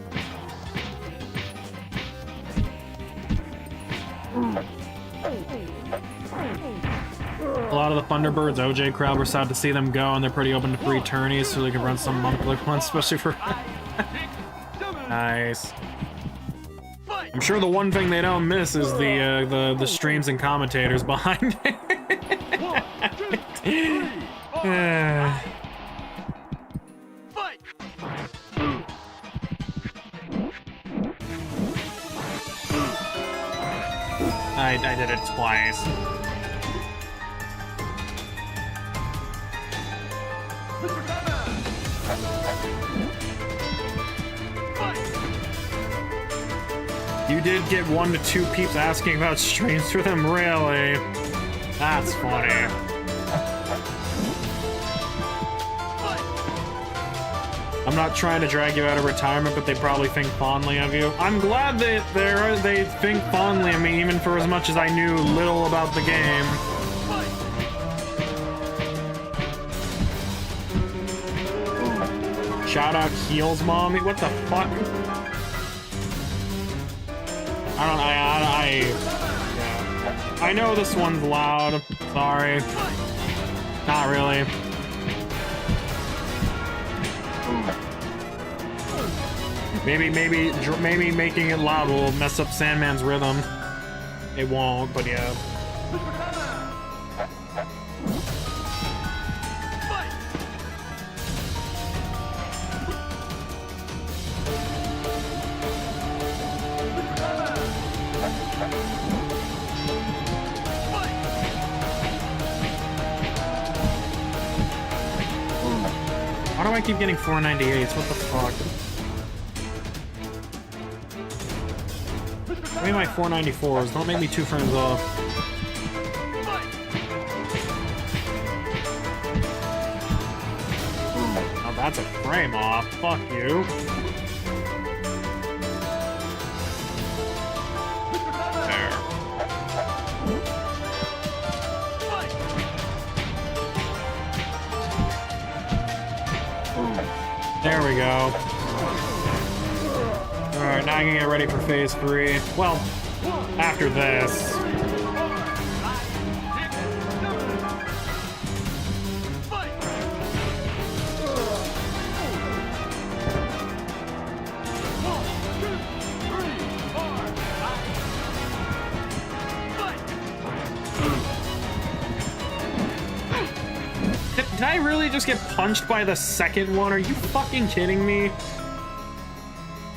A lot of the Thunderbirds OJ crowd were sad to see them go, and they're pretty open to free tourneys, so they can run some monthly ones, especially for... 5, 6, 7. Nice. Fight! I'm sure the one thing they don't miss is the streams and commentators behind it. 1, 2, 3, 4, 5. Fight! I did it twice. Mr. Sandman! Fight! You did get 1 to 2 peeps asking about streams for them, really? That's funny. Fight! I'm not trying to drag you out of retirement, but they probably think fondly of you. I'm glad that they think fondly of me, even for as much as I knew little about the game. Fight! Shout out Heels Mommy. What the fuck? Yeah. I know this one's loud. Sorry. Not really. Maybe making it loud will mess up Sandman's rhythm. It won't, but yeah. Fight! Why do I keep getting 498s? What the fuck? Give me my 494s. Don't make me 2 frames off. Oh, that's a frame off. Fuck you. There. There we go. Alright, now I can get ready for phase 3. Well, after this. literally just get punched by the second one? Are you fucking kidding me?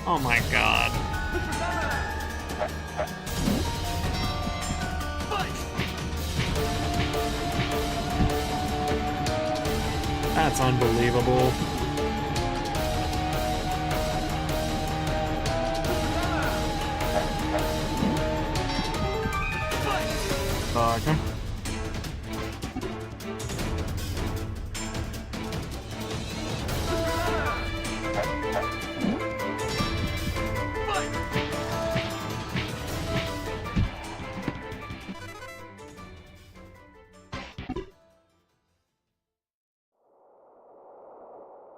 Oh my god. That's unbelievable. Okay.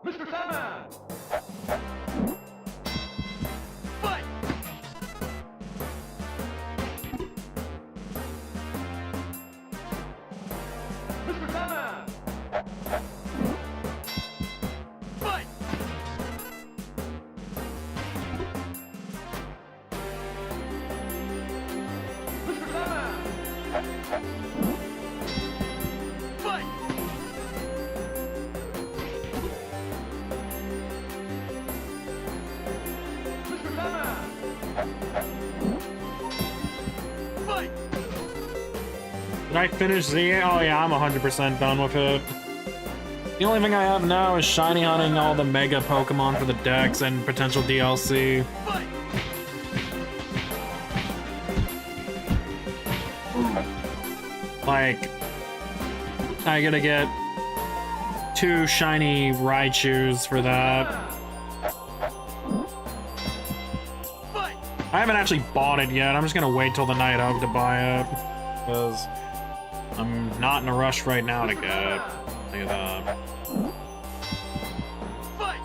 Mr. Sandman! Fight! Mr. Sandman! Fight! Mr. Sandman! Fight! Mr. Sandman! Fight! Did I finish Z? Oh yeah, I'm 100% done with it. The only thing I have now is shiny hunting all the mega Pokemon for the Dex and potential DLC. Fight! Like, I gotta get 2 shiny Raichus for that. Fight! I haven't actually bought it yet. I'm just gonna wait till the Night Hug to buy it. Because I'm not in a rush right now to get it. Look at that. Fight!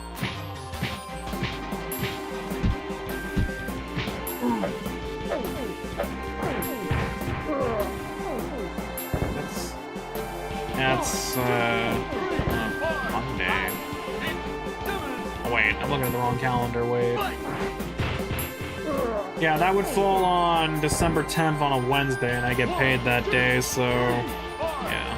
That's Monday. Oh wait, I'm looking at the wrong calendar, wait. Yeah, that would fall on December 10th on a Wednesday, and I get paid that day, so... yeah.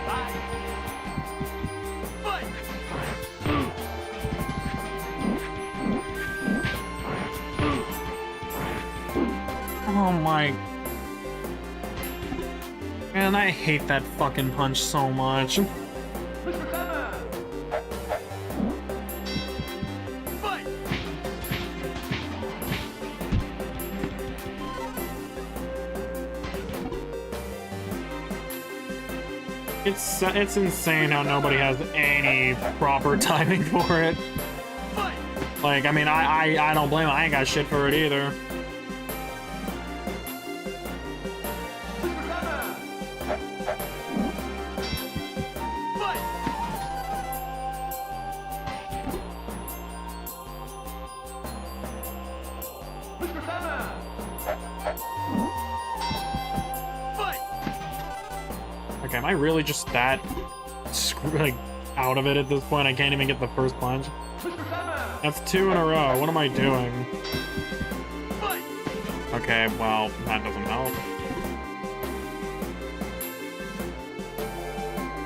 Oh my... Man, I hate that fucking punch so much. Mr. Sandman! Fight! It's insane how nobody has any proper timing for it. Fight! Like, I mean, I don't blame him. I ain't got shit for it either. Mr. Sandman! Fight! Mr. Sandman! Fight! Okay, am I really just that like out of it at this point? I can't even get the first punch. Mr. Sandman! That's 2 in a row. What am I doing? Fight! Okay, well, that doesn't help.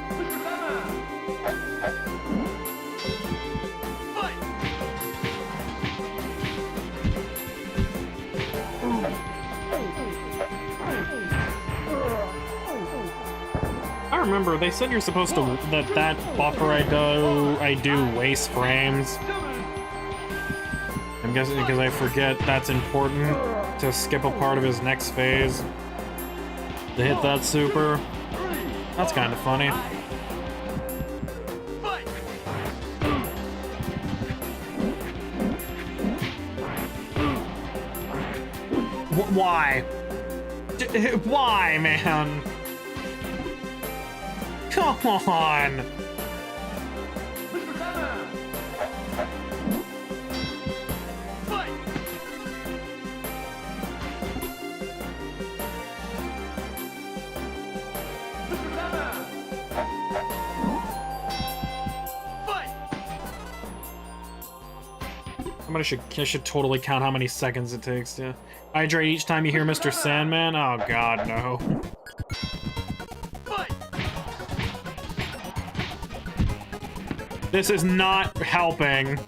Mr. Sandman! Fight! I remember they said you're supposed to that buffer I do waste frames. I'm guessing because I forget that's important to skip a part of his next phase to hit that super. That's kind of funny. Fight! Why? Why, man? Come on! Mr. Sandman! Fight! Mr. Sandman! Fight! Somebody should totally count how many seconds it takes to hydrate each time you hear Mr. Sandman. Oh god, no. Fight! This is not helping.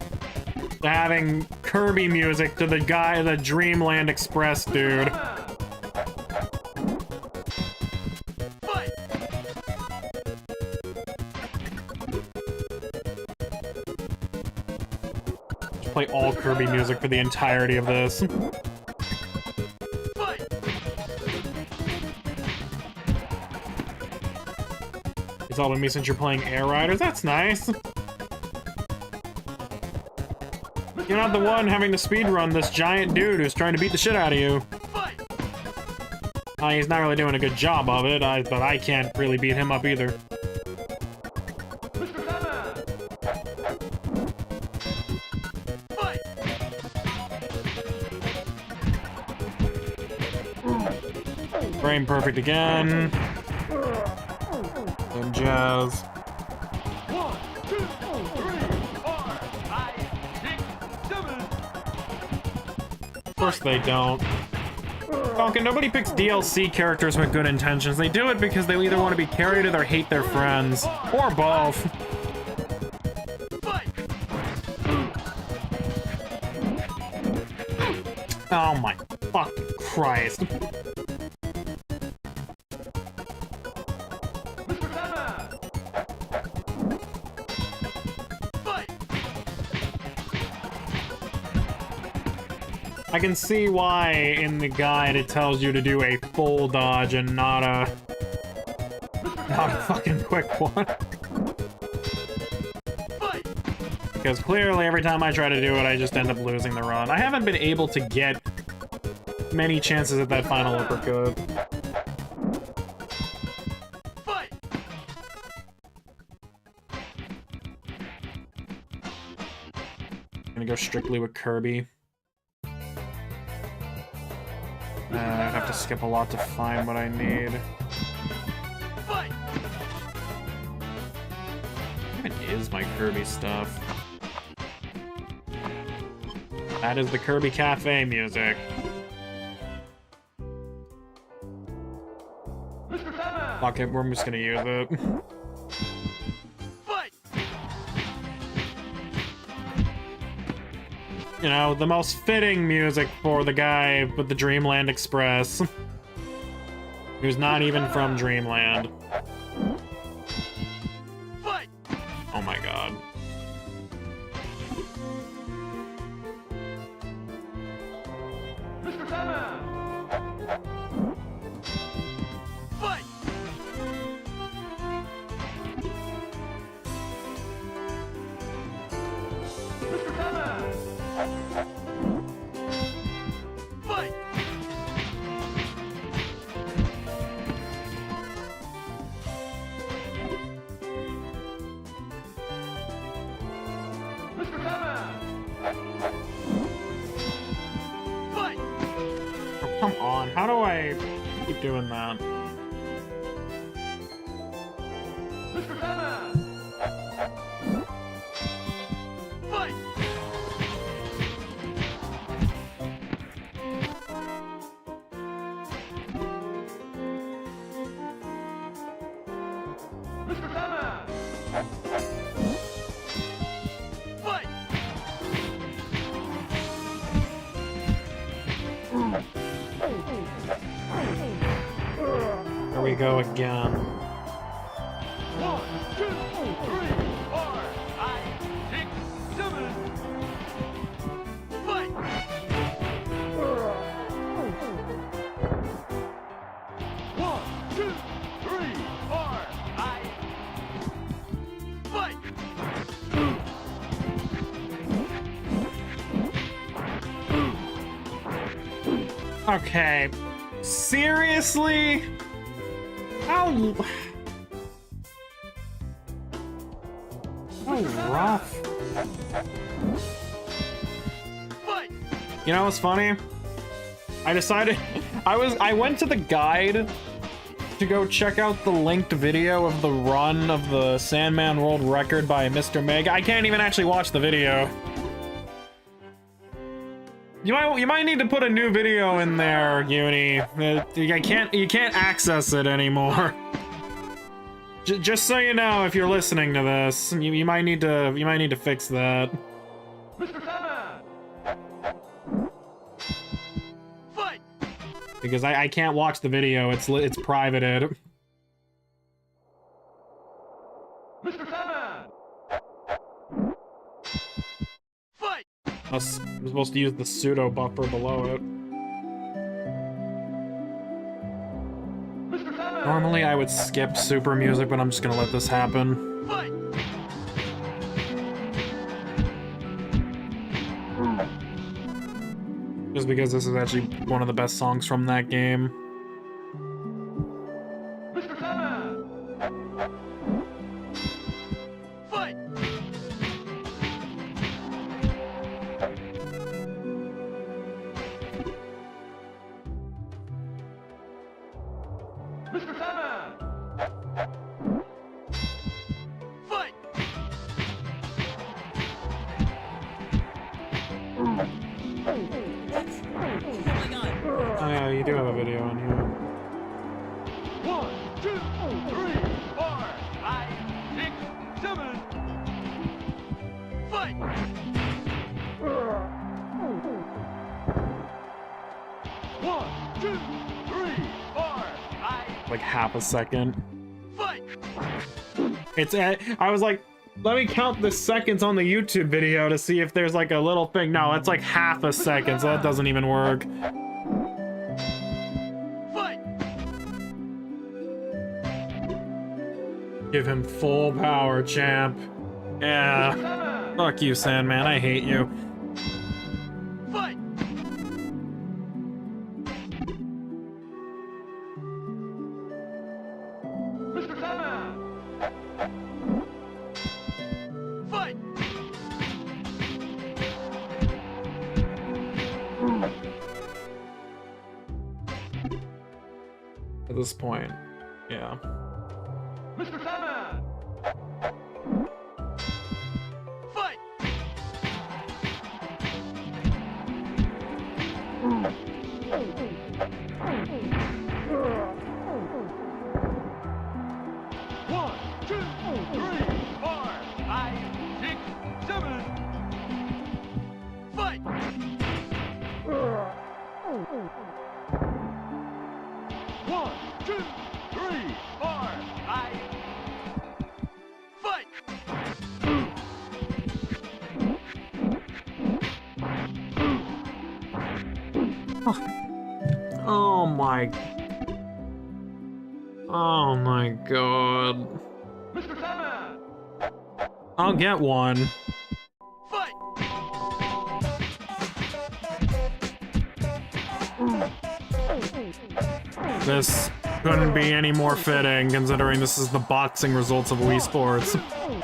Having Kirby music to the guy, the Dreamland Express dude. Fight! Just play all Kirby music for the entirety of this. Fight! It's all with me since you're playing Air Riders. That's nice. You're not the one having to speedrun this giant dude who's trying to beat the shit out of you. Fight! He's not really doing a good job of it, but I can't really beat him up either. Mr. Sandman! Fight! Frame perfect again. And jazz. 1, 2, 3, 4, 5, 6, 7. Of course they don't. Falcon, nobody picks DLC characters with good intentions. They do it because they either want to be carried or they hate their friends. Or both. Fight! Oh my fucking Christ. Mr. Sandman! Fight! I can see why in the guide it tells you to do a full dodge and not a fucking quick one. Fight! Because clearly every time I try to do it, I just end up losing the run. I haven't been able to get many chances at that final uppercut. Fight! I'm gonna go strictly with Kirby. I'd have to skip a lot to find what I need. Fight! What even is my Kirby stuff? That is the Kirby Cafe music. Mr. Sandman! Fuck it, we're just gonna use it. Fight! You know, the most fitting music for the guy with the Dreamland Express. Who's not even from Dreamland. Fight! Oh my god. Mr. Sandman! Fight! Mr. Sandman! Fight! Mr. Sandman! Fight! Oh, come on, how do I keep doing that? Mr. Sandman! Fight! Mr. Sandman! Fight! There we go again. 1, 2, 3, 4, 5, 6, 7. Fight! 1, 2, 3, 4, 5. Fight! Okay. Seriously? How rough. Fight! You know what's funny? I decided I went to the guide to go check out the linked video of the run of the Sandman World Record by Mr. Meg. I can't even actually watch the video. You might need to put a new video in there, Uni. You can't access it anymore. Just so you know, if you're listening to this, you might need to fix that. Mr. Sandman! Fight! Because I can't watch the video. It's privated. Mr. Sandman! Fight! I'm supposed to use the pseudo buffer below it. Mr. Sandman! Normally I would skip super music, but I'm just gonna let this happen. Fight! Just because this is actually one of the best songs from that game. Mr. Sandman! Fight! Mr. Sandman! Fight! Oh yeah, you do have a video on here. 1, 2, 3, 4, 5, 6, 7. Fight! 1, 2, 3, 4, 5. Like half a second. Fight! I was like, let me count the seconds on the YouTube video to see if there's like a little thing. No, it's like half a second, so that doesn't even work. Fight! Give him full power, champ. Yeah. Sandman! Fuck you, Sandman. I hate you. Fight! Mr. Sandman! Fight! At this point, yeah. Mr. Sandman! Fight! One, two, three, 4, 5, 6, 7. Fight! 1, 2, 3, 4, 5. Fight! Oh my. Oh my god. Mr. Sandman! I'll get one. Fight! This couldn't be any more fitting considering this is the boxing results of Wii Sports. 3, 4,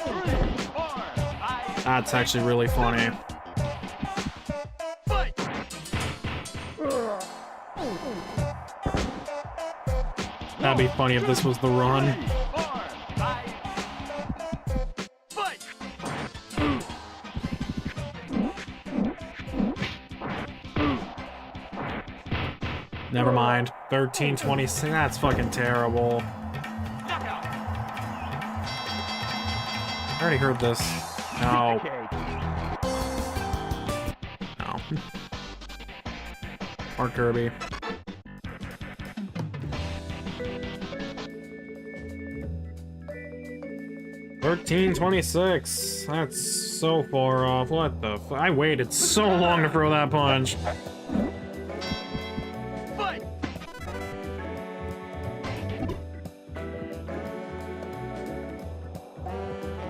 5. That's actually really funny. Fight! That'd be funny if this was the run. 3, 4, 5. Fight! Never mind. 1326. That's fucking terrible. Knockout! I already heard this. No. No. Or Kirby. $13.26. That's so far off. What the I waited so long to throw that punch. Fight!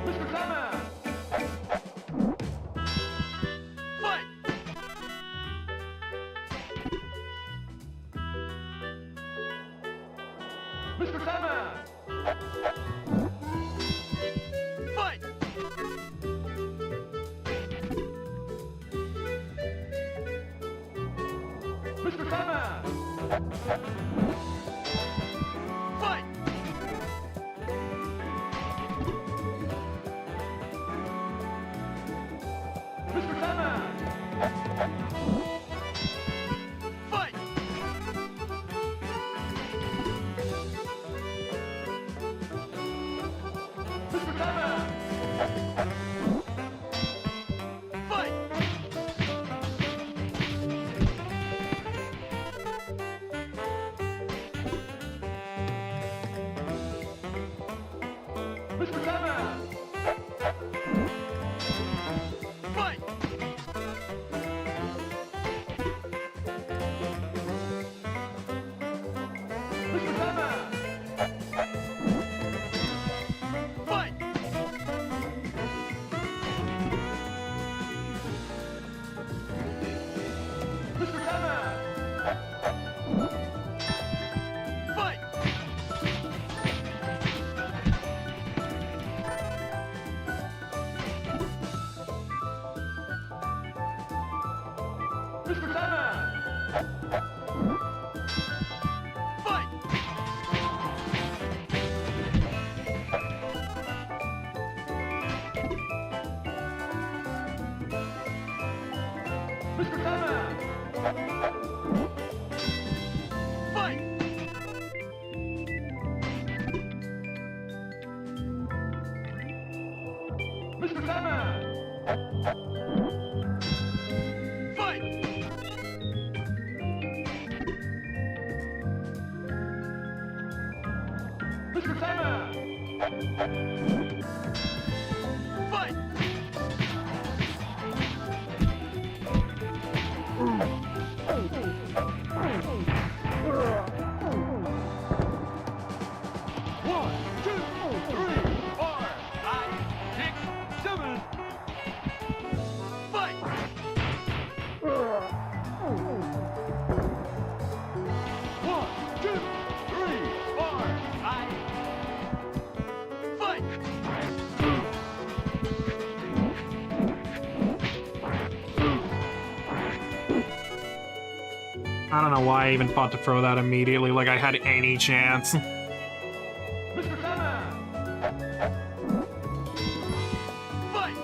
Mr. Sandman! Fight! Mr. Sandman! Fight! Mr. Sandman! Fight! Mr. Sandman! Fight! Mr. Sandman! Fight! Mr. Sandman! Fight! Mr. Sandman! Fight! Mr. Sandman! Fight! One, two, three, 4, 5, 6, 7. Fight! One, two, three, 4, 5. Fight! I don't know why I even thought to throw that immediately, like I had any chance. Mr. Sandman! Fight!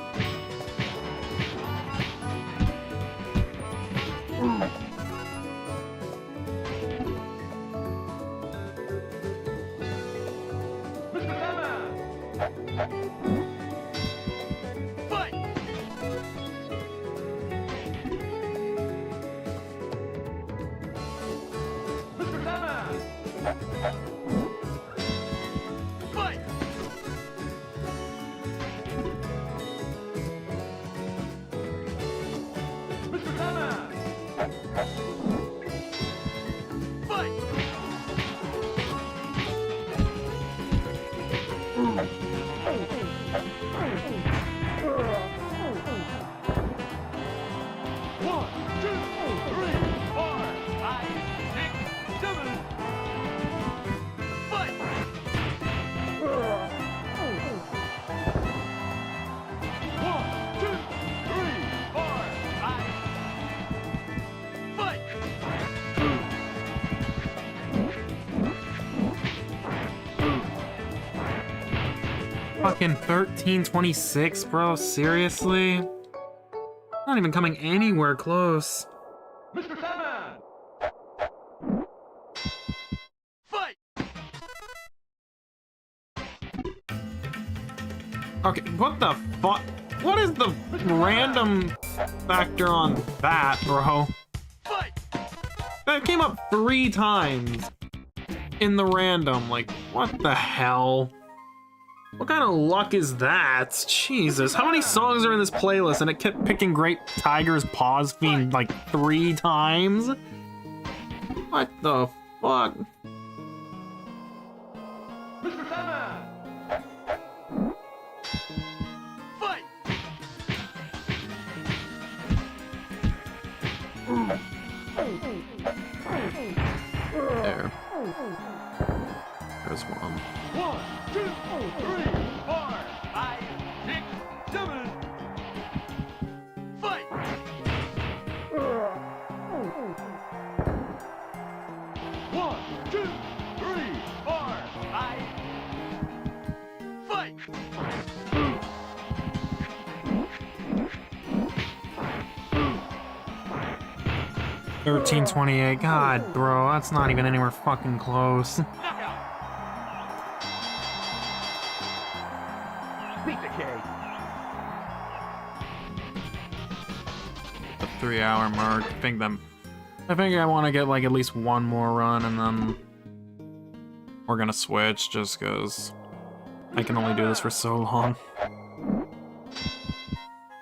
Mr. Sandman! Fight! Mr. Sandman! Fight! Mr. Sandman! Fight! One, two, three, 4, 5, 6, 7. Fight! One, two, three, 4, 5. Fight! 1326, bro, seriously? Not even coming anywhere close. Mr. Sandman! Fight! Okay, what the fuck? What is the random factor on that, bro? Fight! That came up 3 times in the random. Like, what the hell? What kind of luck is that? Jesus, how many songs are in this playlist and it kept picking Great Tiger's Paws Fiend like 3 times? What the fuck? Mr. Sandman! Fight! There. There's one. 1, 2, 3, 4, 5, 6, 7. Fight! 1, 2, 3, 4, 5. Fight! 1328. God, bro, that's not even anywhere fucking close. Knockout! Beat the cake! The 3-hour mark. I think I want to get like at least one more run and then we're gonna switch just because I can only do this for so long.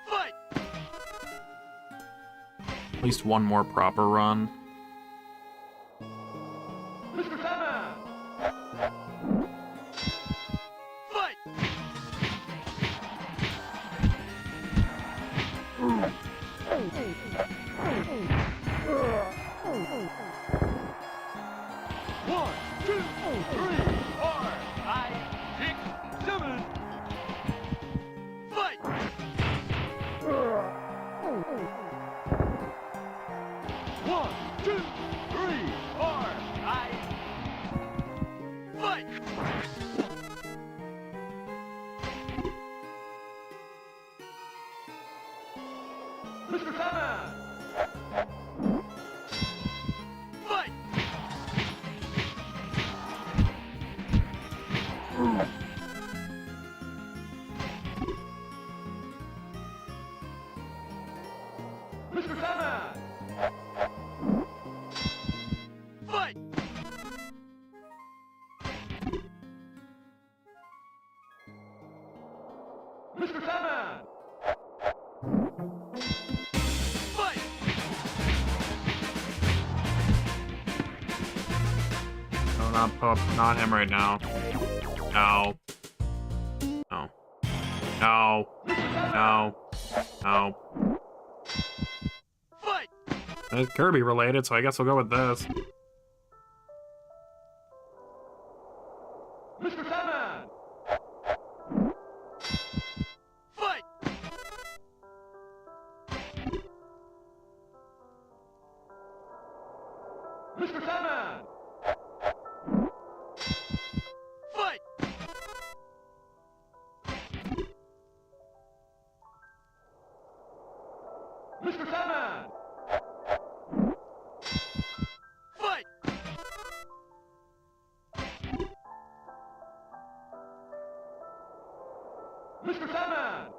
Fight! At least one more proper run. Mr. Sandman! Fight! One, two, three, 4, 5, 6, 7. Fight! 2, 3, or I fight! Mr. Sandman! Fight! Mr. Sandman! Fight! Mr. Sandman! Fight! No, not Pup. Not him right now. No. No. No. No. No. Fight! It's Kirby related, so I guess we'll go with this. Mr. Sandman! Fight! Mr. Sandman! Fight! Mr. Sandman! Fight! Mr. Sandman!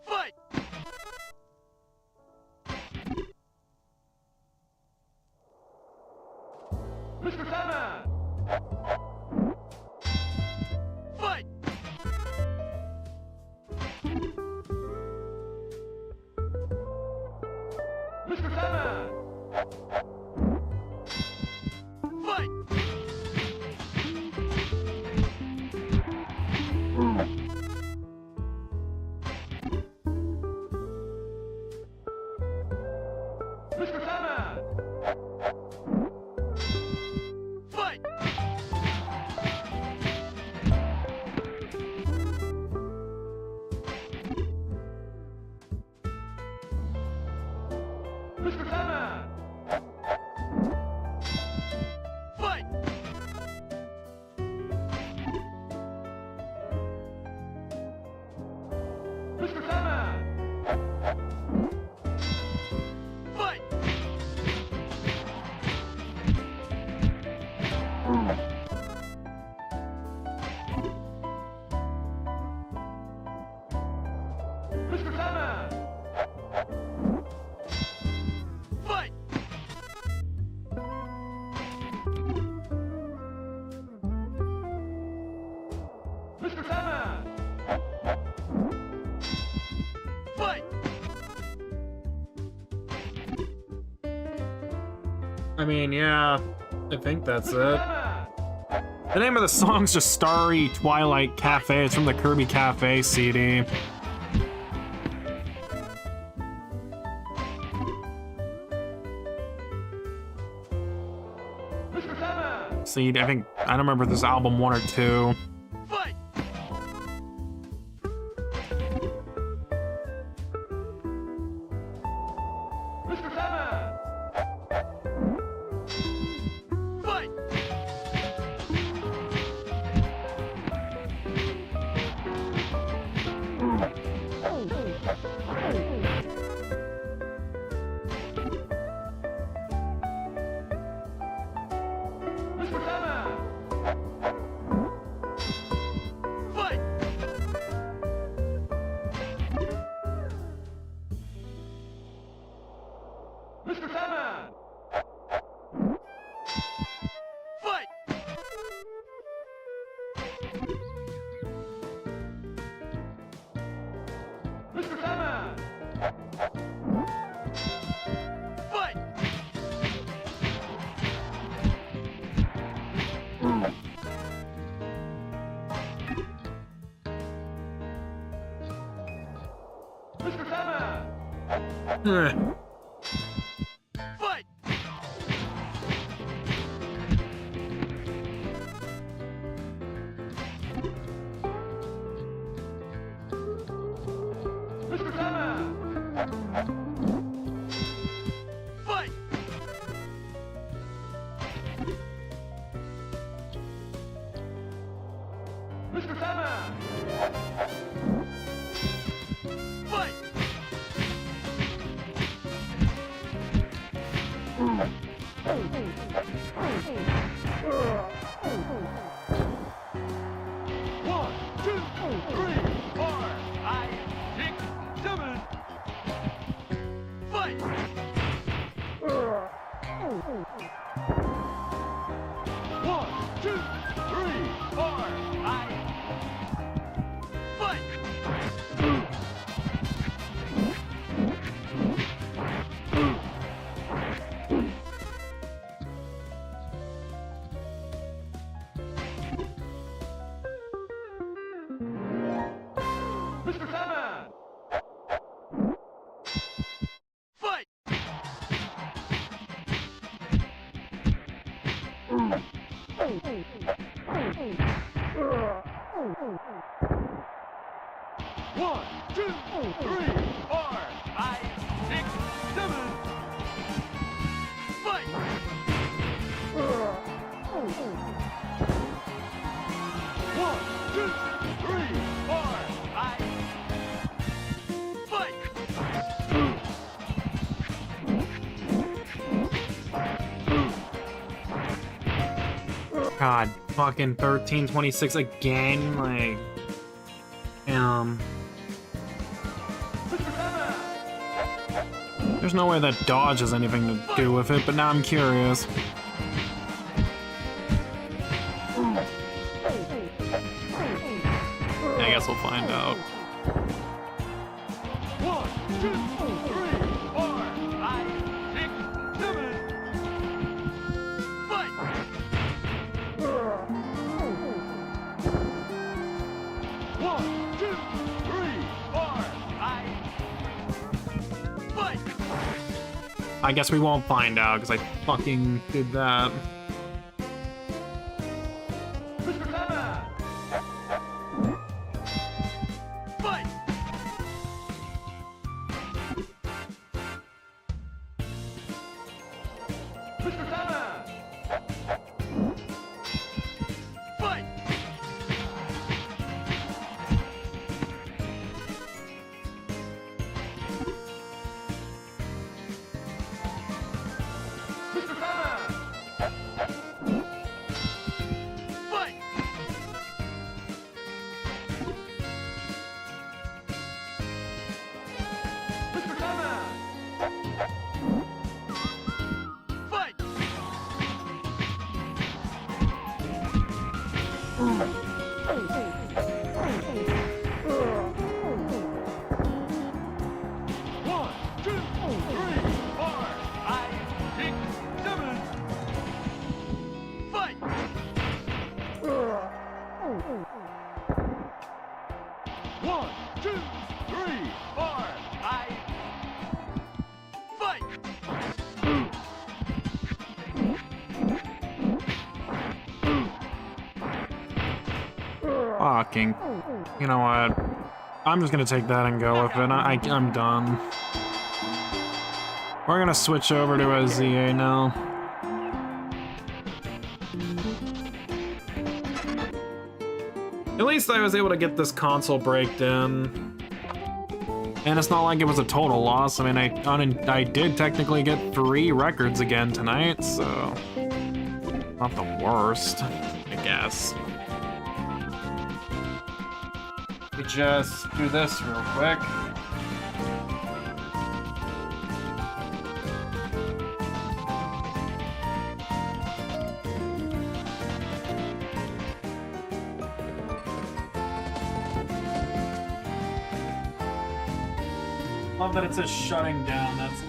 Fight! Mr. Sandman! Fight! Mr. Sandman! Fight! Mr. Sandman! Fight! Mr. Sandman! Fight! Mr. Sandman! Fight! Mr. Sandman! Fight! Mr. Sandman! Fight! I mean, yeah, I think that's it. Sandman! The name of the song's just Starry Twilight Cafe. It's from the Kirby Cafe CD. Mr. Sandman! CD, I don't remember if this album 1 or 2. Fight! Mr. Sandman! Fight! Mr. Sandman! Fight! Mr. Sandman! Fight! Mr. Sandman! Fight! Mr. Sandman! Fight! Mr. Sandman! 4, 5, 6, 7. Fight! 1, 2, 3, 4, 5. Fight! God, fucking 1326 again, like, there's no way that dodge has anything to do with it, but now I'm curious. I guess we'll find out. 1, 2, 3, 4, 5, 6, 7. Fight! 1, 2, 3, 4, 5. Fight! I guess we won't find out because I fucking did that. Mr. Sandman! Fight! Mr. Sandman! Fight! Mr. Sandman! Fight! Mr. Sandman! Fight! 1, 2, 3, 4, 5, 6, 7. Fight! 1, 2, 3, 4, 5. Fight! Fucking. You know what? I'm just gonna take that and go with it. I'm done. We're gonna switch over to a ZA now. At least I was able to get this console breaked in. And it's not like it was a total loss. I mean, I did technically get 3 records again tonight, so... Not the worst, I guess. We just do this real quick. Love that it says shutting down, that's...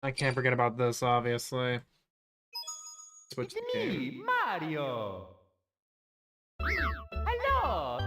I can't forget about this, obviously. Switch the game. Me, Mario. Hello.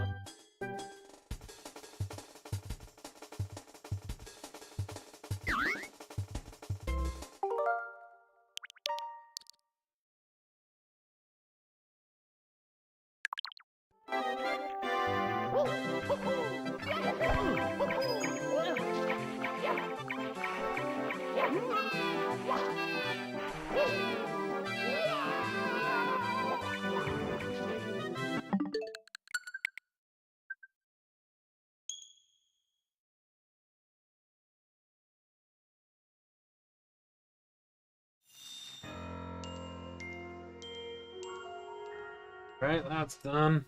Right, that's done.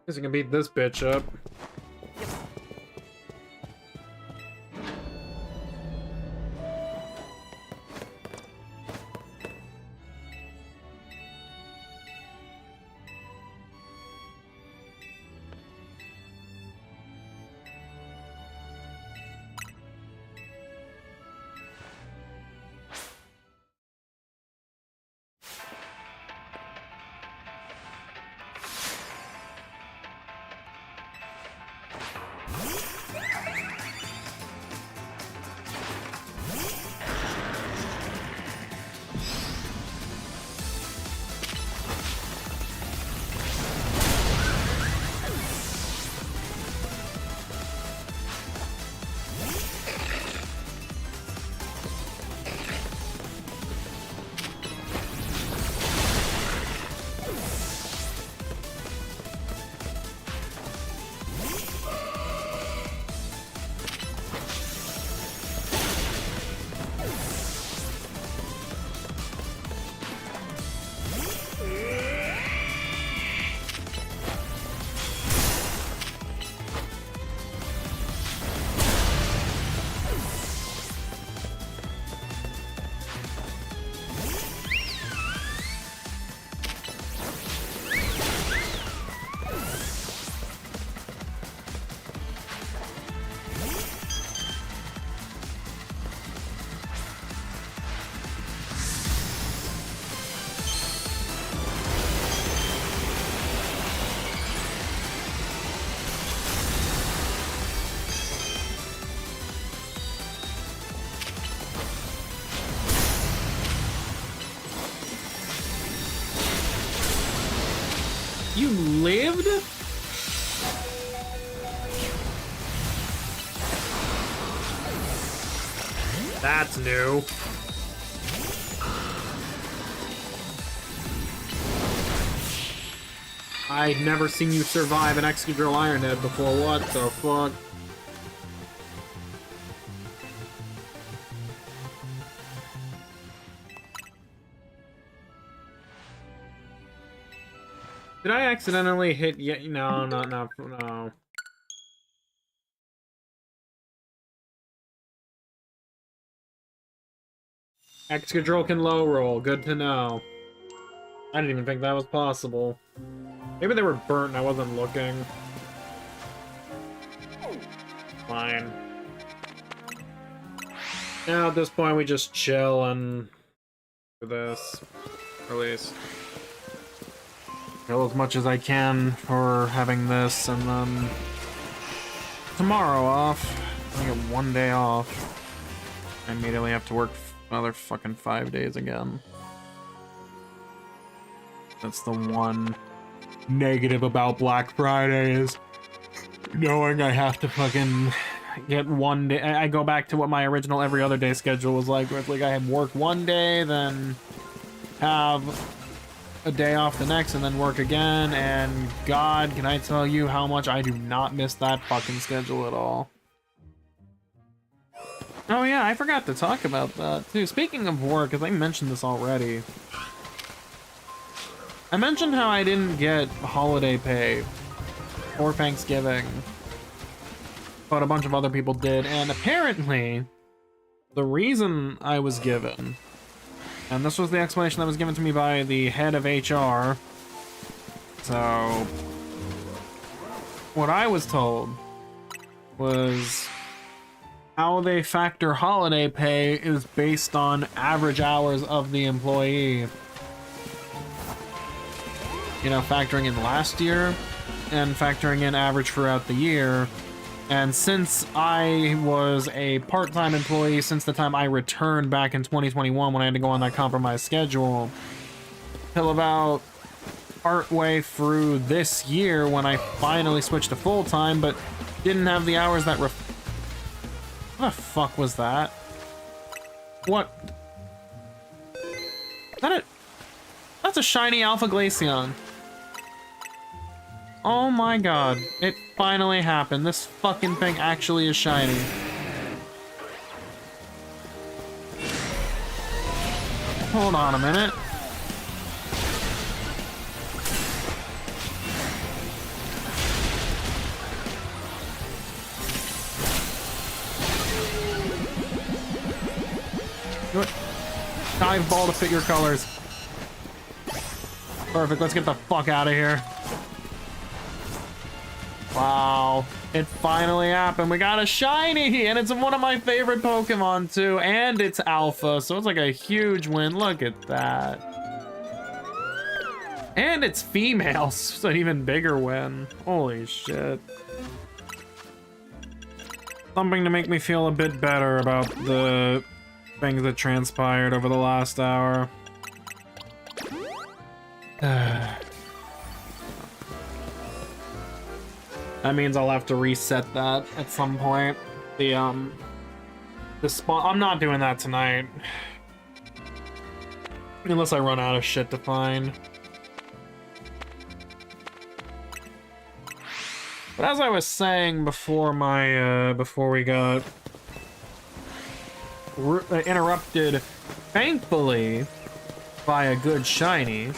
Guess you can beat this bitch up. You lived? That's new. I'd never seen you survive an Excadrill Ironhead before. What the fuck? Did I accidentally hit yet? No, no. Excadrill can low roll. Good to know. I didn't even think that was possible. Maybe they were burnt and I wasn't looking. Fine. Now at this point we just chill and do this. Release. Chill as much as I can for having this, and then tomorrow off. I get 1 day off. I immediately have to work another fucking 5 days again. That's the one negative about Black Friday, is knowing I have to fucking get 1 day. I go back to what my original every other day schedule was like, where it's like I have work 1 day, then have a day off the next, and then work again, and God, can I tell you how much I do not miss that fucking schedule at all. Oh yeah, I forgot to talk about that too. Speaking of work, because I mentioned this already, I mentioned how I didn't get holiday pay or Thanksgiving. but a bunch of other people did. And apparently, the reason I was given, and this was the explanation that was given to me by the head of HR. So, what I was told was how they factor holiday pay is based on average hours of the employee. You know, factoring in last year and factoring in average throughout the year. And since I was a part-time employee since the time I returned back in 2021 when I had to go on that compromised schedule, till about partway through this year when I finally switched to full-time, but didn't have the hours that what the fuck was that? What? Is that it? That's a shiny Alpha Glaceon. Oh my god, it finally happened. This fucking thing actually is shiny. Hold on a minute. Dive ball to fit your colors. Perfect, let's get the fuck out of here. Wow, it finally happened. We got a shiny, and it's one of my favorite Pokemon too, and it's alpha, so it's like a huge win. Look at that. And it's female, so it's an even bigger win. Holy shit. Something to make me feel a bit better about the things that transpired over the last hour. That means I'll have to reset that at some point. The spawn. I'm not doing that tonight. Unless I run out of shit to find. But as I was saying before before we got interrupted, thankfully, by a good shiny.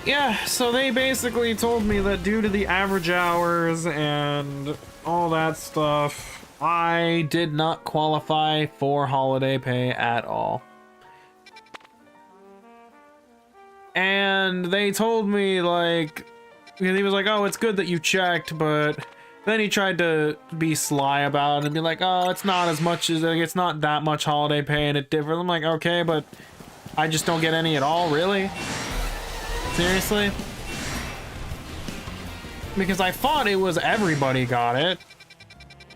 Yeah, so they basically told me that due to the average hours and all that stuff, I did not qualify for holiday pay at all. And they told me, like, he was like, oh, it's good that you checked, but then he tried to be sly about it and be like, oh, it's not as much as, like, it's not that much holiday pay and it differs. I'm like, okay, but I just don't get any at all, really? Seriously? Because I thought it was everybody got it.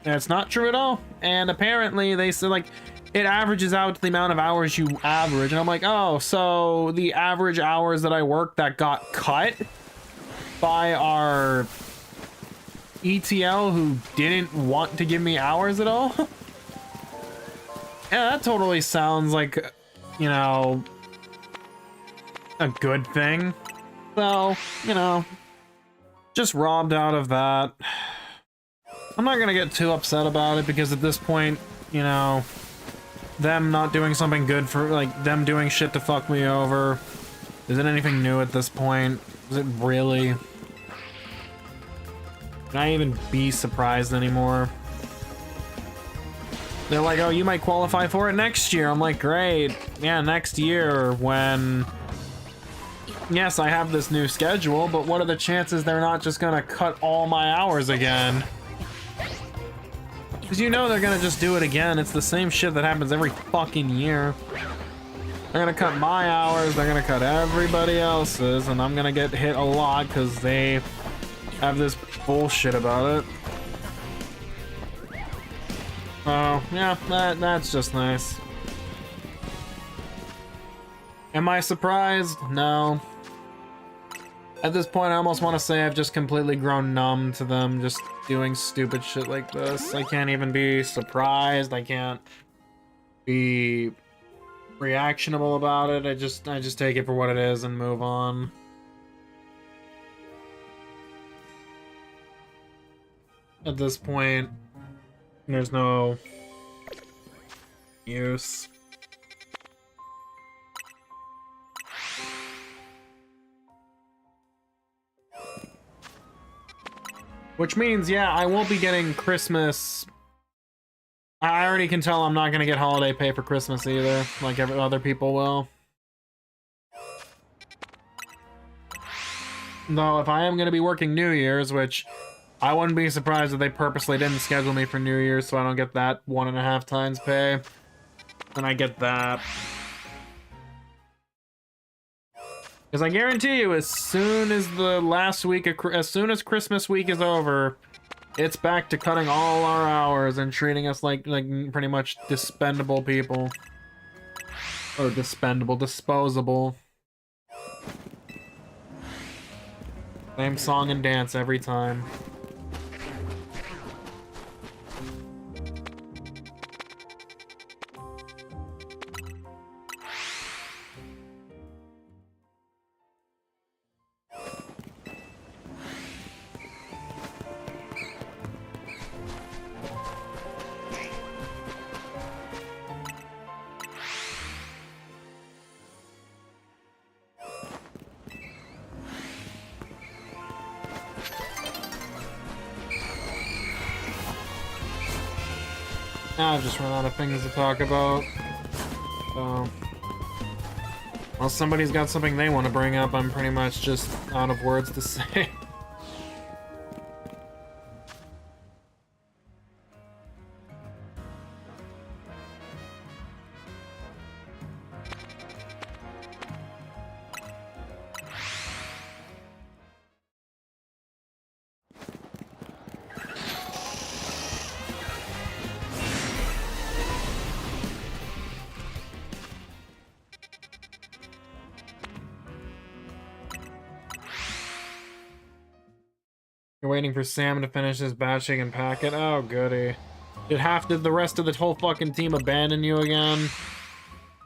And it's not true at all. And apparently they said, like, it averages out to the amount of hours you average. And I'm like, oh, so the average hours that I worked that got cut by our ETL who didn't want to give me hours at all? Yeah, that totally sounds like, you know, a good thing. So, you know, just robbed out of that. I'm not gonna get too upset about it because at this point, you know, them not doing something good for, like, them doing shit to fuck me over isn't anything new at this point. Is it really? Can I even be surprised anymore? They're like, oh, you might qualify for it next year. I'm like, great. Yeah, next year when... Yes, I have this new schedule, but what are the chances they're not just gonna cut all my hours again? Because you know they're gonna just do it again. It's the same shit that happens every fucking year. They're gonna cut my hours, they're gonna cut everybody else's, and I'm gonna get hit a lot because they have this bullshit about it. Oh, yeah, that's just nice. Am I surprised? No. At this point, I almost want to say I've just completely grown numb to them just doing stupid shit like this. I can't even be surprised. I can't be reactionable about it. I just take it for what it is and move on. At this point, there's no use. Which means, yeah, I won't be getting Christmas. I already can tell I'm not gonna get holiday pay for Christmas either, like every other people will. Though, if I am gonna be working New Year's, which I wouldn't be surprised if they purposely didn't schedule me for New Year's so I don't get that 1.5 times pay. And I get that. Because I guarantee you, as soon as the last week of, as soon as Christmas week is over, it's back to cutting all our hours and treating us like pretty much dispendable people. Or disposable. Same song and dance every time. I've just run out of things to talk about. So, well, somebody's got something they want to bring up. I'm pretty much just out of words to say. You're waiting for Sam to finish his batching and pack it? Oh, goody. Did the rest of the whole fucking team abandon you again?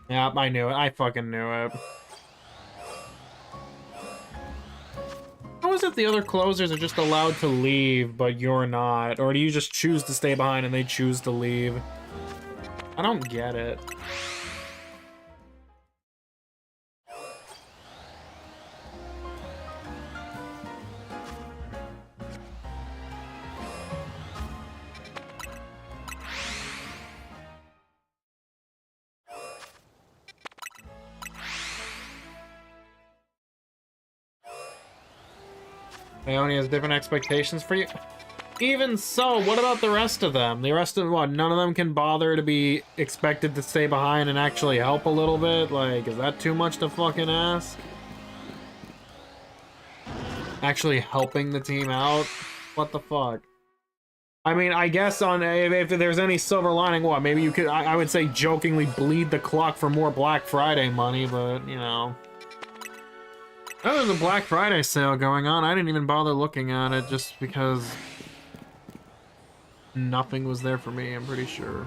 Yeah, I knew it. I fucking knew it. How is it the other closers are just allowed to leave, but you're not? Or do you just choose to stay behind and they choose to leave? I don't get it. Leone has different expectations for you. Even so, what about the rest of them? The rest of what? None of them can bother to be expected to stay behind and actually help a little bit? Like, is that too much to fucking ask? Actually helping the team out? What the fuck? I mean, I guess on if there's any silver lining, what? Maybe you could, I would say jokingly bleed the clock for more Black Friday money, but, you know. Oh, there's a Black Friday sale going on. I didn't even bother looking at it just because nothing was there for me, I'm pretty sure.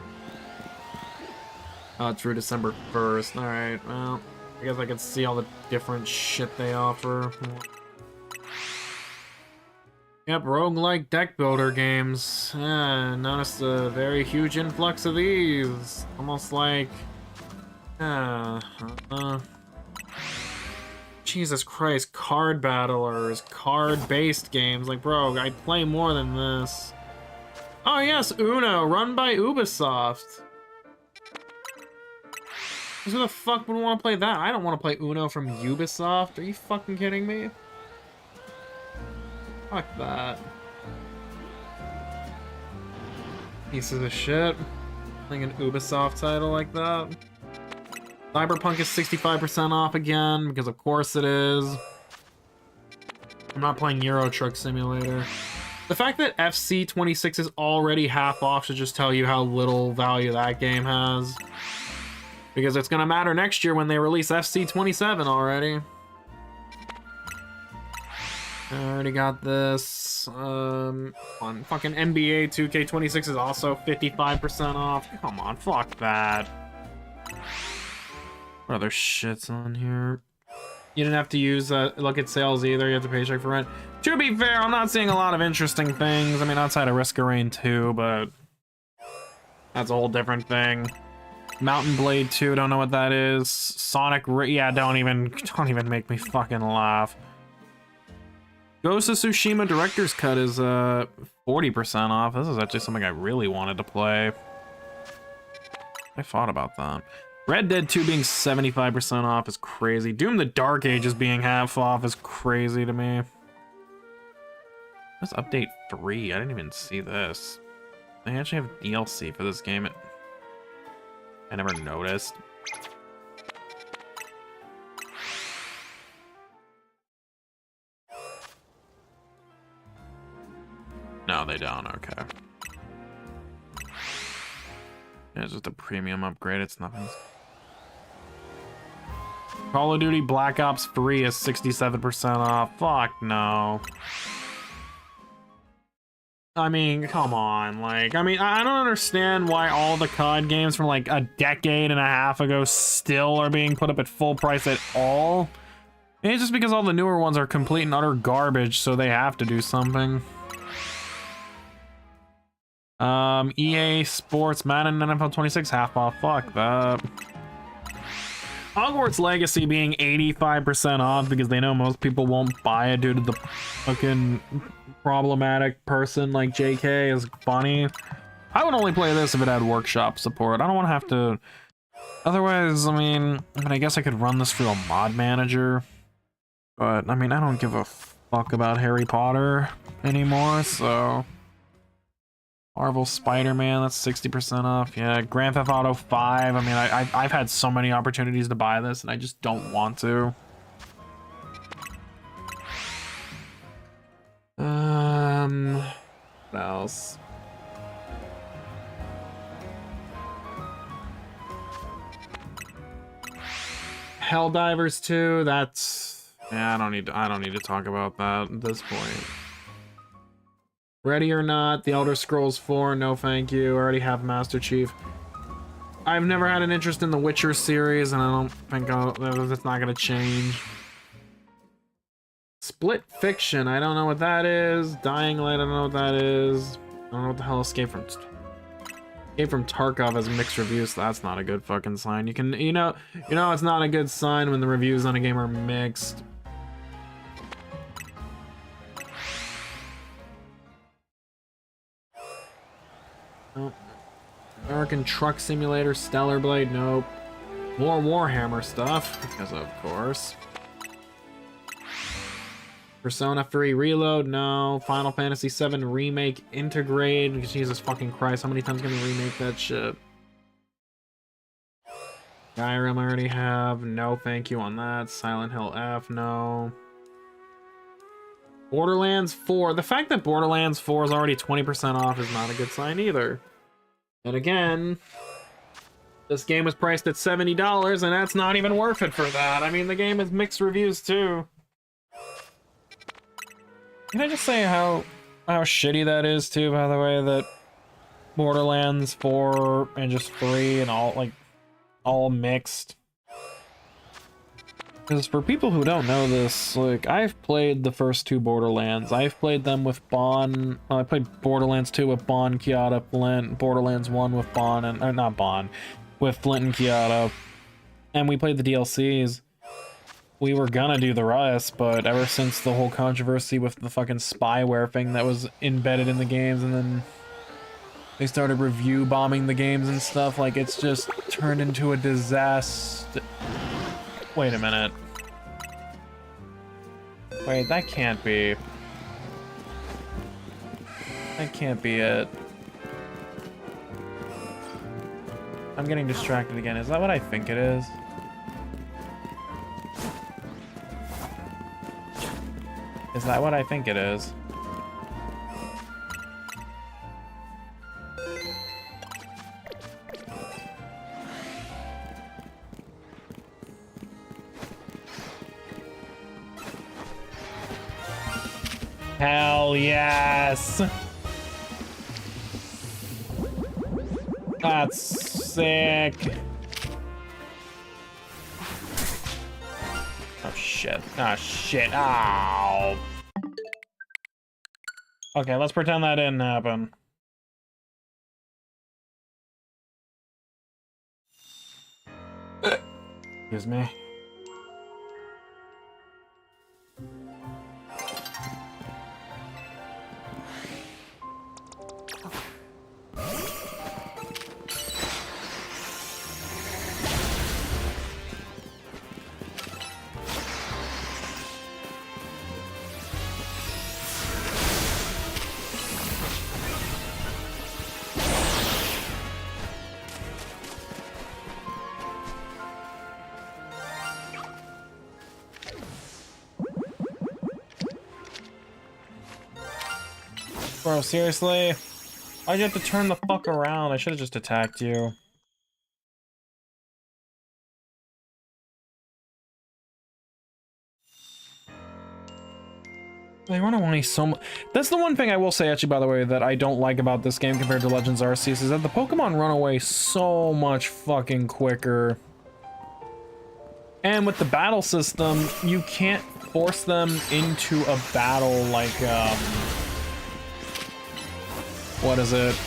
Oh, through December 1st. Alright, well, I guess I could see all the different shit they offer. Yep, roguelike deck builder games. Noticed a very huge influx of these. Almost like... Jesus Christ, card battlers, card-based games. Like, bro, I play more than this. Oh yes, Uno, run by Ubisoft. Who the fuck would want to play that? I don't want to play Uno from Ubisoft. Are you fucking kidding me? Fuck that. Pieces of shit. Playing an Ubisoft title like that. Cyberpunk is 65% off again, because of course it is. I'm not playing Euro Truck Simulator. The fact that FC26 is already half off should just tell you how little value that game has. Because it's gonna matter next year when they release FC27 already. I already got this. On fucking NBA 2K26 is also 55% off. Come on, fuck that. What other shit's on here? You didn't have to use look at sales either. You have to pay check for rent. To be fair, I'm not seeing a lot of interesting things. I mean, outside of Risk of Rain 2, but that's a whole different thing. Mountain Blade 2, don't know what that is. Sonic, yeah, don't even make me fucking laugh. Ghost of Tsushima Director's Cut is 40% off. This is actually something I really wanted to play. I thought about that. Red Dead 2 being 75% off is crazy. Doom the Dark Ages being half off is crazy to me. What's update 3? I didn't even see this. They actually have DLC for this game. I never noticed. No, they don't. Okay. Yeah, it's just a premium upgrade. It's nothing. Call of Duty Black Ops 3 is 67% off. Fuck no. I mean, come on. Like, I mean, I don't understand why all the COD games from like a decade and a half ago still are being put up at full price at all. It's just because all the newer ones are complete and utter garbage, so they have to do something. EA Sports Madden NFL 26 half off. Fuck that. Hogwarts Legacy being 85% off because they know most people won't buy it due to the fucking problematic person like JK is funny. I would only play this if it had workshop support. I don't want to have to. Otherwise, I mean, I guess I could run this through a mod manager. But I mean, I don't give a fuck about Harry Potter anymore, so. Marvel Spider-Man, that's 60% off. Yeah, Grand Theft Auto 5. I mean, I've had so many opportunities to buy this, and I just don't want to. What else? Helldivers 2. That's yeah. I don't need to talk about that at this point. Ready or Not, The Elder Scrolls 4, no thank you. I already have Master Chief. I've never had an interest in the Witcher series, and I don't think that's not gonna change. Split Fiction, I don't know what that is. Dying Light, I don't know what that is. I don't know what the hell Escape from Tarkov has mixed reviews, so that's not a good fucking sign. You know it's not a good sign when the reviews on a game are mixed. Nope. American Truck Simulator, Stellar Blade, nope. More Warhammer stuff, because of course. Persona 3 Reload, no. Final Fantasy 7 Remake Integrate, Jesus fucking Christ, how many times can we remake that shit? Skyrim I already have, no thank you on that. Silent Hill F, no. Borderlands 4. The fact that Borderlands 4 is already 20% off is not a good sign either. And again, this game was priced at $70, and that's not even worth it for that. I mean, the game has mixed reviews too. Can I just say how shitty that is too, by the way, that Borderlands 4 and just 3 and all mixed? Because for people who don't know this, like, I've played the first two Borderlands. I've played them with Bon. I played Borderlands 2 with Bon, Kiata, Flint. Borderlands 1 with Bon, and not Bon, with Flint and Kiata. And we played the DLCs. We were gonna do the rest, but ever since the whole controversy with the fucking spyware thing that was embedded in the games, and then they started review bombing the games and stuff, like, it's just turned into a disaster. Wait a minute. Wait, that can't be. That can't be it. I'm getting distracted again. Is that what I think it is? Is that what I think it is? Hell yes! That's sick. Oh shit. Ah shit. Ow. Okay, let's pretend that didn't happen. Excuse me. Bro, seriously? Why'd you have to turn the fuck around? I should have just attacked you. They run away so much. That's the one thing I will say, actually, by the way, that I don't like about this game compared to Legends Arceus, is that the Pokemon run away so much fucking quicker. And with the battle system, you can't force them into a battle like, what is it?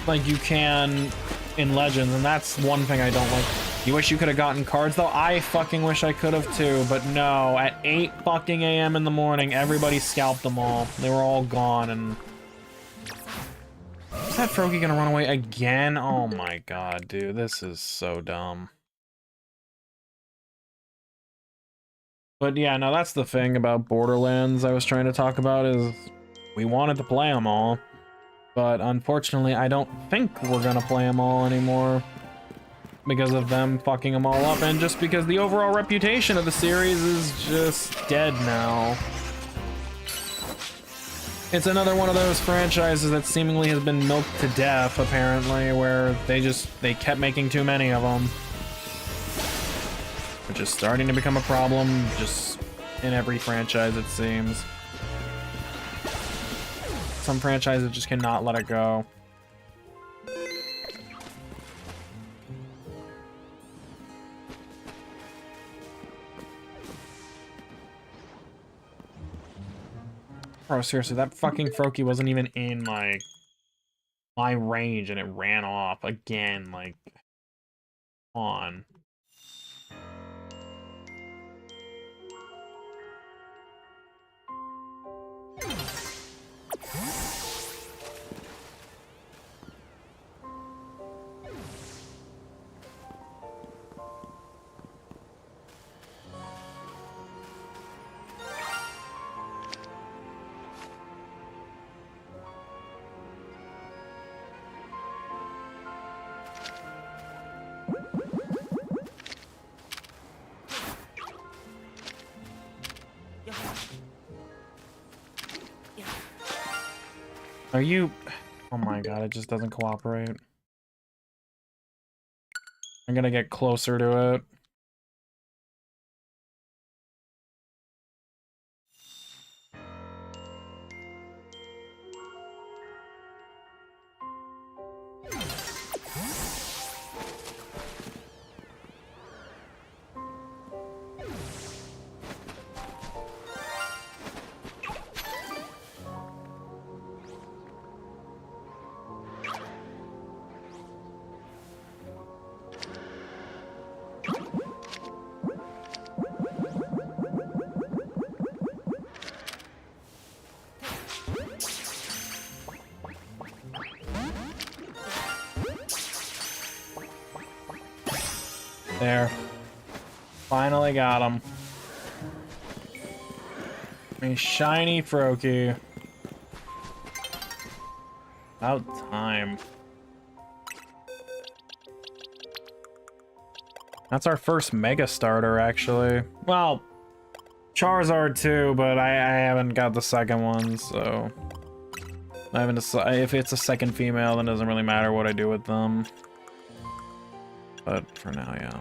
Like you can in Legends, and that's one thing I don't like. You wish you could have gotten cards, though? I fucking wish I could have too, but no. At 8 fucking a.m. in the morning, everybody scalped them all. They were all gone, and... Is that Froakie gonna run away again? Oh my god, dude. This is so dumb. But yeah, no, that's the thing about Borderlands I was trying to talk about, is we wanted to play them all. But unfortunately, I don't think we're gonna play them all anymore. Because of them fucking them all up, and just because the overall reputation of the series is just dead now. It's another one of those franchises that seemingly has been milked to death, apparently, where they kept making too many of them. Which is starting to become a problem just in every franchise, it seems. Some franchises just cannot let it go. Bro, seriously, that fucking Froakie wasn't even in, like, my range, and it ran off again, like, on. Are you... Oh my god, it just doesn't cooperate. I'm gonna get closer to it. There. Finally got him. A shiny Froakie. About time. That's our first Mega Starter, actually. Well, Charizard too, but I haven't got the second one, so... I haven't decided. If it's a second female, then it doesn't really matter what I do with them. But for now, yeah.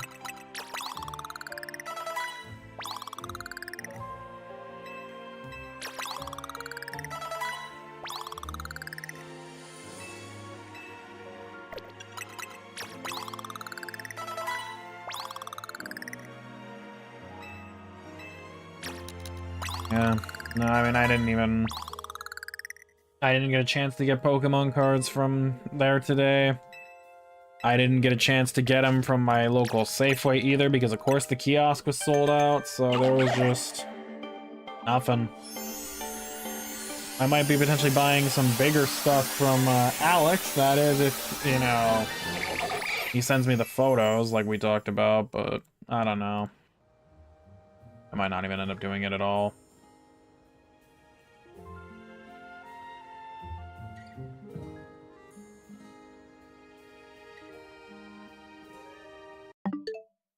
Yeah, no, I mean, I didn't get a chance to get Pokemon cards from there today. I didn't get a chance to get them from my local Safeway either, because of course the kiosk was sold out, so there was just nothing. I might be potentially buying some bigger stuff from Alex, that is, if, you know, he sends me the photos like we talked about, but I don't know. I might not even end up doing it at all.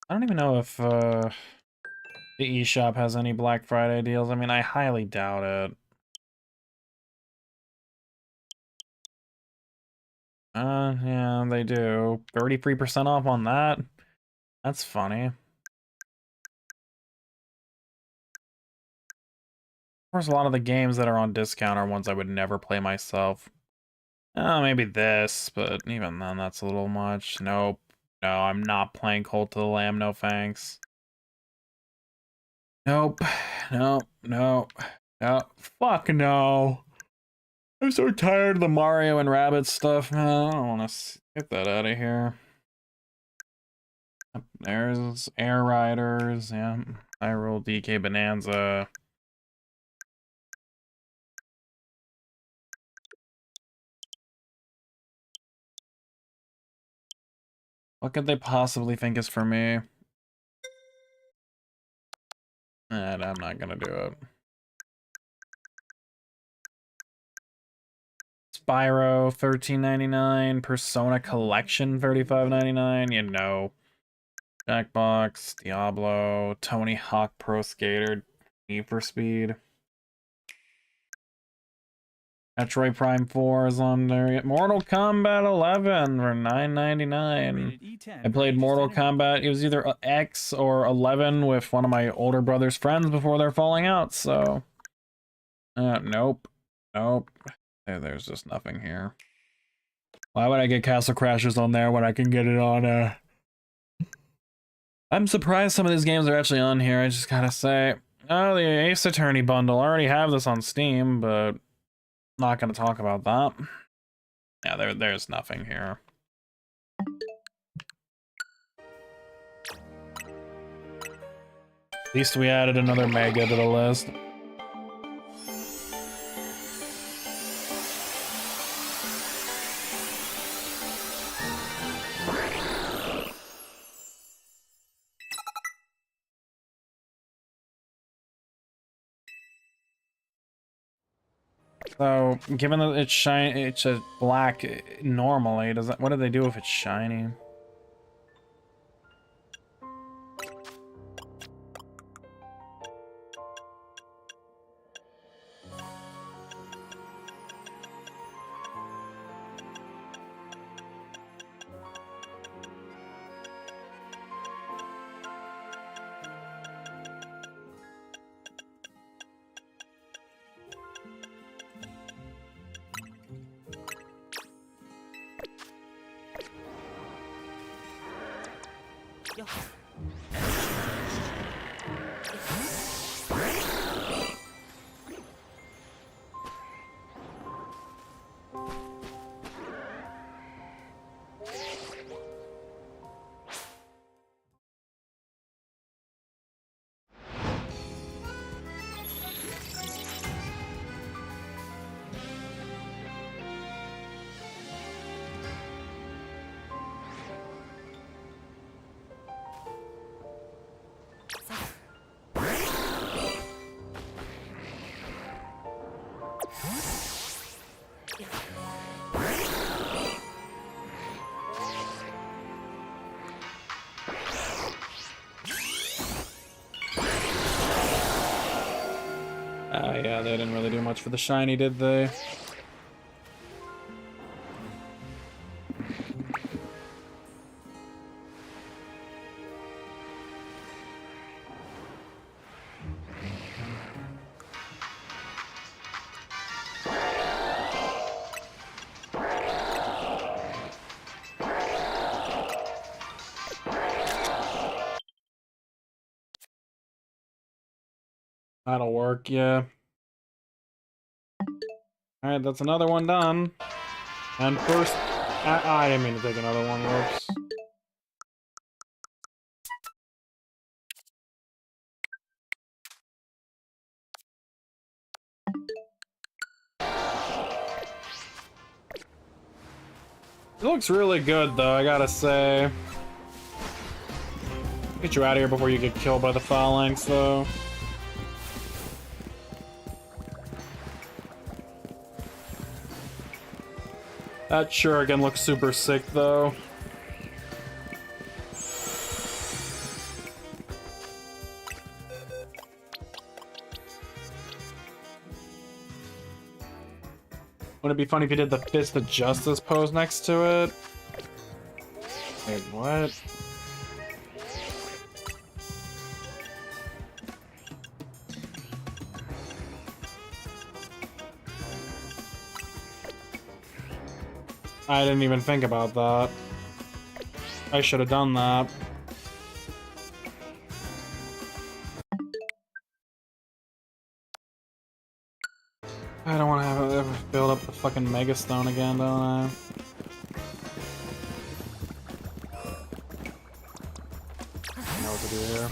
I don't even know if the eShop has any Black Friday deals. I mean, I highly doubt it. Yeah, they do. 33% off on that. That's funny. Of course, a lot of the games that are on discount are ones I would never play myself. Oh, maybe this, but even then, that's a little much. Nope. No, I'm not playing Cult of the Lamb, no thanks. Nope. Nope. Nope. No. Fuck no. I'm so tired of the Mario and Rabbids stuff, man. I don't want to get that out of here. There's Air Riders, yeah. Hyrule DK Bonanza. What could they possibly think is for me? And I'm not gonna do it. Spyro, $13.99. Persona Collection, $35.99. You know. Jackbox, Diablo, Tony Hawk Pro Skater, Need for Speed. Metroid Prime 4 is on there. Mortal Kombat 11 for $9.99. I played Mortal Kombat. It was either X or 11 with one of my older brother's friends before they're falling out, so... nope. Nope. There's just nothing here. Why would I get Castle Crashers on there when I can get it on, I'm surprised some of these games are actually on here, I just gotta say. Oh, the Ace Attorney bundle. I already have this on Steam, but... Not gonna talk about that. Yeah, there's nothing here. At least we added another mega to the list. So, given that it's shiny, it's a black normally. Does that? What do they do if it's shiny? Yeah, they didn't really do much for the shiny, did they? That'll work, yeah. Alright, that's another one done. And first... I didn't mean to take another one, whoops. It looks really good, though, I gotta say. Get you out of here before you get killed by the phalanx, though. That Shuriken looks super sick, though. Wouldn't it be funny if you did the Fist of Justice pose next to it? Wait, what? I didn't even think about that. I should have done that. I don't want to have it ever build up the fucking Mega Stone again, don't I? I know what to do here.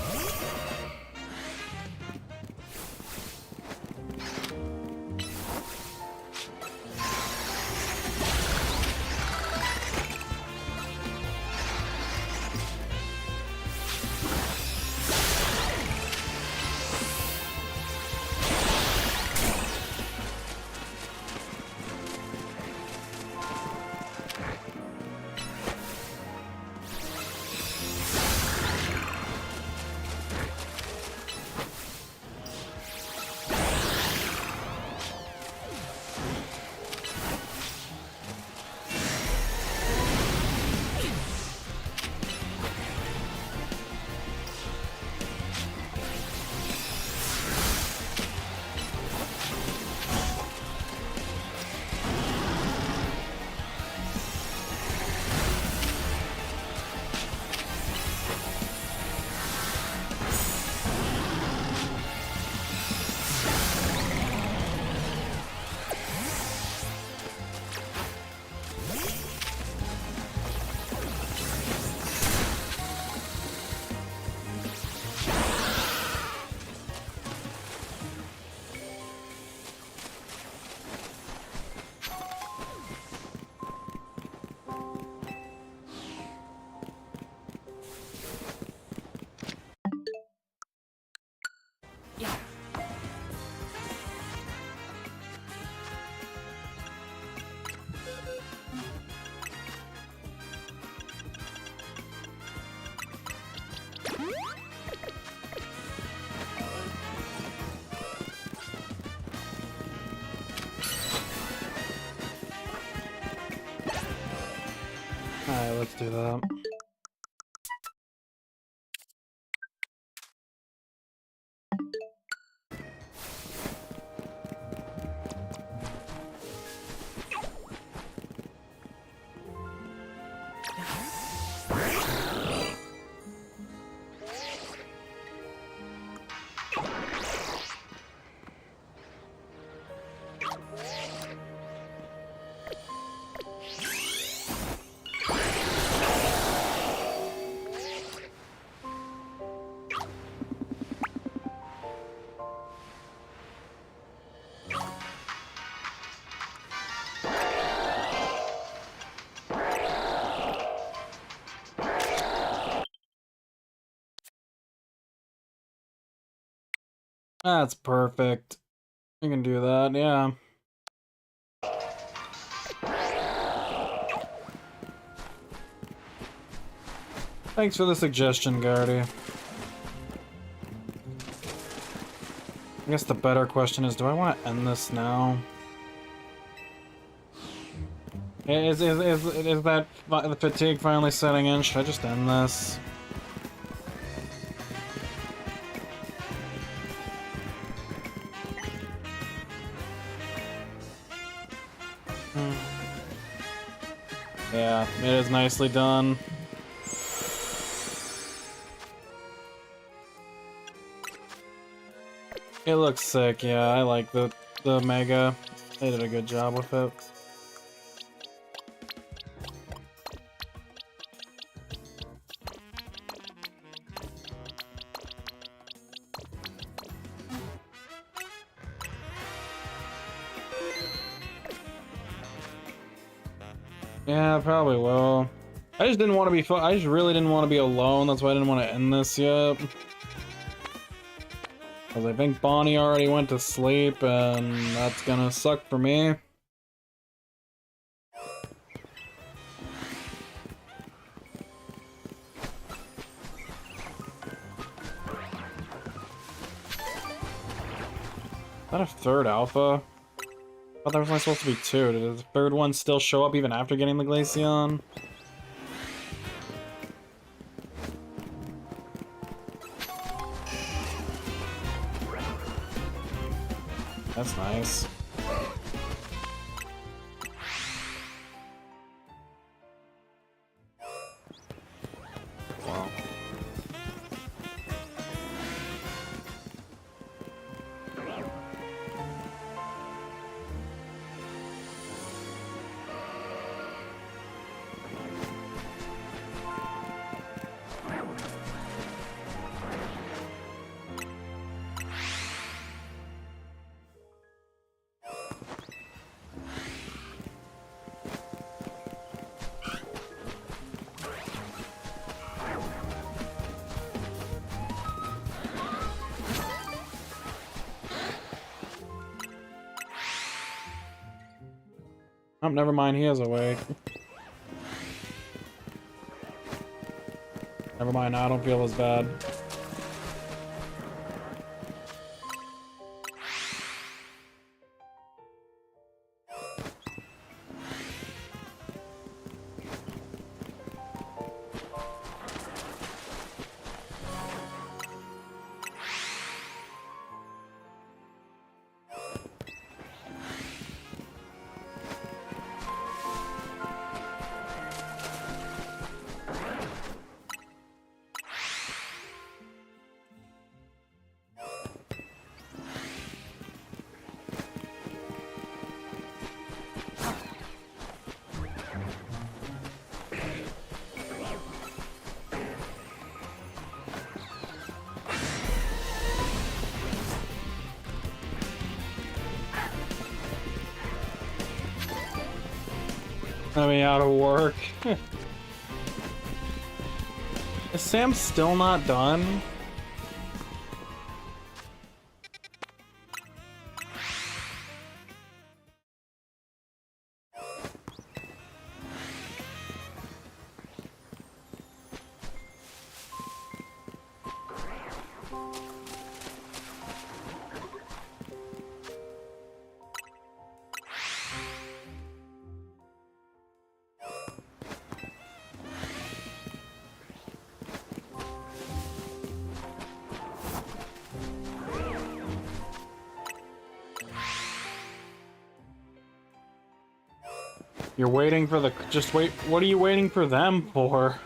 Alright, let's do that. That's perfect. We can do that, yeah. Thanks for the suggestion, Guardy. I guess the better question is, do I want to end this now? Is that the fatigue finally setting in? Should I just end this? Yeah, it is nicely done. It looks sick, yeah, I like the Mega. They did a good job with it. Yeah, I probably will. I just didn't want to be I just really didn't want to be alone, that's why I didn't want to end this yet. Because I think Bonnie already went to sleep, and that's gonna suck for me. Is that a third alpha? thought there was only supposed to be 2. Did the third one still show up even after getting the Glaceon? That's nice. Wow. Oh, never mind, he has a way. Never mind, now I don't feel as bad. Let me out of work. Is Sam still not done? You're waiting for the... Just wait... What are you waiting for them for?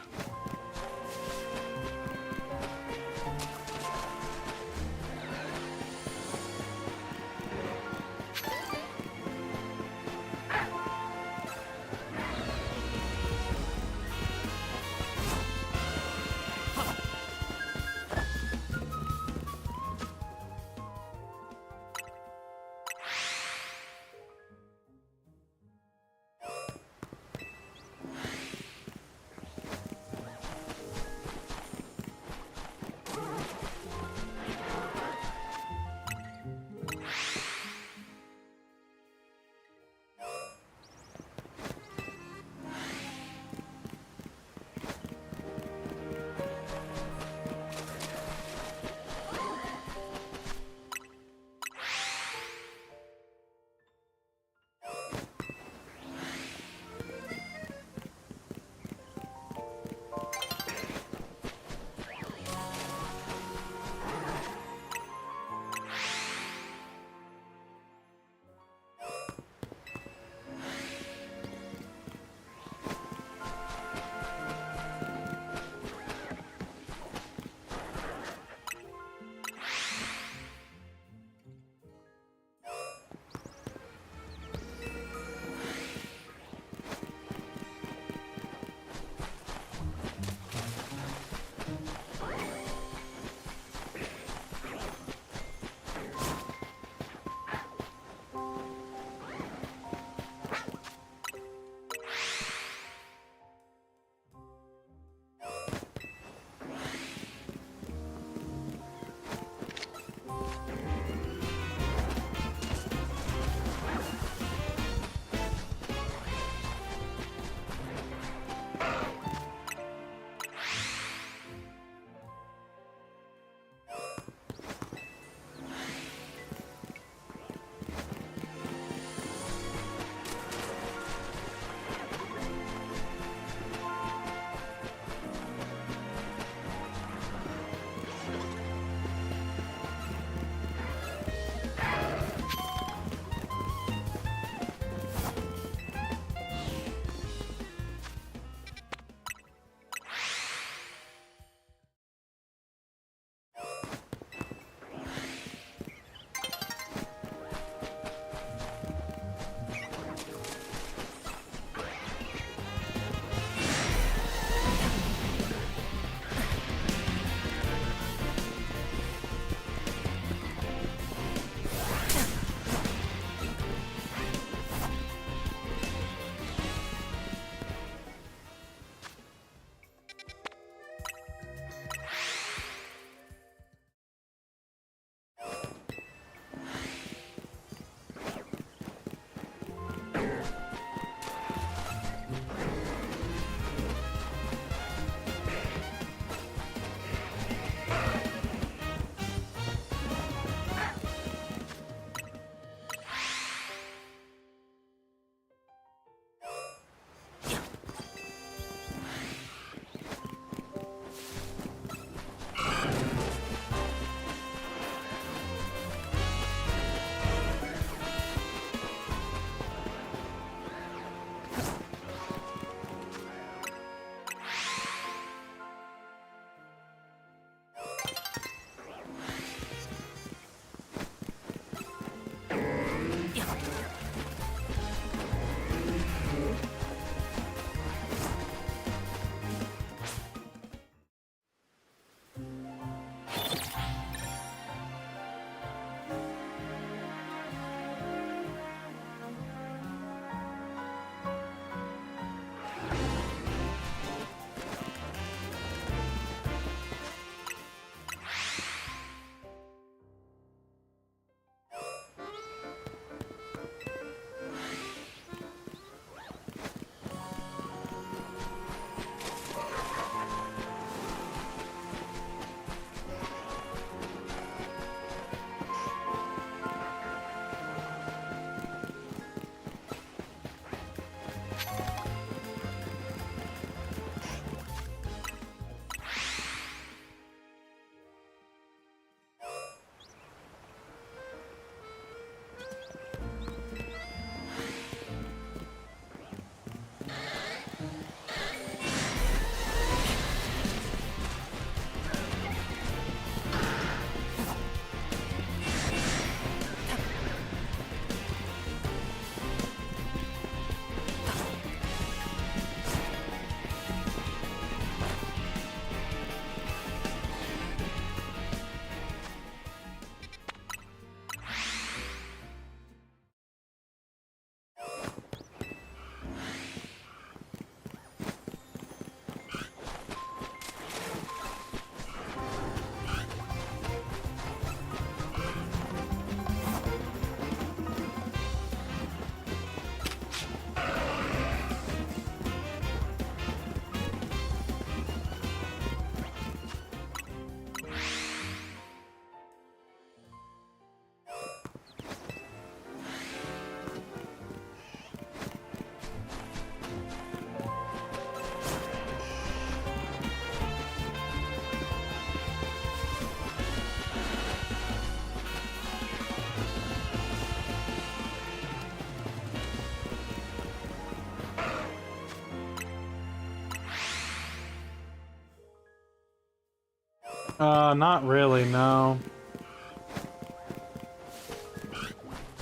Not really, no.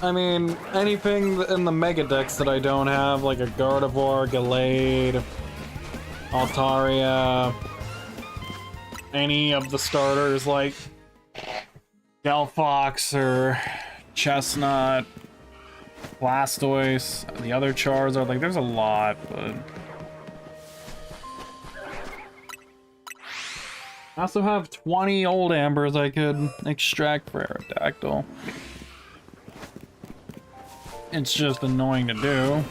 I mean, anything in the Mega Decks that I don't have, like a Gardevoir, Gallade, Altaria, any of the starters like Delphox or Chestnut, Blastoise, the other Charizard, like there's a lot, but... I also have 20 old Ambers I could extract for Aerodactyl. It's just annoying to do.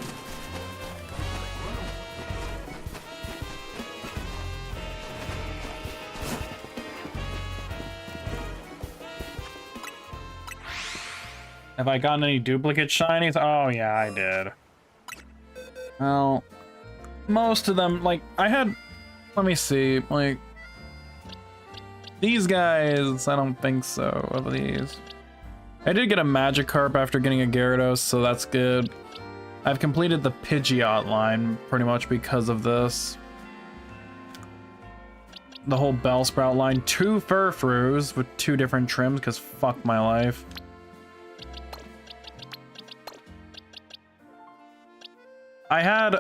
Have I gotten any duplicate shinies? Oh yeah, I did. Well, most of them, like, I had... Let me see, like... These guys, I don't think so, of these. I did get a Magikarp after getting a Gyarados, so that's good. I've completed the Pidgeot line pretty much because of this. The whole Bellsprout line. 2 Furfroos with 2 different trims, because fuck my life. I had 2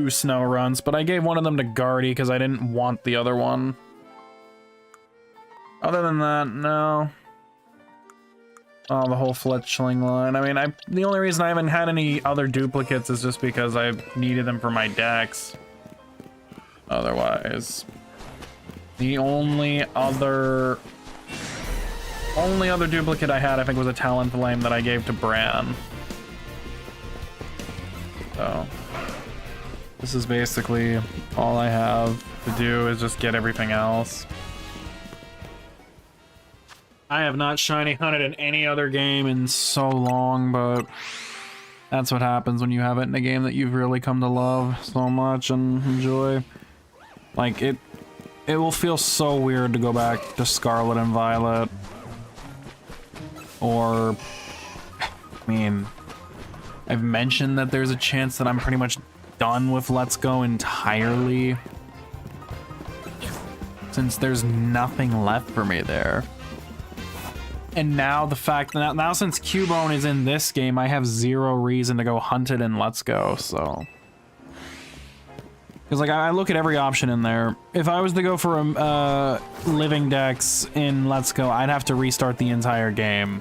Snowruns, but I gave one of them to Guardy because I didn't want the other one. Other than that, no. Oh, the whole Fletchling line. I mean, the only reason I haven't had any other duplicates is just because I needed them for my decks. Otherwise, the only other duplicate I had, I think, was a Talonflame that I gave to Bran. So, this is basically all I have to do is just get everything else. I have not shiny hunted in any other game in so long, but that's what happens when you have it in a game that you've really come to love so much and enjoy. Like, it will feel so weird to go back to Scarlet and Violet. Or, I mean, I've mentioned that there's a chance that I'm pretty much done with Let's Go entirely, since there's nothing left for me there. And now the fact that now since Cubone is in this game, I have 0 reason to go hunt it in Let's Go, so. Because, like, I look at every option in there. If I was to go for living decks in Let's Go, I'd have to restart the entire game.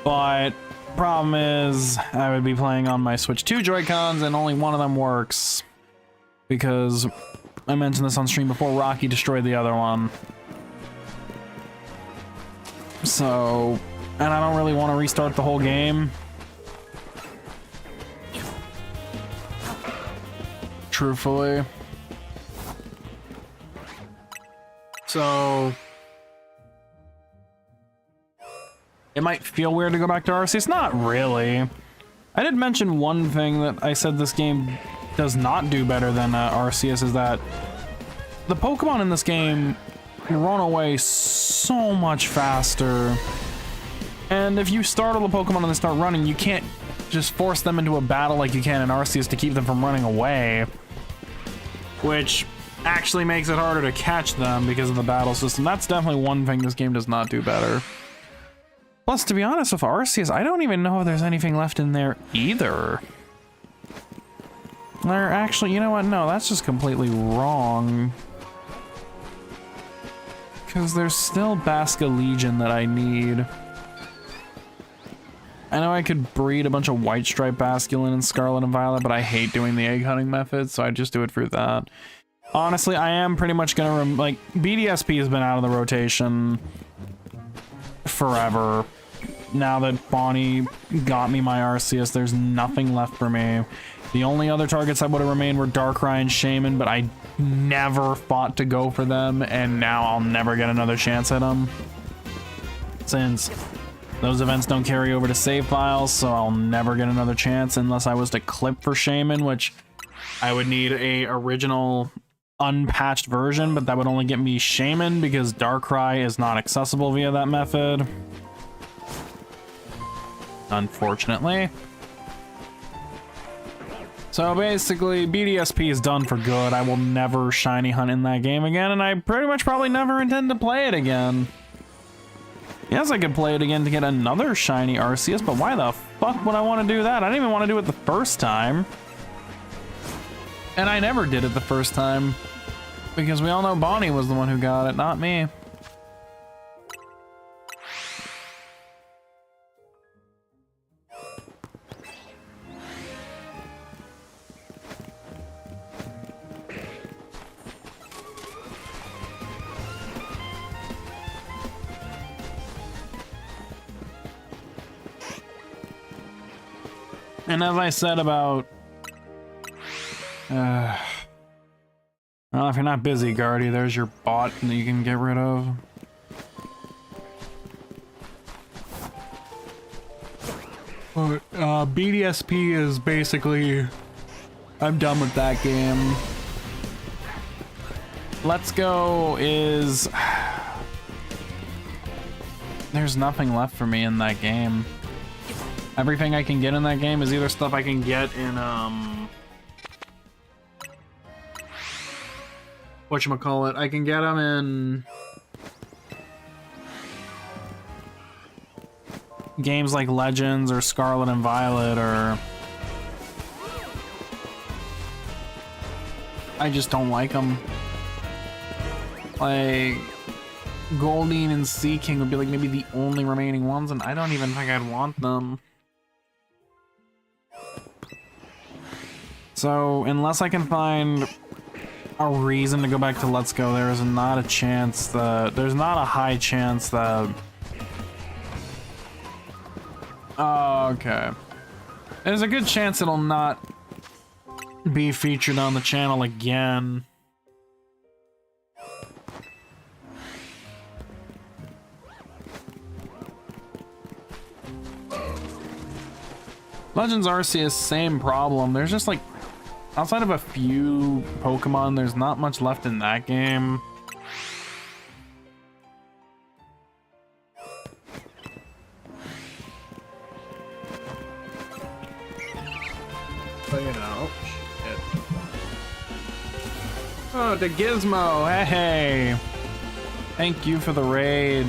But, problem is, I would be playing on my Switch 2 Joy-Cons, and only one of them works. Because, I mentioned this on stream before, Rocky destroyed the other one. So, and I don't really want to restart the whole game. Truthfully. So, it might feel weird to go back to Arceus. Not really. I did mention one thing that I said this game does not do better than Arceus, is that the Pokemon in this game run away so much faster, and if you startle the Pokemon and they start running, you can't just force them into a battle like you can in Arceus to keep them from running away, which actually makes it harder to catch them because of the battle system. That's definitely one thing this game does not do better. Plus, to be honest with Arceus, I don't even know if there's anything left in there either. There actually, you know what, no, that's just completely wrong. Because there's still Basculegion that I need. I know I could breed a bunch of White Stripe Basculin in Scarlet and Violet, but I hate doing the egg hunting method, so I just do it through that. Honestly, I am pretty much gonna, like, BDSP has been out of the rotation forever. Now that Bonnie got me my Arceus, there's nothing left for me. The only other targets that would have remained were Darkrai and Shaman, but I never fought to go for them, and now I'll never get another chance at them, since those events don't carry over to save files, so I'll never get another chance unless I was to clip for Shaman, which I would need a original unpatched version, but that would only get me Shaman because Darkrai is not accessible via that method, unfortunately. So basically, BDSP is done for good. I will never shiny hunt in that game again, and I pretty much probably never intend to play it again. Yes, I could play it again to get another shiny Arceus, but why the fuck would I want to do that? I didn't even want to do it the first time. And I never did it the first time. Because we all know Bonnie was the one who got it, not me. And as I said about... well, if you're not busy, Guardy, there's your bot that you can get rid of. But, BDSP is basically... I'm done with that game. Let's Go is... There's nothing left for me in that game. Everything I can get in that game is either stuff I can get in, whatchamacallit, I can get them in games like Legends or Scarlet and Violet, or I just don't like them. Like Goldeen and Sea King would be like maybe the only remaining ones, and I don't even think I'd want them. So unless I can find a reason to go back to Let's Go, there is not a chance that... There's not a high chance that... Oh, okay. There's a good chance it'll not be featured on the channel again. Legends Arceus, same problem. There's just like... Outside of a few Pokemon, there's not much left in that game. But you know, shit. Oh, the Gizmo, hey! Thank you for the raid.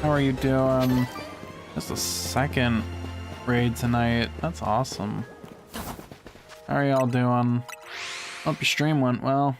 How are you doing? Just a second raid tonight. That's awesome. How are y'all doing? Hope your stream went well.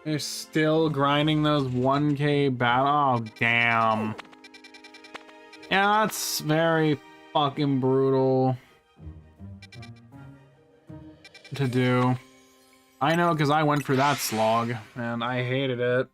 They're still grinding those 1K battle. Oh, damn. Yeah, that's very fucking brutal to do. I know, because I went through that slog, and I hated it.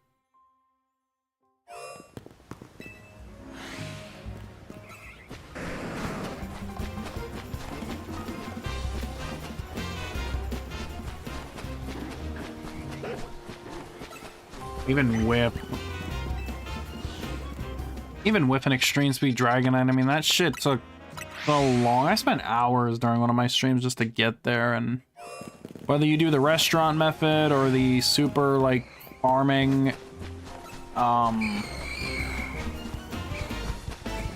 Even whip an extreme speed Dragonite, I mean, that shit took so long. I spent hours during one of my streams just to get there, and whether you do the restaurant method or the super, like, farming,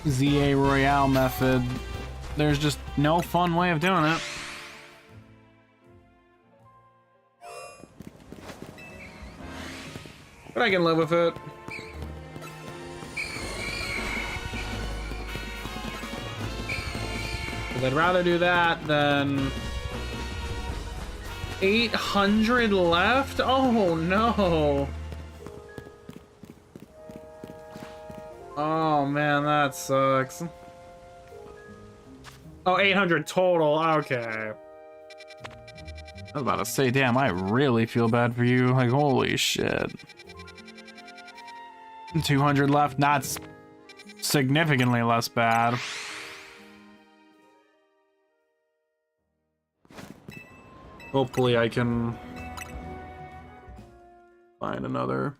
ZA Royale method, there's just no fun way of doing it. But I can live with it. Because I'd rather do that than 800 left? Oh no. Oh man, that sucks. Oh, 800 total, okay. I was about to say, damn, I really feel bad for you. Like, holy shit. 200 left. That's significantly less bad. Hopefully I can find another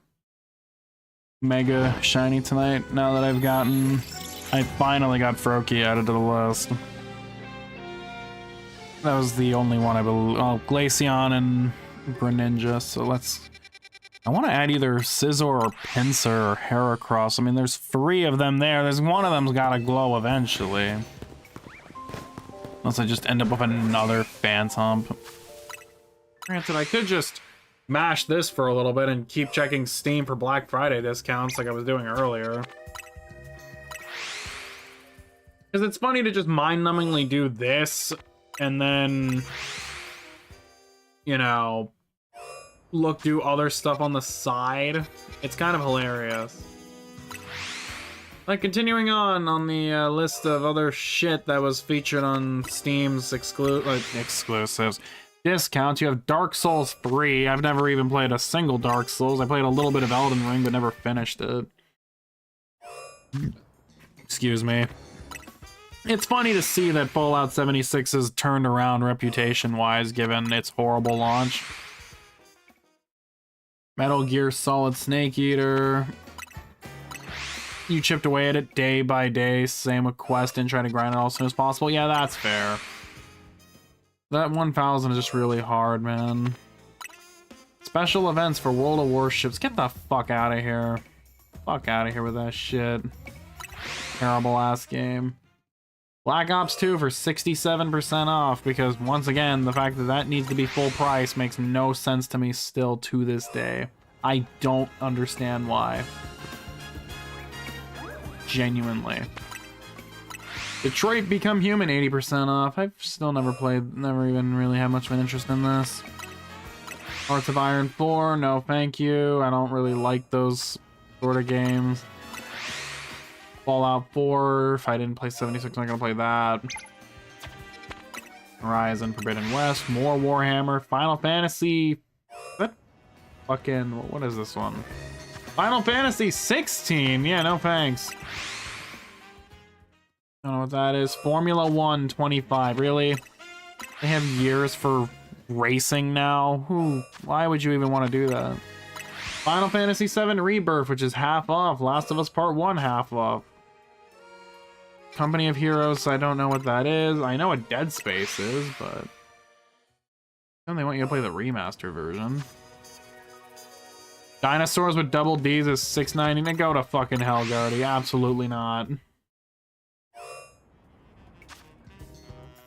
mega shiny tonight now that I finally got Froakie added to the list. That was the only one I believe. Oh, Glaceon and Greninja. So I want to add either Scizor or Pinsir or Heracross. I mean, there's 3 of them there. There's one of them's got to glow eventually. Unless I just end up with another Phantom. Granted, I could just mash this for a little bit and keep checking Steam for Black Friday discounts like I was doing earlier. Because it's funny to just mind-numbingly do this and then, you know, do other stuff on the side. It's kind of hilarious. Like, continuing on the list of other shit that was featured on Steam's exclusives. Discounts, you have Dark Souls 3. I've never even played a single Dark Souls. I played a little bit of Elden Ring, but never finished it. Excuse me. It's funny to see that Fallout 76 has turned around reputation-wise, given its horrible launch. Metal Gear Solid Snake Eater. You chipped away at it day by day, same with Quest, and try to grind it all as soon as possible. Yeah, that's fair. That 1000 is just really hard, man. Special events for World of Warships. Get the fuck out of here. Fuck out of here with that shit. Terrible ass game. Black Ops 2 for 67% off, because once again, the fact that that needs to be full price makes no sense to me still to this day. I don't understand why. Genuinely. Detroit Become Human, 80% off. I've still never even really had much of an interest in this. Hearts of Iron 4, no thank you. I don't really like those sort of games. Fallout 4, if I didn't play 76, I'm not gonna play that. Horizon Forbidden West, more Warhammer, Final Fantasy... What? Fucking... What is this one? Final Fantasy 16! Yeah, no thanks. I don't know what that is. Formula 1 25, really? They have years for racing now? Why would you even want to do that? Final Fantasy 7 Rebirth, which is half off. Last of Us Part 1 half off. Company of Heroes, I don't know what that is. I know what Dead Space is, but... Then they want you to play the remaster version. Dinosaurs with Double D's is $6.99. Go to fucking hell, Gardy. Absolutely not.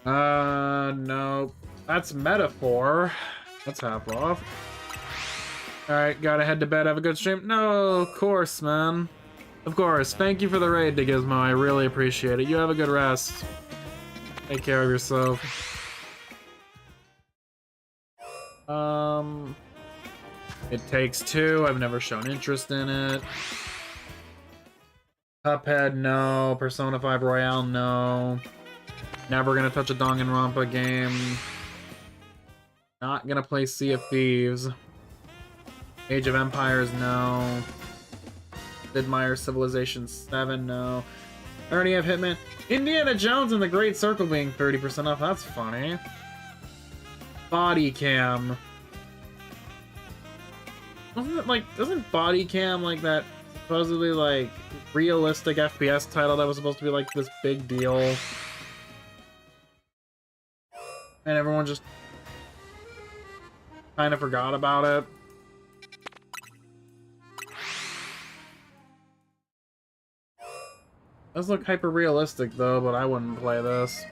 No. That's Metaphor. That's half off. Alright, gotta head to bed. Have a good stream. No, of course, man. Of course. Thank you for the raid, Gizmo. I really appreciate it. You have a good rest. Take care of yourself. It Takes Two. I've never shown interest in it. Cuphead, no. Persona 5 Royale, no. Never gonna touch a Danganronpa game. Not gonna play Sea of Thieves. Age of Empires, no. Sid Meier's Civilization 7, no. I already have Hitman. Indiana Jones and the Great Circle being 30% off. That's funny. Body Cam. Wasn't it like, doesn't Body Cam like that supposedly like realistic FPS title that was supposed to be like this big deal? And everyone just kind of forgot about it. Does look hyper realistic though, but I wouldn't play this.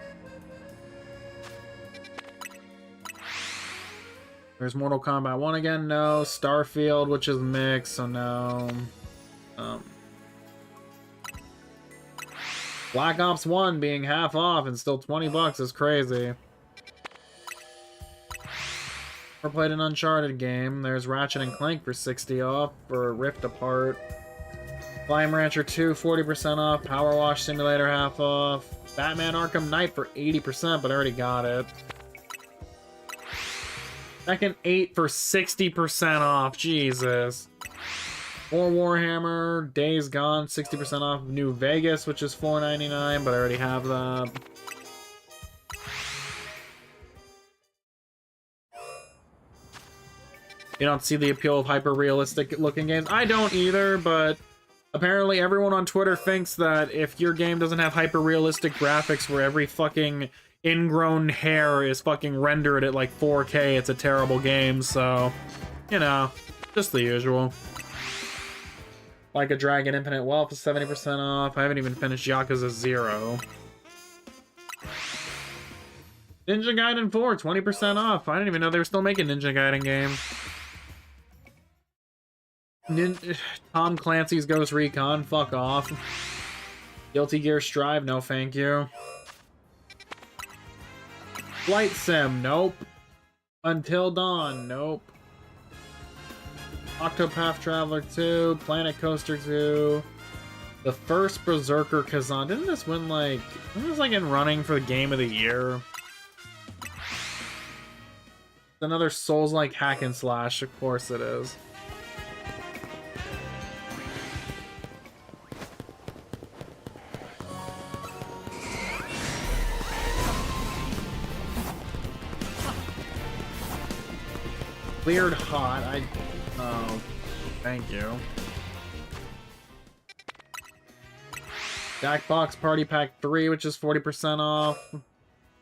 There's Mortal Kombat 1 again, no. Starfield, which is mixed, so no. Black Ops 1 being half off and still 20 bucks is crazy. Never played an Uncharted game. There's Ratchet and Clank for 60 off for Rift Apart. Slime Rancher 2, 40% off. Power Wash Simulator half off. Batman Arkham Knight for 80%, but I already got it. Tekken 8 for 60% off. Jesus. More Warhammer, Days Gone, 60% off. New Vegas, which is $4.99, but I already have that. You don't see the appeal of hyper-realistic looking games? I don't either, but apparently everyone on Twitter thinks that if your game doesn't have hyper-realistic graphics where every fucking ingrown hair is fucking rendered at like 4K, it's a terrible game, so, you know, just the usual. Like a Dragon Infinite Wealth is 70% off. I haven't even finished Yakuza 0. Ninja Gaiden 4, 20% off. I didn't even know they were still making Ninja Gaiden games. Tom Clancy's Ghost Recon, fuck off. Guilty Gear Strive, no thank you. Flight Sim, nope. Until Dawn, nope. Octopath Traveler 2, Planet Coaster 2, the first Berserker Kazan. Didn't this win like, isn't this like in running for the Game of the Year? Another Souls-like hack and slash, of course it is. Cleared hot. Oh, thank you. Jackbox Party Pack 3, which is 40% off.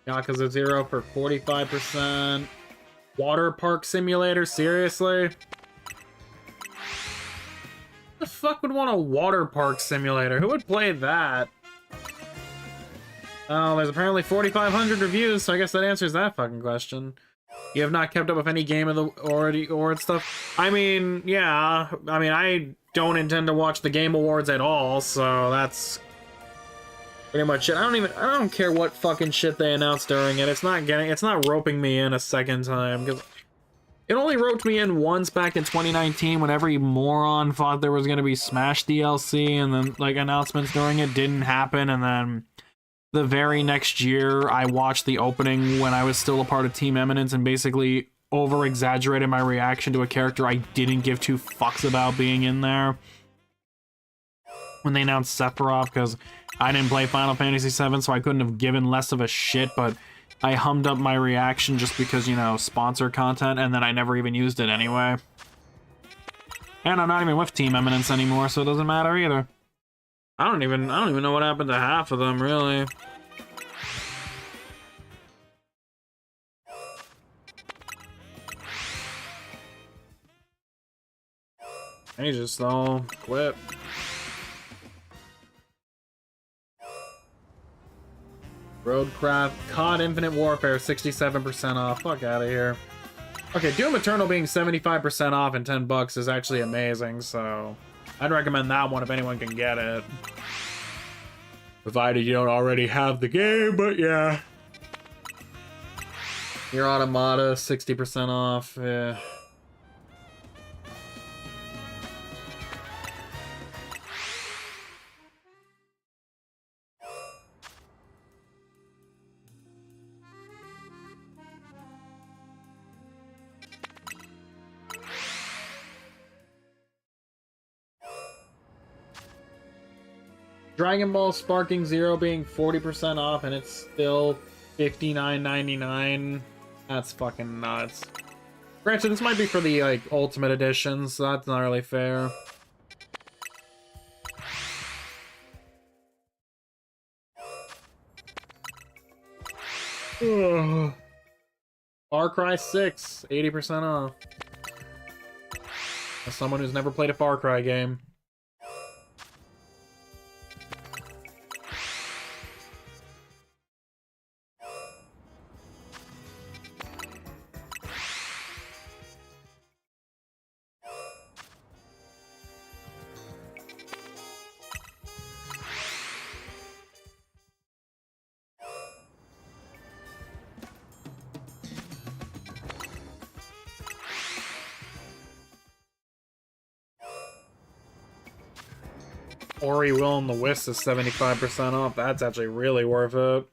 Yakuza 0 for 45%. Water Park Simulator, seriously? Who the fuck would want a water park simulator? Who would play that? Oh, there's apparently 4,500 reviews, so I guess that answers that fucking question. You have not kept up with any Game of the Award stuff? I mean, yeah. I mean, I don't intend to watch the Game Awards at all, so that's pretty much it. I don't care what fucking shit they announce during it. It's not roping me in a second time, because it only roped me in once back in 2019 when every moron thought there was going to be Smash DLC, and then, like, announcements during it didn't happen, and then the very next year, I watched the opening when I was still a part of Team Eminence and basically over-exaggerated my reaction to a character I didn't give two fucks about being in there. When they announced Sephiroth, because I didn't play Final Fantasy VII, so I couldn't have given less of a shit, but I hummed up my reaction just because, you know, sponsor content, and then I never even used it anyway. And I'm not even with Team Eminence anymore, so it doesn't matter either. I don't even know what happened to half of them, really. They just all quit. Roadcraft, COD Infinite Warfare, 67% off. Fuck out of here. Okay, Doom Eternal being 75% off and $10 is actually amazing, so I'd recommend that one if anyone can get it. Provided you don't already have the game, but yeah. Your Automata, 60% off. Yeah. Dragon Ball Sparking Zero being 40% off and it's still $59.99. That's fucking nuts. Granted, this might be for the, like, Ultimate Edition, so that's not really fair. Ugh. Far Cry 6, 80% off. As someone who's never played a Far Cry game. Ori Will and the Wisp is 75% off. That's actually really worth it.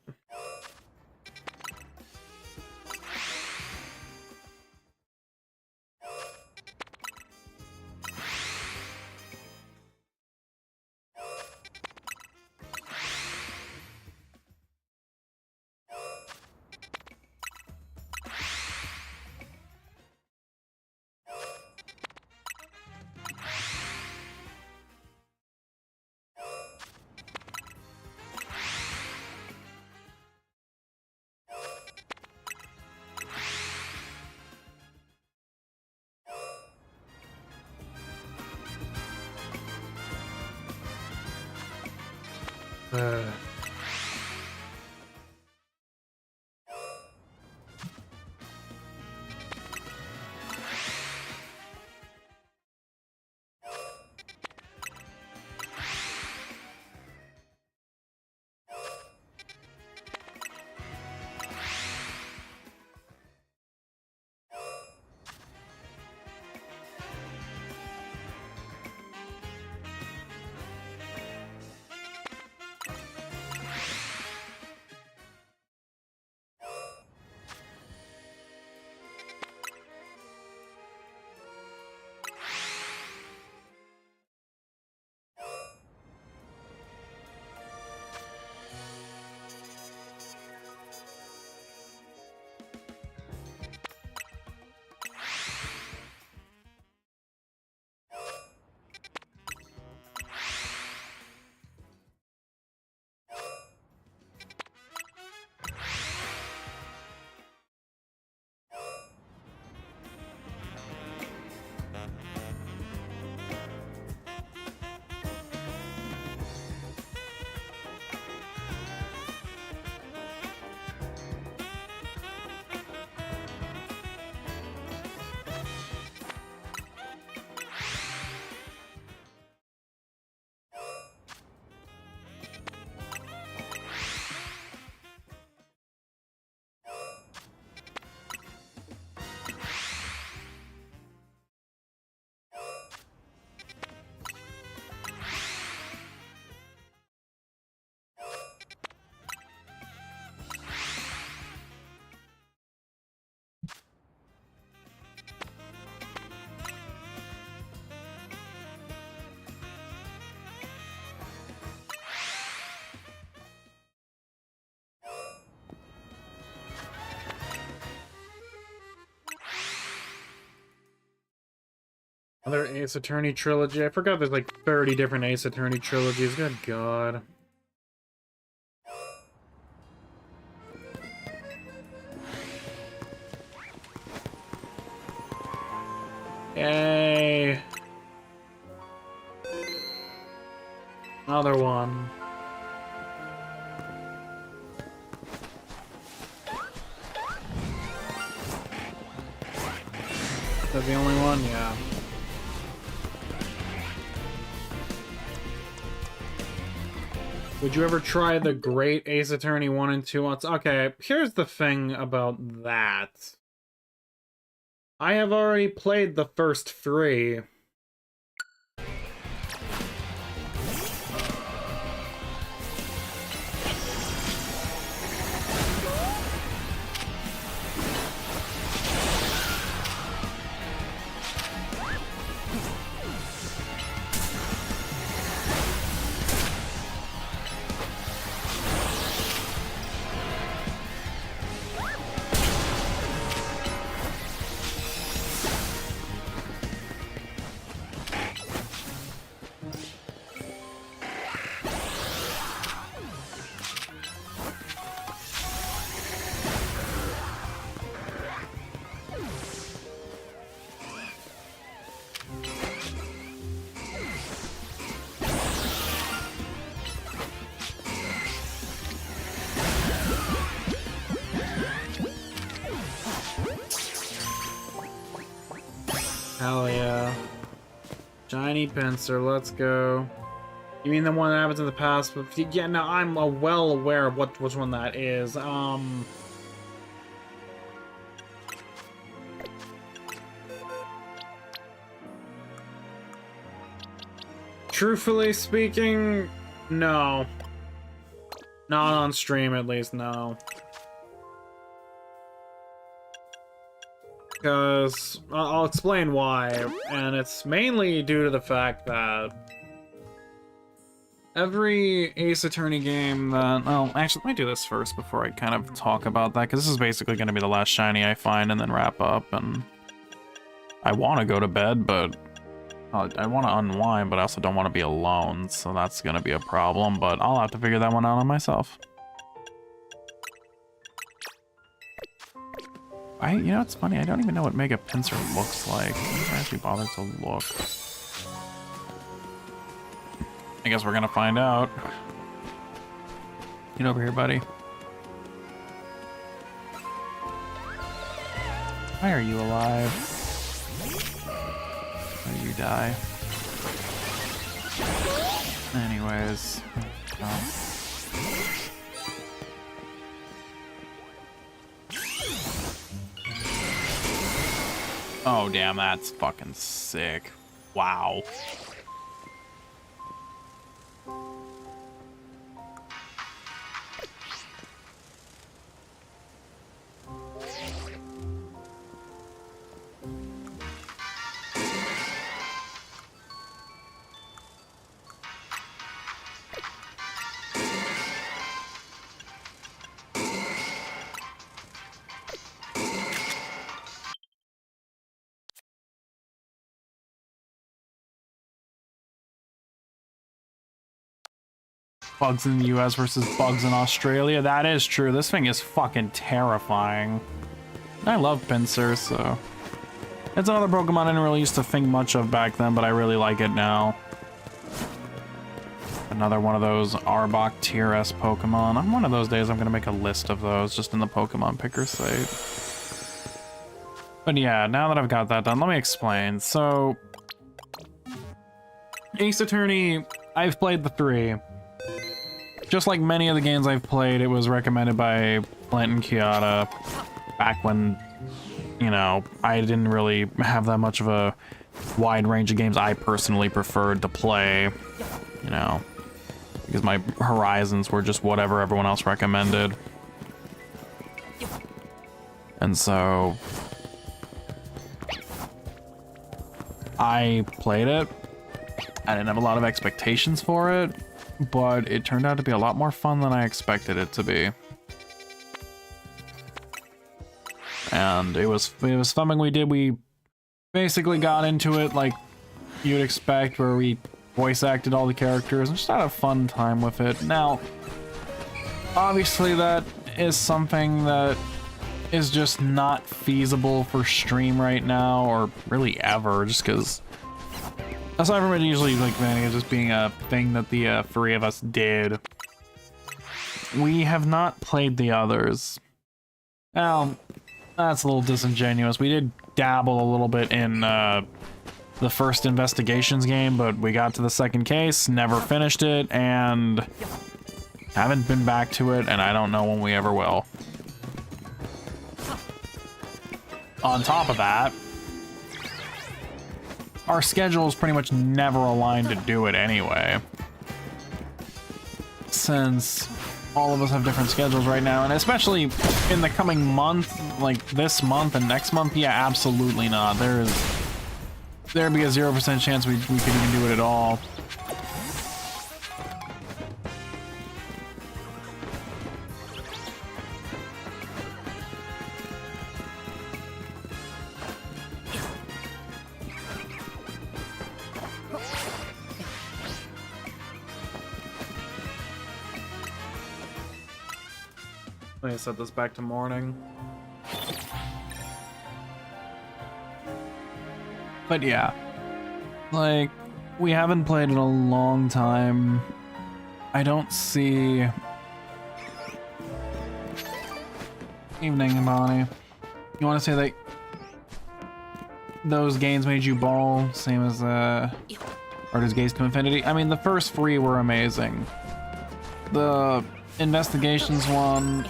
Another Ace Attorney trilogy. I forgot there's like 30 different Ace Attorney trilogies. Good God. Yay. Another one. Is that the only one? Yeah. Would you ever try the great Ace Attorney 1 and 2? Okay, here's the thing about that. I have already played the first 3. Hell yeah. Shiny Pinsir, let's go. You mean the one that happens in the past? But yeah, no, I'm well aware of which one that is. Truthfully speaking, no. Not on stream, at least, no. Because I'll explain why, and it's mainly due to the fact that every Ace Attorney game that... Oh, actually, let me do this first before I kind of talk about that, because this is basically going to be the last shiny I find and then wrap up, and I want to go to bed, but I want to unwind, but I also don't want to be alone, so that's going to be a problem, but I'll have to figure that one out on myself. You know, it's funny, I don't even know what Mega Pinsir looks like. I actually bother to look. I guess we're gonna find out. Get over here, buddy. Why are you alive? Or you die. Anyways. Oh. Oh, damn, that's fucking sick. Wow. Bugs in the US versus bugs in Australia. That is true. This thing is fucking terrifying. I love Pinsir, so... It's another Pokemon I didn't really used to think much of back then, but I really like it now. Another one of those Arbok Tier S Pokemon. On one of those days, I'm gonna make a list of those just in the Pokemon Picker site. But yeah, now that I've got that done, let me explain. So... Ace Attorney, I've played the 3. Just like many of the games I've played, it was recommended by Flint and Kiata back when, you know, I didn't really have that much of a wide range of games I personally preferred to play, you know, because my horizons were just whatever everyone else recommended. And so I played it. I didn't have a lot of expectations for it, but it turned out to be a lot more fun than I expected it to be. And it was something we did. We basically got into it like you'd expect, where we voice acted all the characters and just had a fun time with it. Now, obviously that is something that is just not feasible for stream right now, or really ever, just because aside from it usually like manning just being a thing that the 3 of us did, we have not played the others. Now, that's a little disingenuous. We did dabble a little bit in the first Investigations game, but we got to the second case, never finished it, and haven't been back to it, and I don't know when we ever will. On top of that, our schedules pretty much never aligned to do it anyway. Since all of us have different schedules right now, and especially in the coming month, like this month and next month, yeah, absolutely not. There'd be a 0% chance we could even do it at all. Let me set this back to morning. But yeah, like, we haven't played in a long time. I don't see... Evening, Bonnie. You want to say that those games made you ball, same as Artist Gaze to Infinity? I mean, the first 3 were amazing. The Investigations one,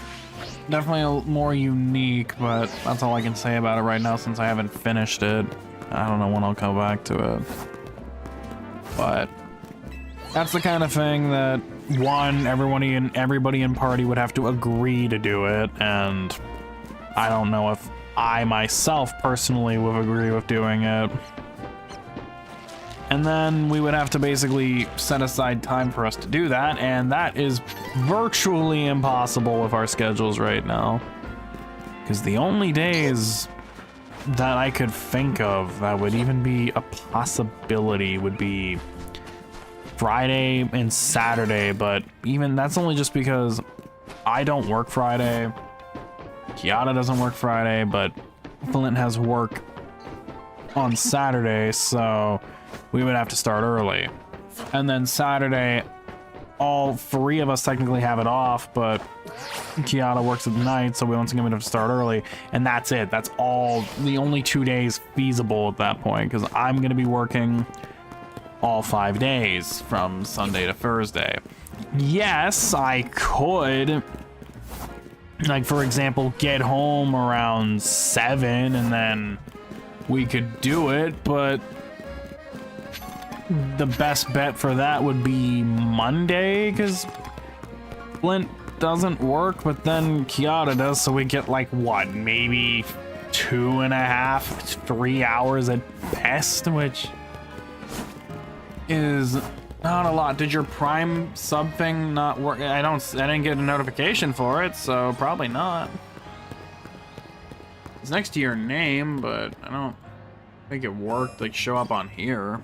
definitely more unique, but that's all I can say about it right now since I haven't finished it. I don't know when I'll come back to it. But that's the kind of thing that, one, everybody in party would have to agree to do it, and I don't know if I myself personally would agree with doing it. And then we would have to basically set aside time for us to do that, and that is virtually impossible with our schedules right now. Because the only days that I could think of that would even be a possibility would be Friday and Saturday, but even that's only just because I don't work Friday, Kiata doesn't work Friday, but Flint has work on Saturday, so we would have to start early. And then Saturday all three of us technically have it off, but Kiata works at night, so we once again have to start early, and that's it. That's all, the only 2 days feasible at that point, because I'm going to be working all 5 days from Sunday to Thursday. Yes, I could, like, for example, get home around 7 and then we could do it, but the best bet for that would be Monday, because Flint doesn't work, but then Kiata does, so we get like, what, maybe 2.5, 3 hours at best, which is not a lot. Did your Prime sub thing not work? I didn't get a notification for it, so probably not. It's next to your name, but I don't think it worked, like, show up on here.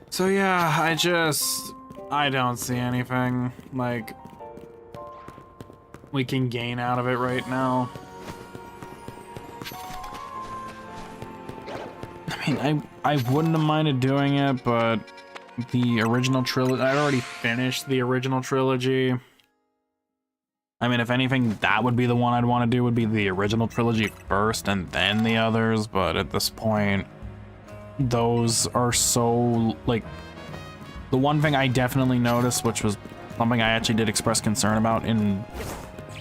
So yeah, I don't see anything, like, we can gain out of it right now. I mean, I wouldn't have minded doing it, but the original trilogy, I'd already finished the original trilogy. I mean, if anything, that would be the one I'd want to do, would be the original trilogy first and then the others, but at this point, those are so, like, the one thing I definitely noticed, which was something I actually did express concern about in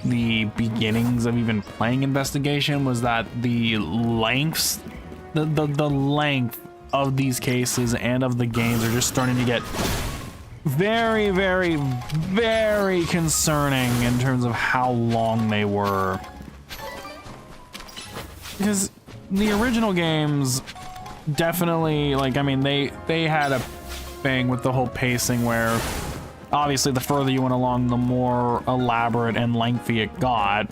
the beginnings of even playing Investigation, was that the lengths, the length of these cases and of the games are just starting to get very, very, very concerning in terms of how long they were. Because the original games definitely, like, I mean, they had a thing with the whole pacing where obviously the further you went along, the more elaborate and lengthy it got.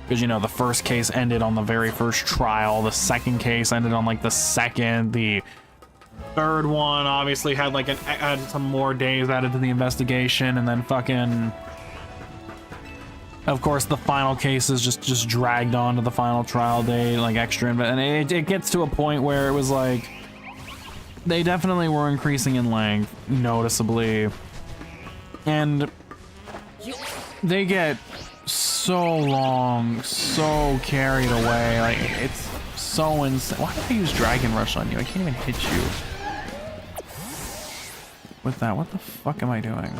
Because, you know, the first case ended on the very first trial, the second case ended on, like, the second, the third one obviously had, like, had some more days added to the investigation, and then fucking, of course, the final case is just dragged on to the final trial date, like, extra, and it gets to a point where it was like, they definitely were increasing in length, noticeably, and they get so long, so carried away, like, it's so insane. Why did I use Dragon Rush on you? I can't even hit you with that. What the fuck am I doing?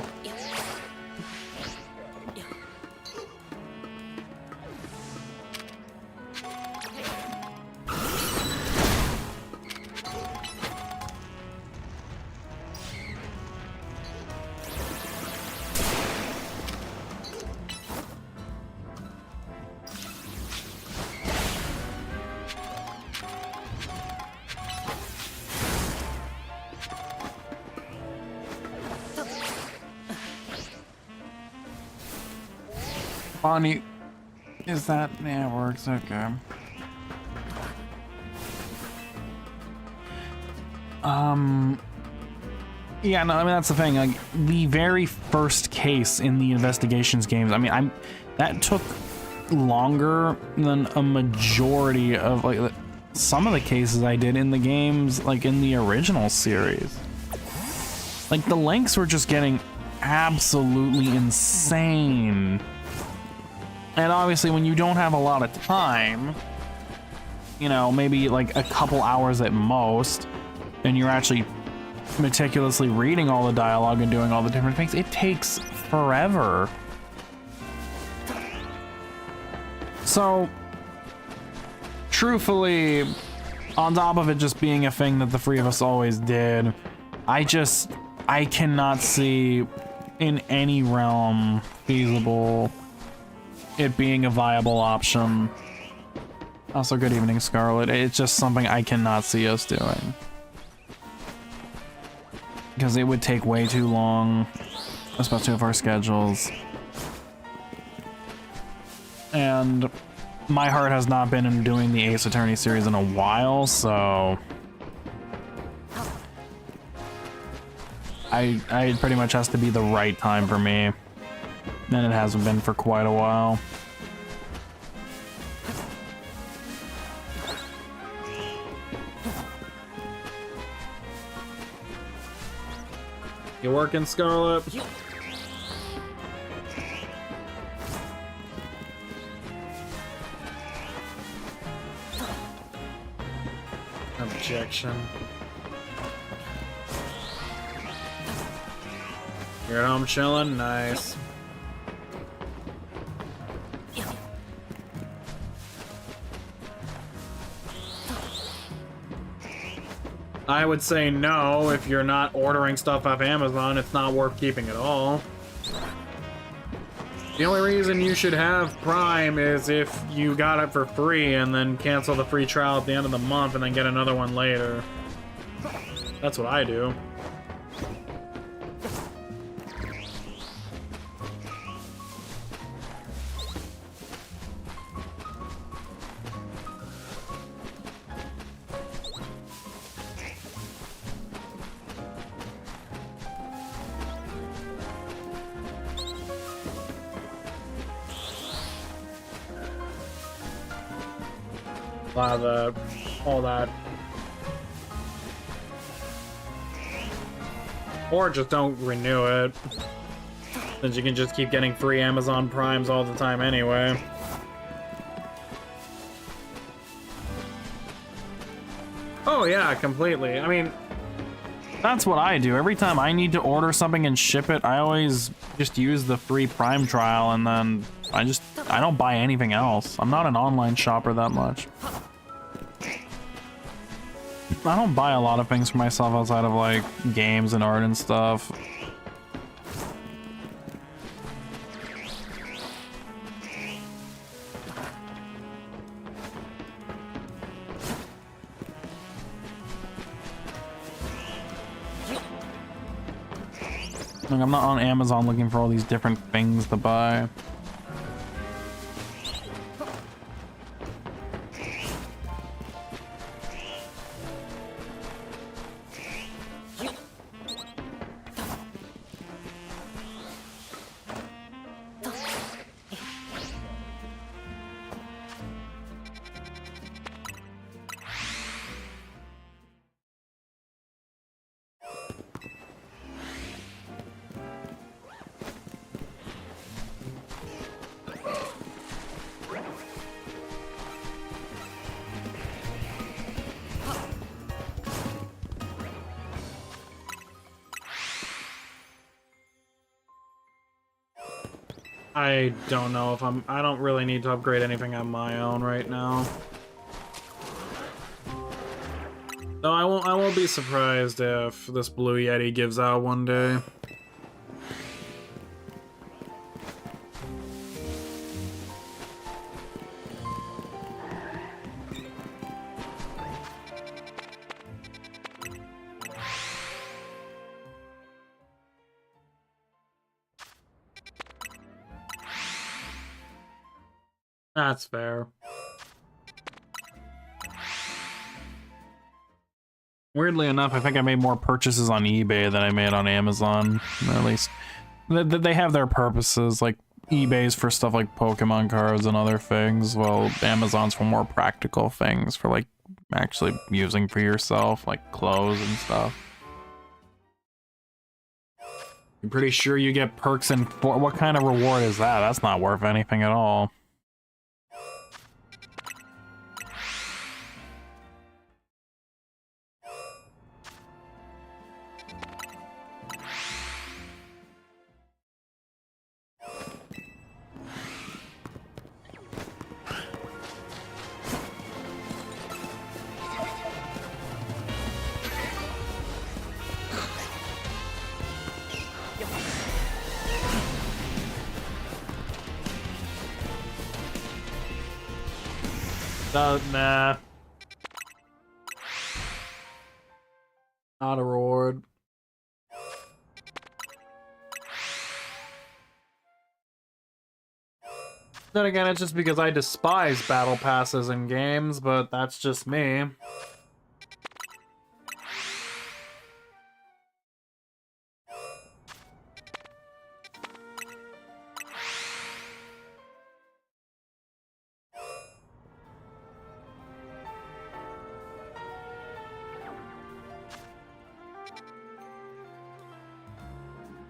Bonnie, is that, yeah, it works, okay. Yeah, no, I mean, that's the thing, like, the very first case in the Investigations games, I mean, that took longer than a majority of, like, some of the cases I did in the games, like, in the original series. Like, the lengths were just getting absolutely insane. And obviously, when you don't have a lot of time, you know, maybe like a couple hours at most, and you're actually meticulously reading all the dialogue and doing all the different things, it takes forever. So, truthfully, on top of it just being a thing that the three of us always did, I cannot see in any realm feasible it being a viable option. Also, good evening, Scarlet. It's just something I cannot see us doing, because it would take way too long, especially with our schedules. And my heart has not been in doing the Ace Attorney series in a while, so it pretty much has to be the right time for me. And it hasn't been for quite a while. You working, Scarlet? Objection. You're at home chilling? Nice. I would say no, if you're not ordering stuff off Amazon, it's not worth keeping at all. The only reason you should have Prime is if you got it for free and then cancel the free trial at the end of the month and then get another one later. That's what I do. A lot of all that. Or just don't renew it, since you can just keep getting free Amazon Primes all the time anyway. Oh yeah, completely. I mean, That's what I do. Every time I need to order something and ship it, I always just use the free Prime trial, and then I don't buy anything else. I'm not an online shopper that much. I don't buy a lot of things for myself outside of like games and art and stuff. Like, I'm not on Amazon looking for all these different things to buy. I don't know if I don't really need to upgrade anything on my own right now. Though I won't be surprised if this Blue Yeti gives out one day. That's fair. Weirdly enough, I think I made more purchases on eBay than I made on Amazon. At least they have their purposes. Like eBay's for stuff like Pokemon cards and other things, while Amazon's for more practical things, for like actually using for yourself, like clothes and stuff. I'm pretty sure you get perks and what kind of reward is that? That's not worth anything at all. Nah. Not a reward. Then again, it's just because I despise battle passes in games, but that's just me.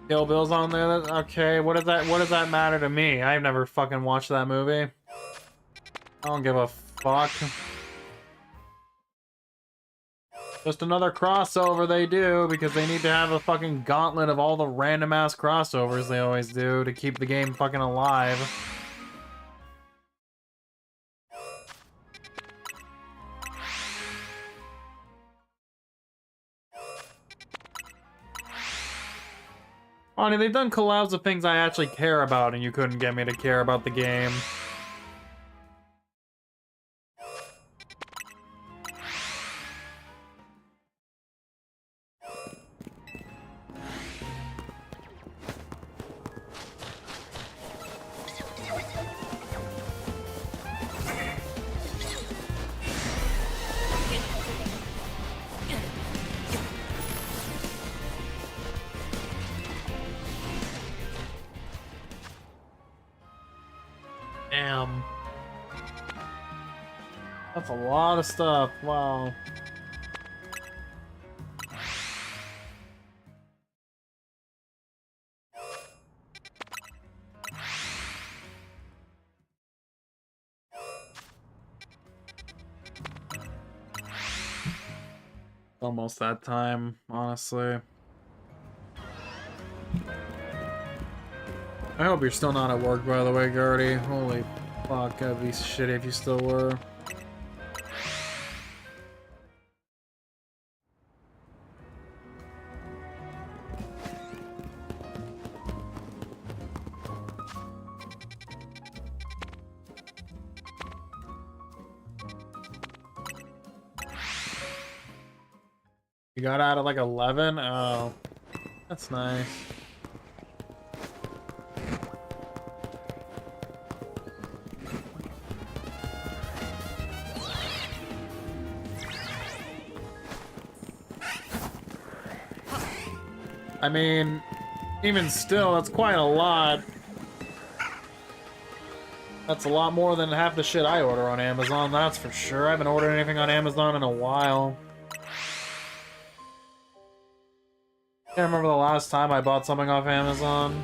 Kill Bill's on there. Okay, what does that matter to me? I've never fucking watched that movie. I don't give a fuck. Just another crossover they do because they need to have a fucking gauntlet of all the random ass crossovers they always do to keep the game fucking alive. Bonnie, they've done collabs of things I actually care about and you couldn't get me to care about the game. Damn. That's a lot of stuff. Wow. Almost that time, honestly. I hope you're still not at work, by the way, Gardy. Holy fuck, that'd be shitty if you still were. You got out at like 11? Oh, that's nice. I mean, even still, that's quite a lot. That's a lot more than half the shit I order on Amazon, that's for sure. I haven't ordered anything on Amazon in a while. Can't remember the last time I bought something off Amazon.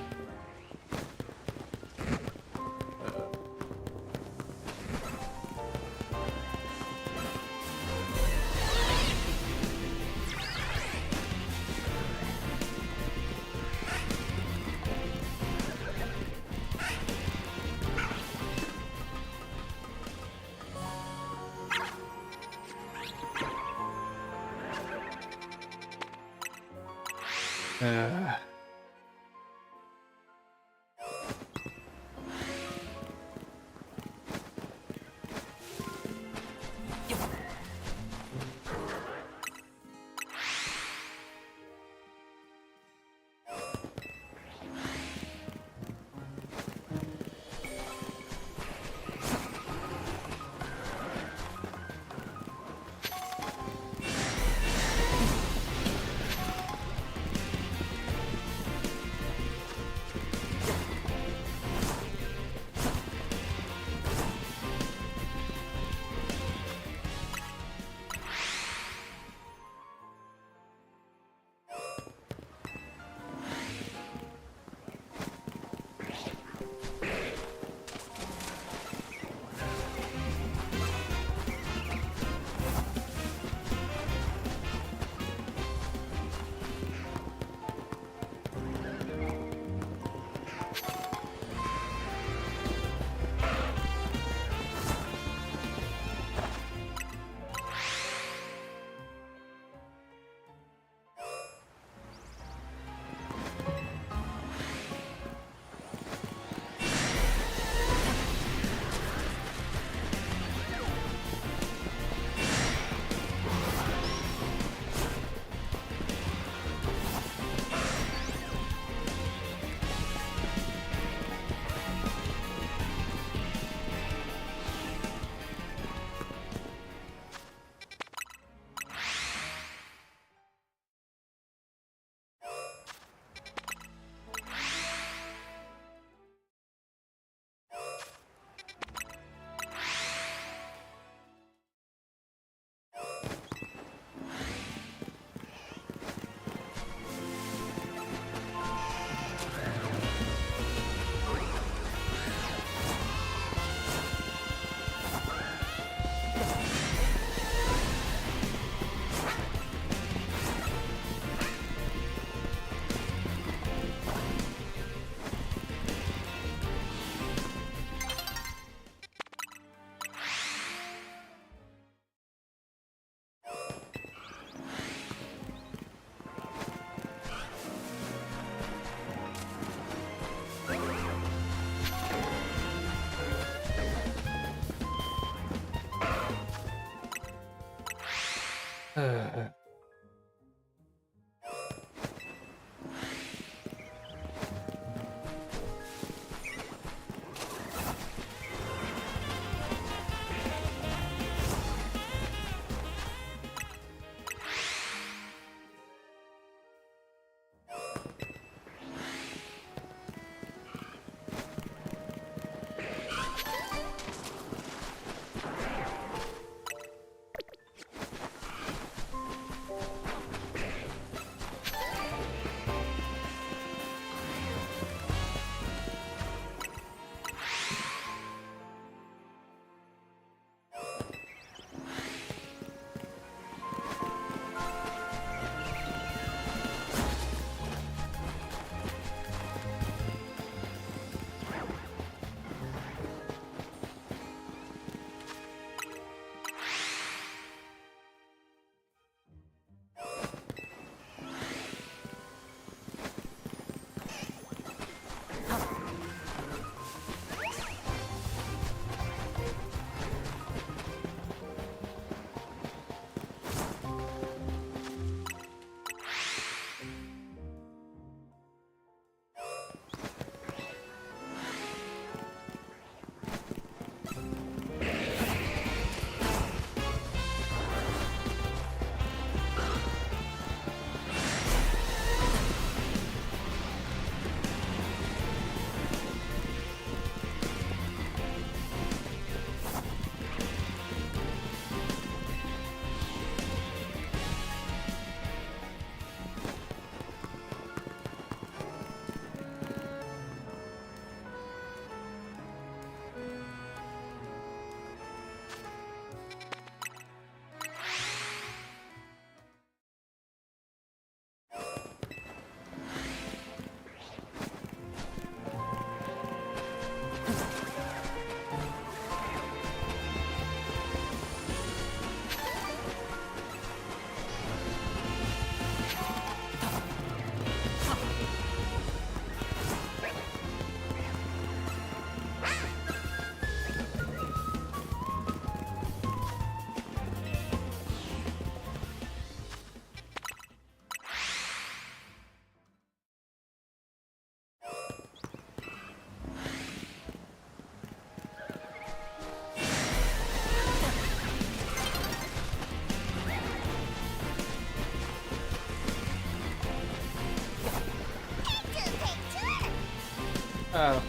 Oh,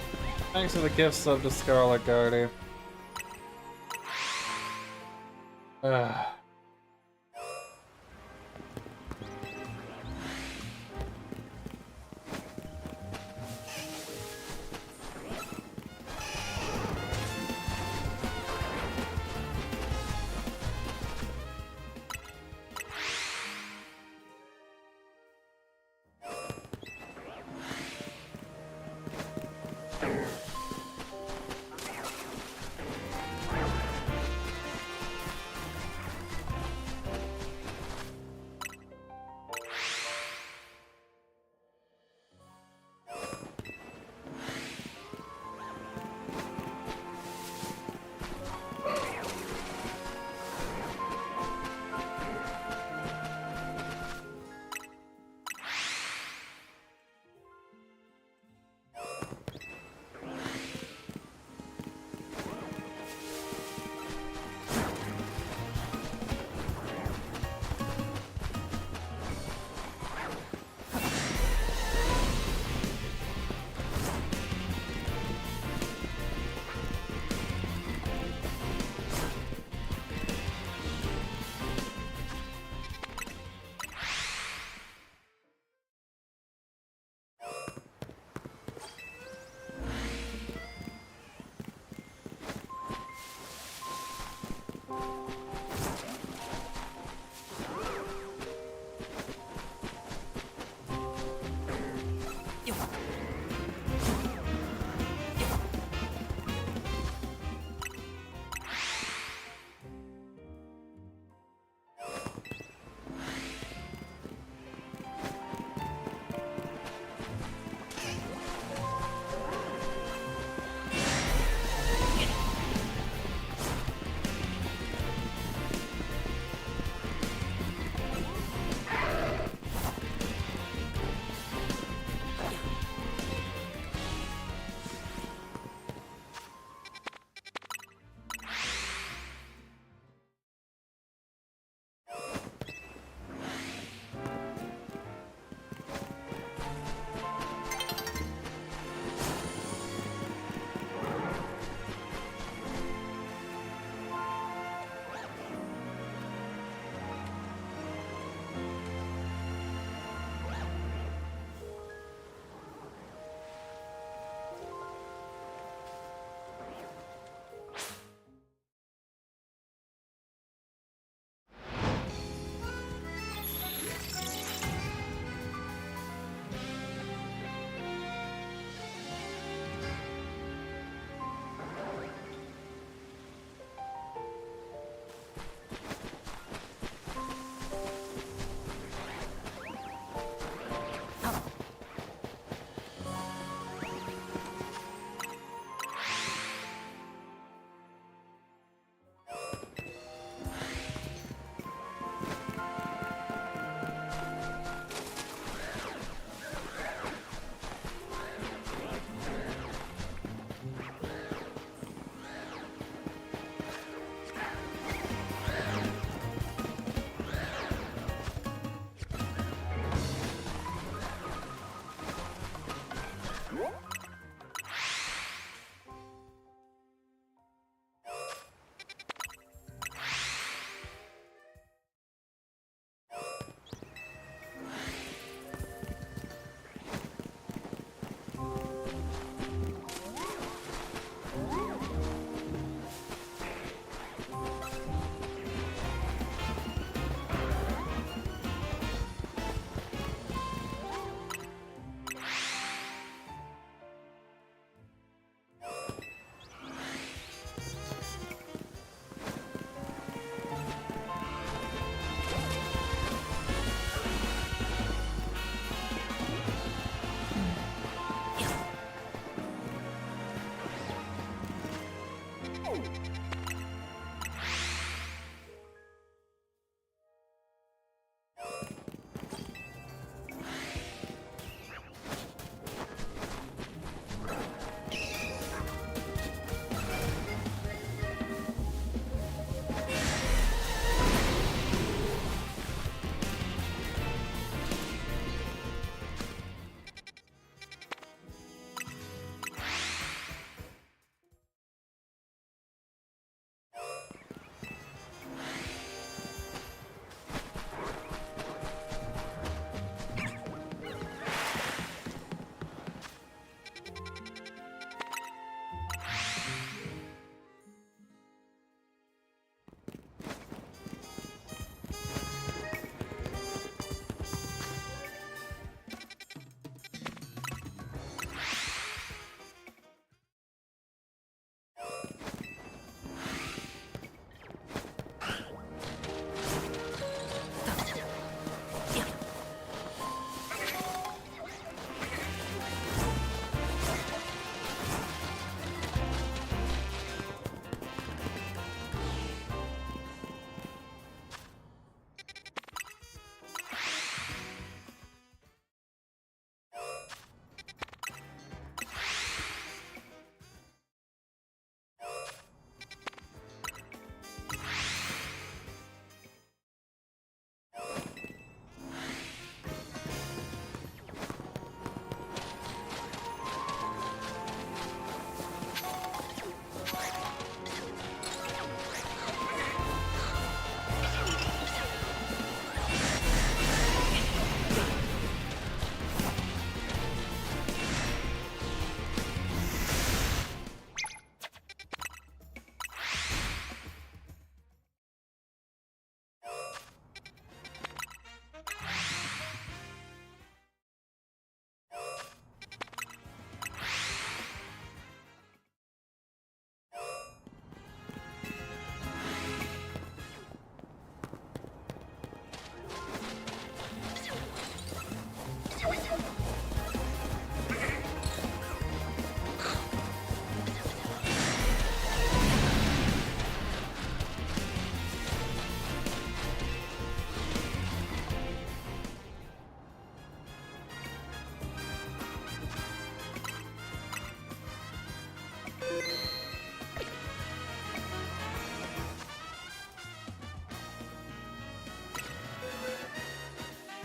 thanks for the gift sub to Scarlet Guardy.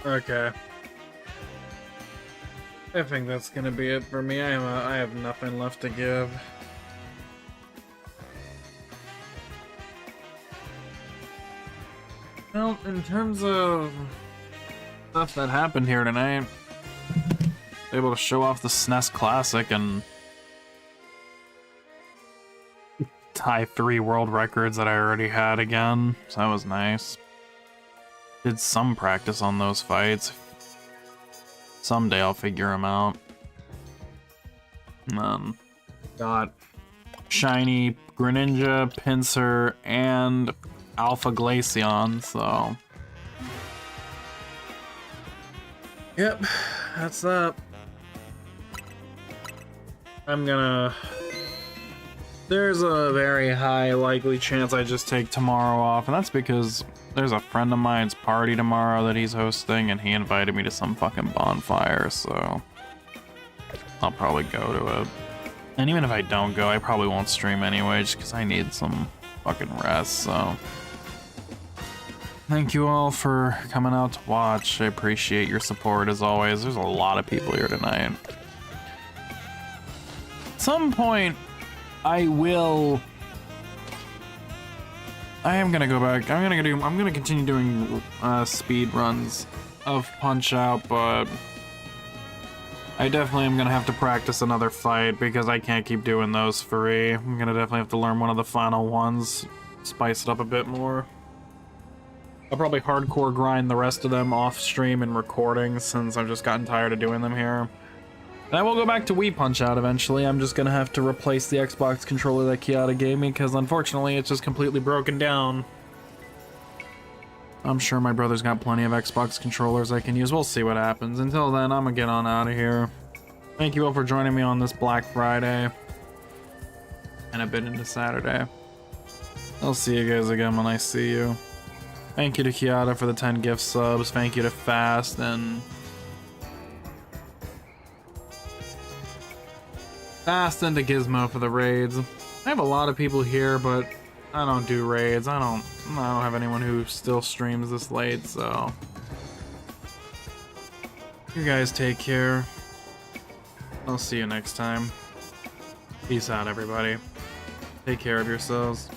Okay. I think that's gonna be it for me. I have nothing left to give. Well, in terms of stuff that happened here tonight, Able to show off the SNES Classic and tie 3 world records that I already had again, so that was nice. Did some practice on those fights. Someday I'll figure them out. Got shiny Greninja, Pinsir, and Alpha Glaceon, so... Yep, that's that. I'm gonna... There's a very high likely chance I just take tomorrow off, and that's because there's a friend of mine's party tomorrow that he's hosting, and he invited me to some fucking bonfire, so... I'll probably go to it. And even if I don't go, I probably won't stream anyway, just because I need some fucking rest, so... Thank you all for coming out to watch. I appreciate your support as always. There's a lot of people here tonight. At some point, I am gonna go back. I'm gonna continue doing speed runs of Punch-Out, but I definitely am gonna have to practice another fight because I can't keep doing those free. I'm gonna definitely have to learn one of the final ones spice it up a bit more. I'll probably hardcore grind the rest of them off stream and recording since I've just gotten tired of doing them here. And I will go back to Wii Punch-Out eventually. I'm just gonna have to replace the Xbox controller that Kiata gave me because unfortunately it's just completely broken down. I'm sure my brother's got plenty of Xbox controllers I can use. We'll see what happens. Until then, I'm gonna get on out of here. Thank you all for joining me on this Black Friday and a bit into Saturday. I'll see you guys again when I see you. Thank you to Kiata for the 10 gift subs. Thank you to Fast and to Gizmo for the raids. I have a lot of people here, but I don't do raids. I don't have anyone who still streams this late, so you guys take care. I'll see you next time. Peace out, everybody. Take care of yourselves.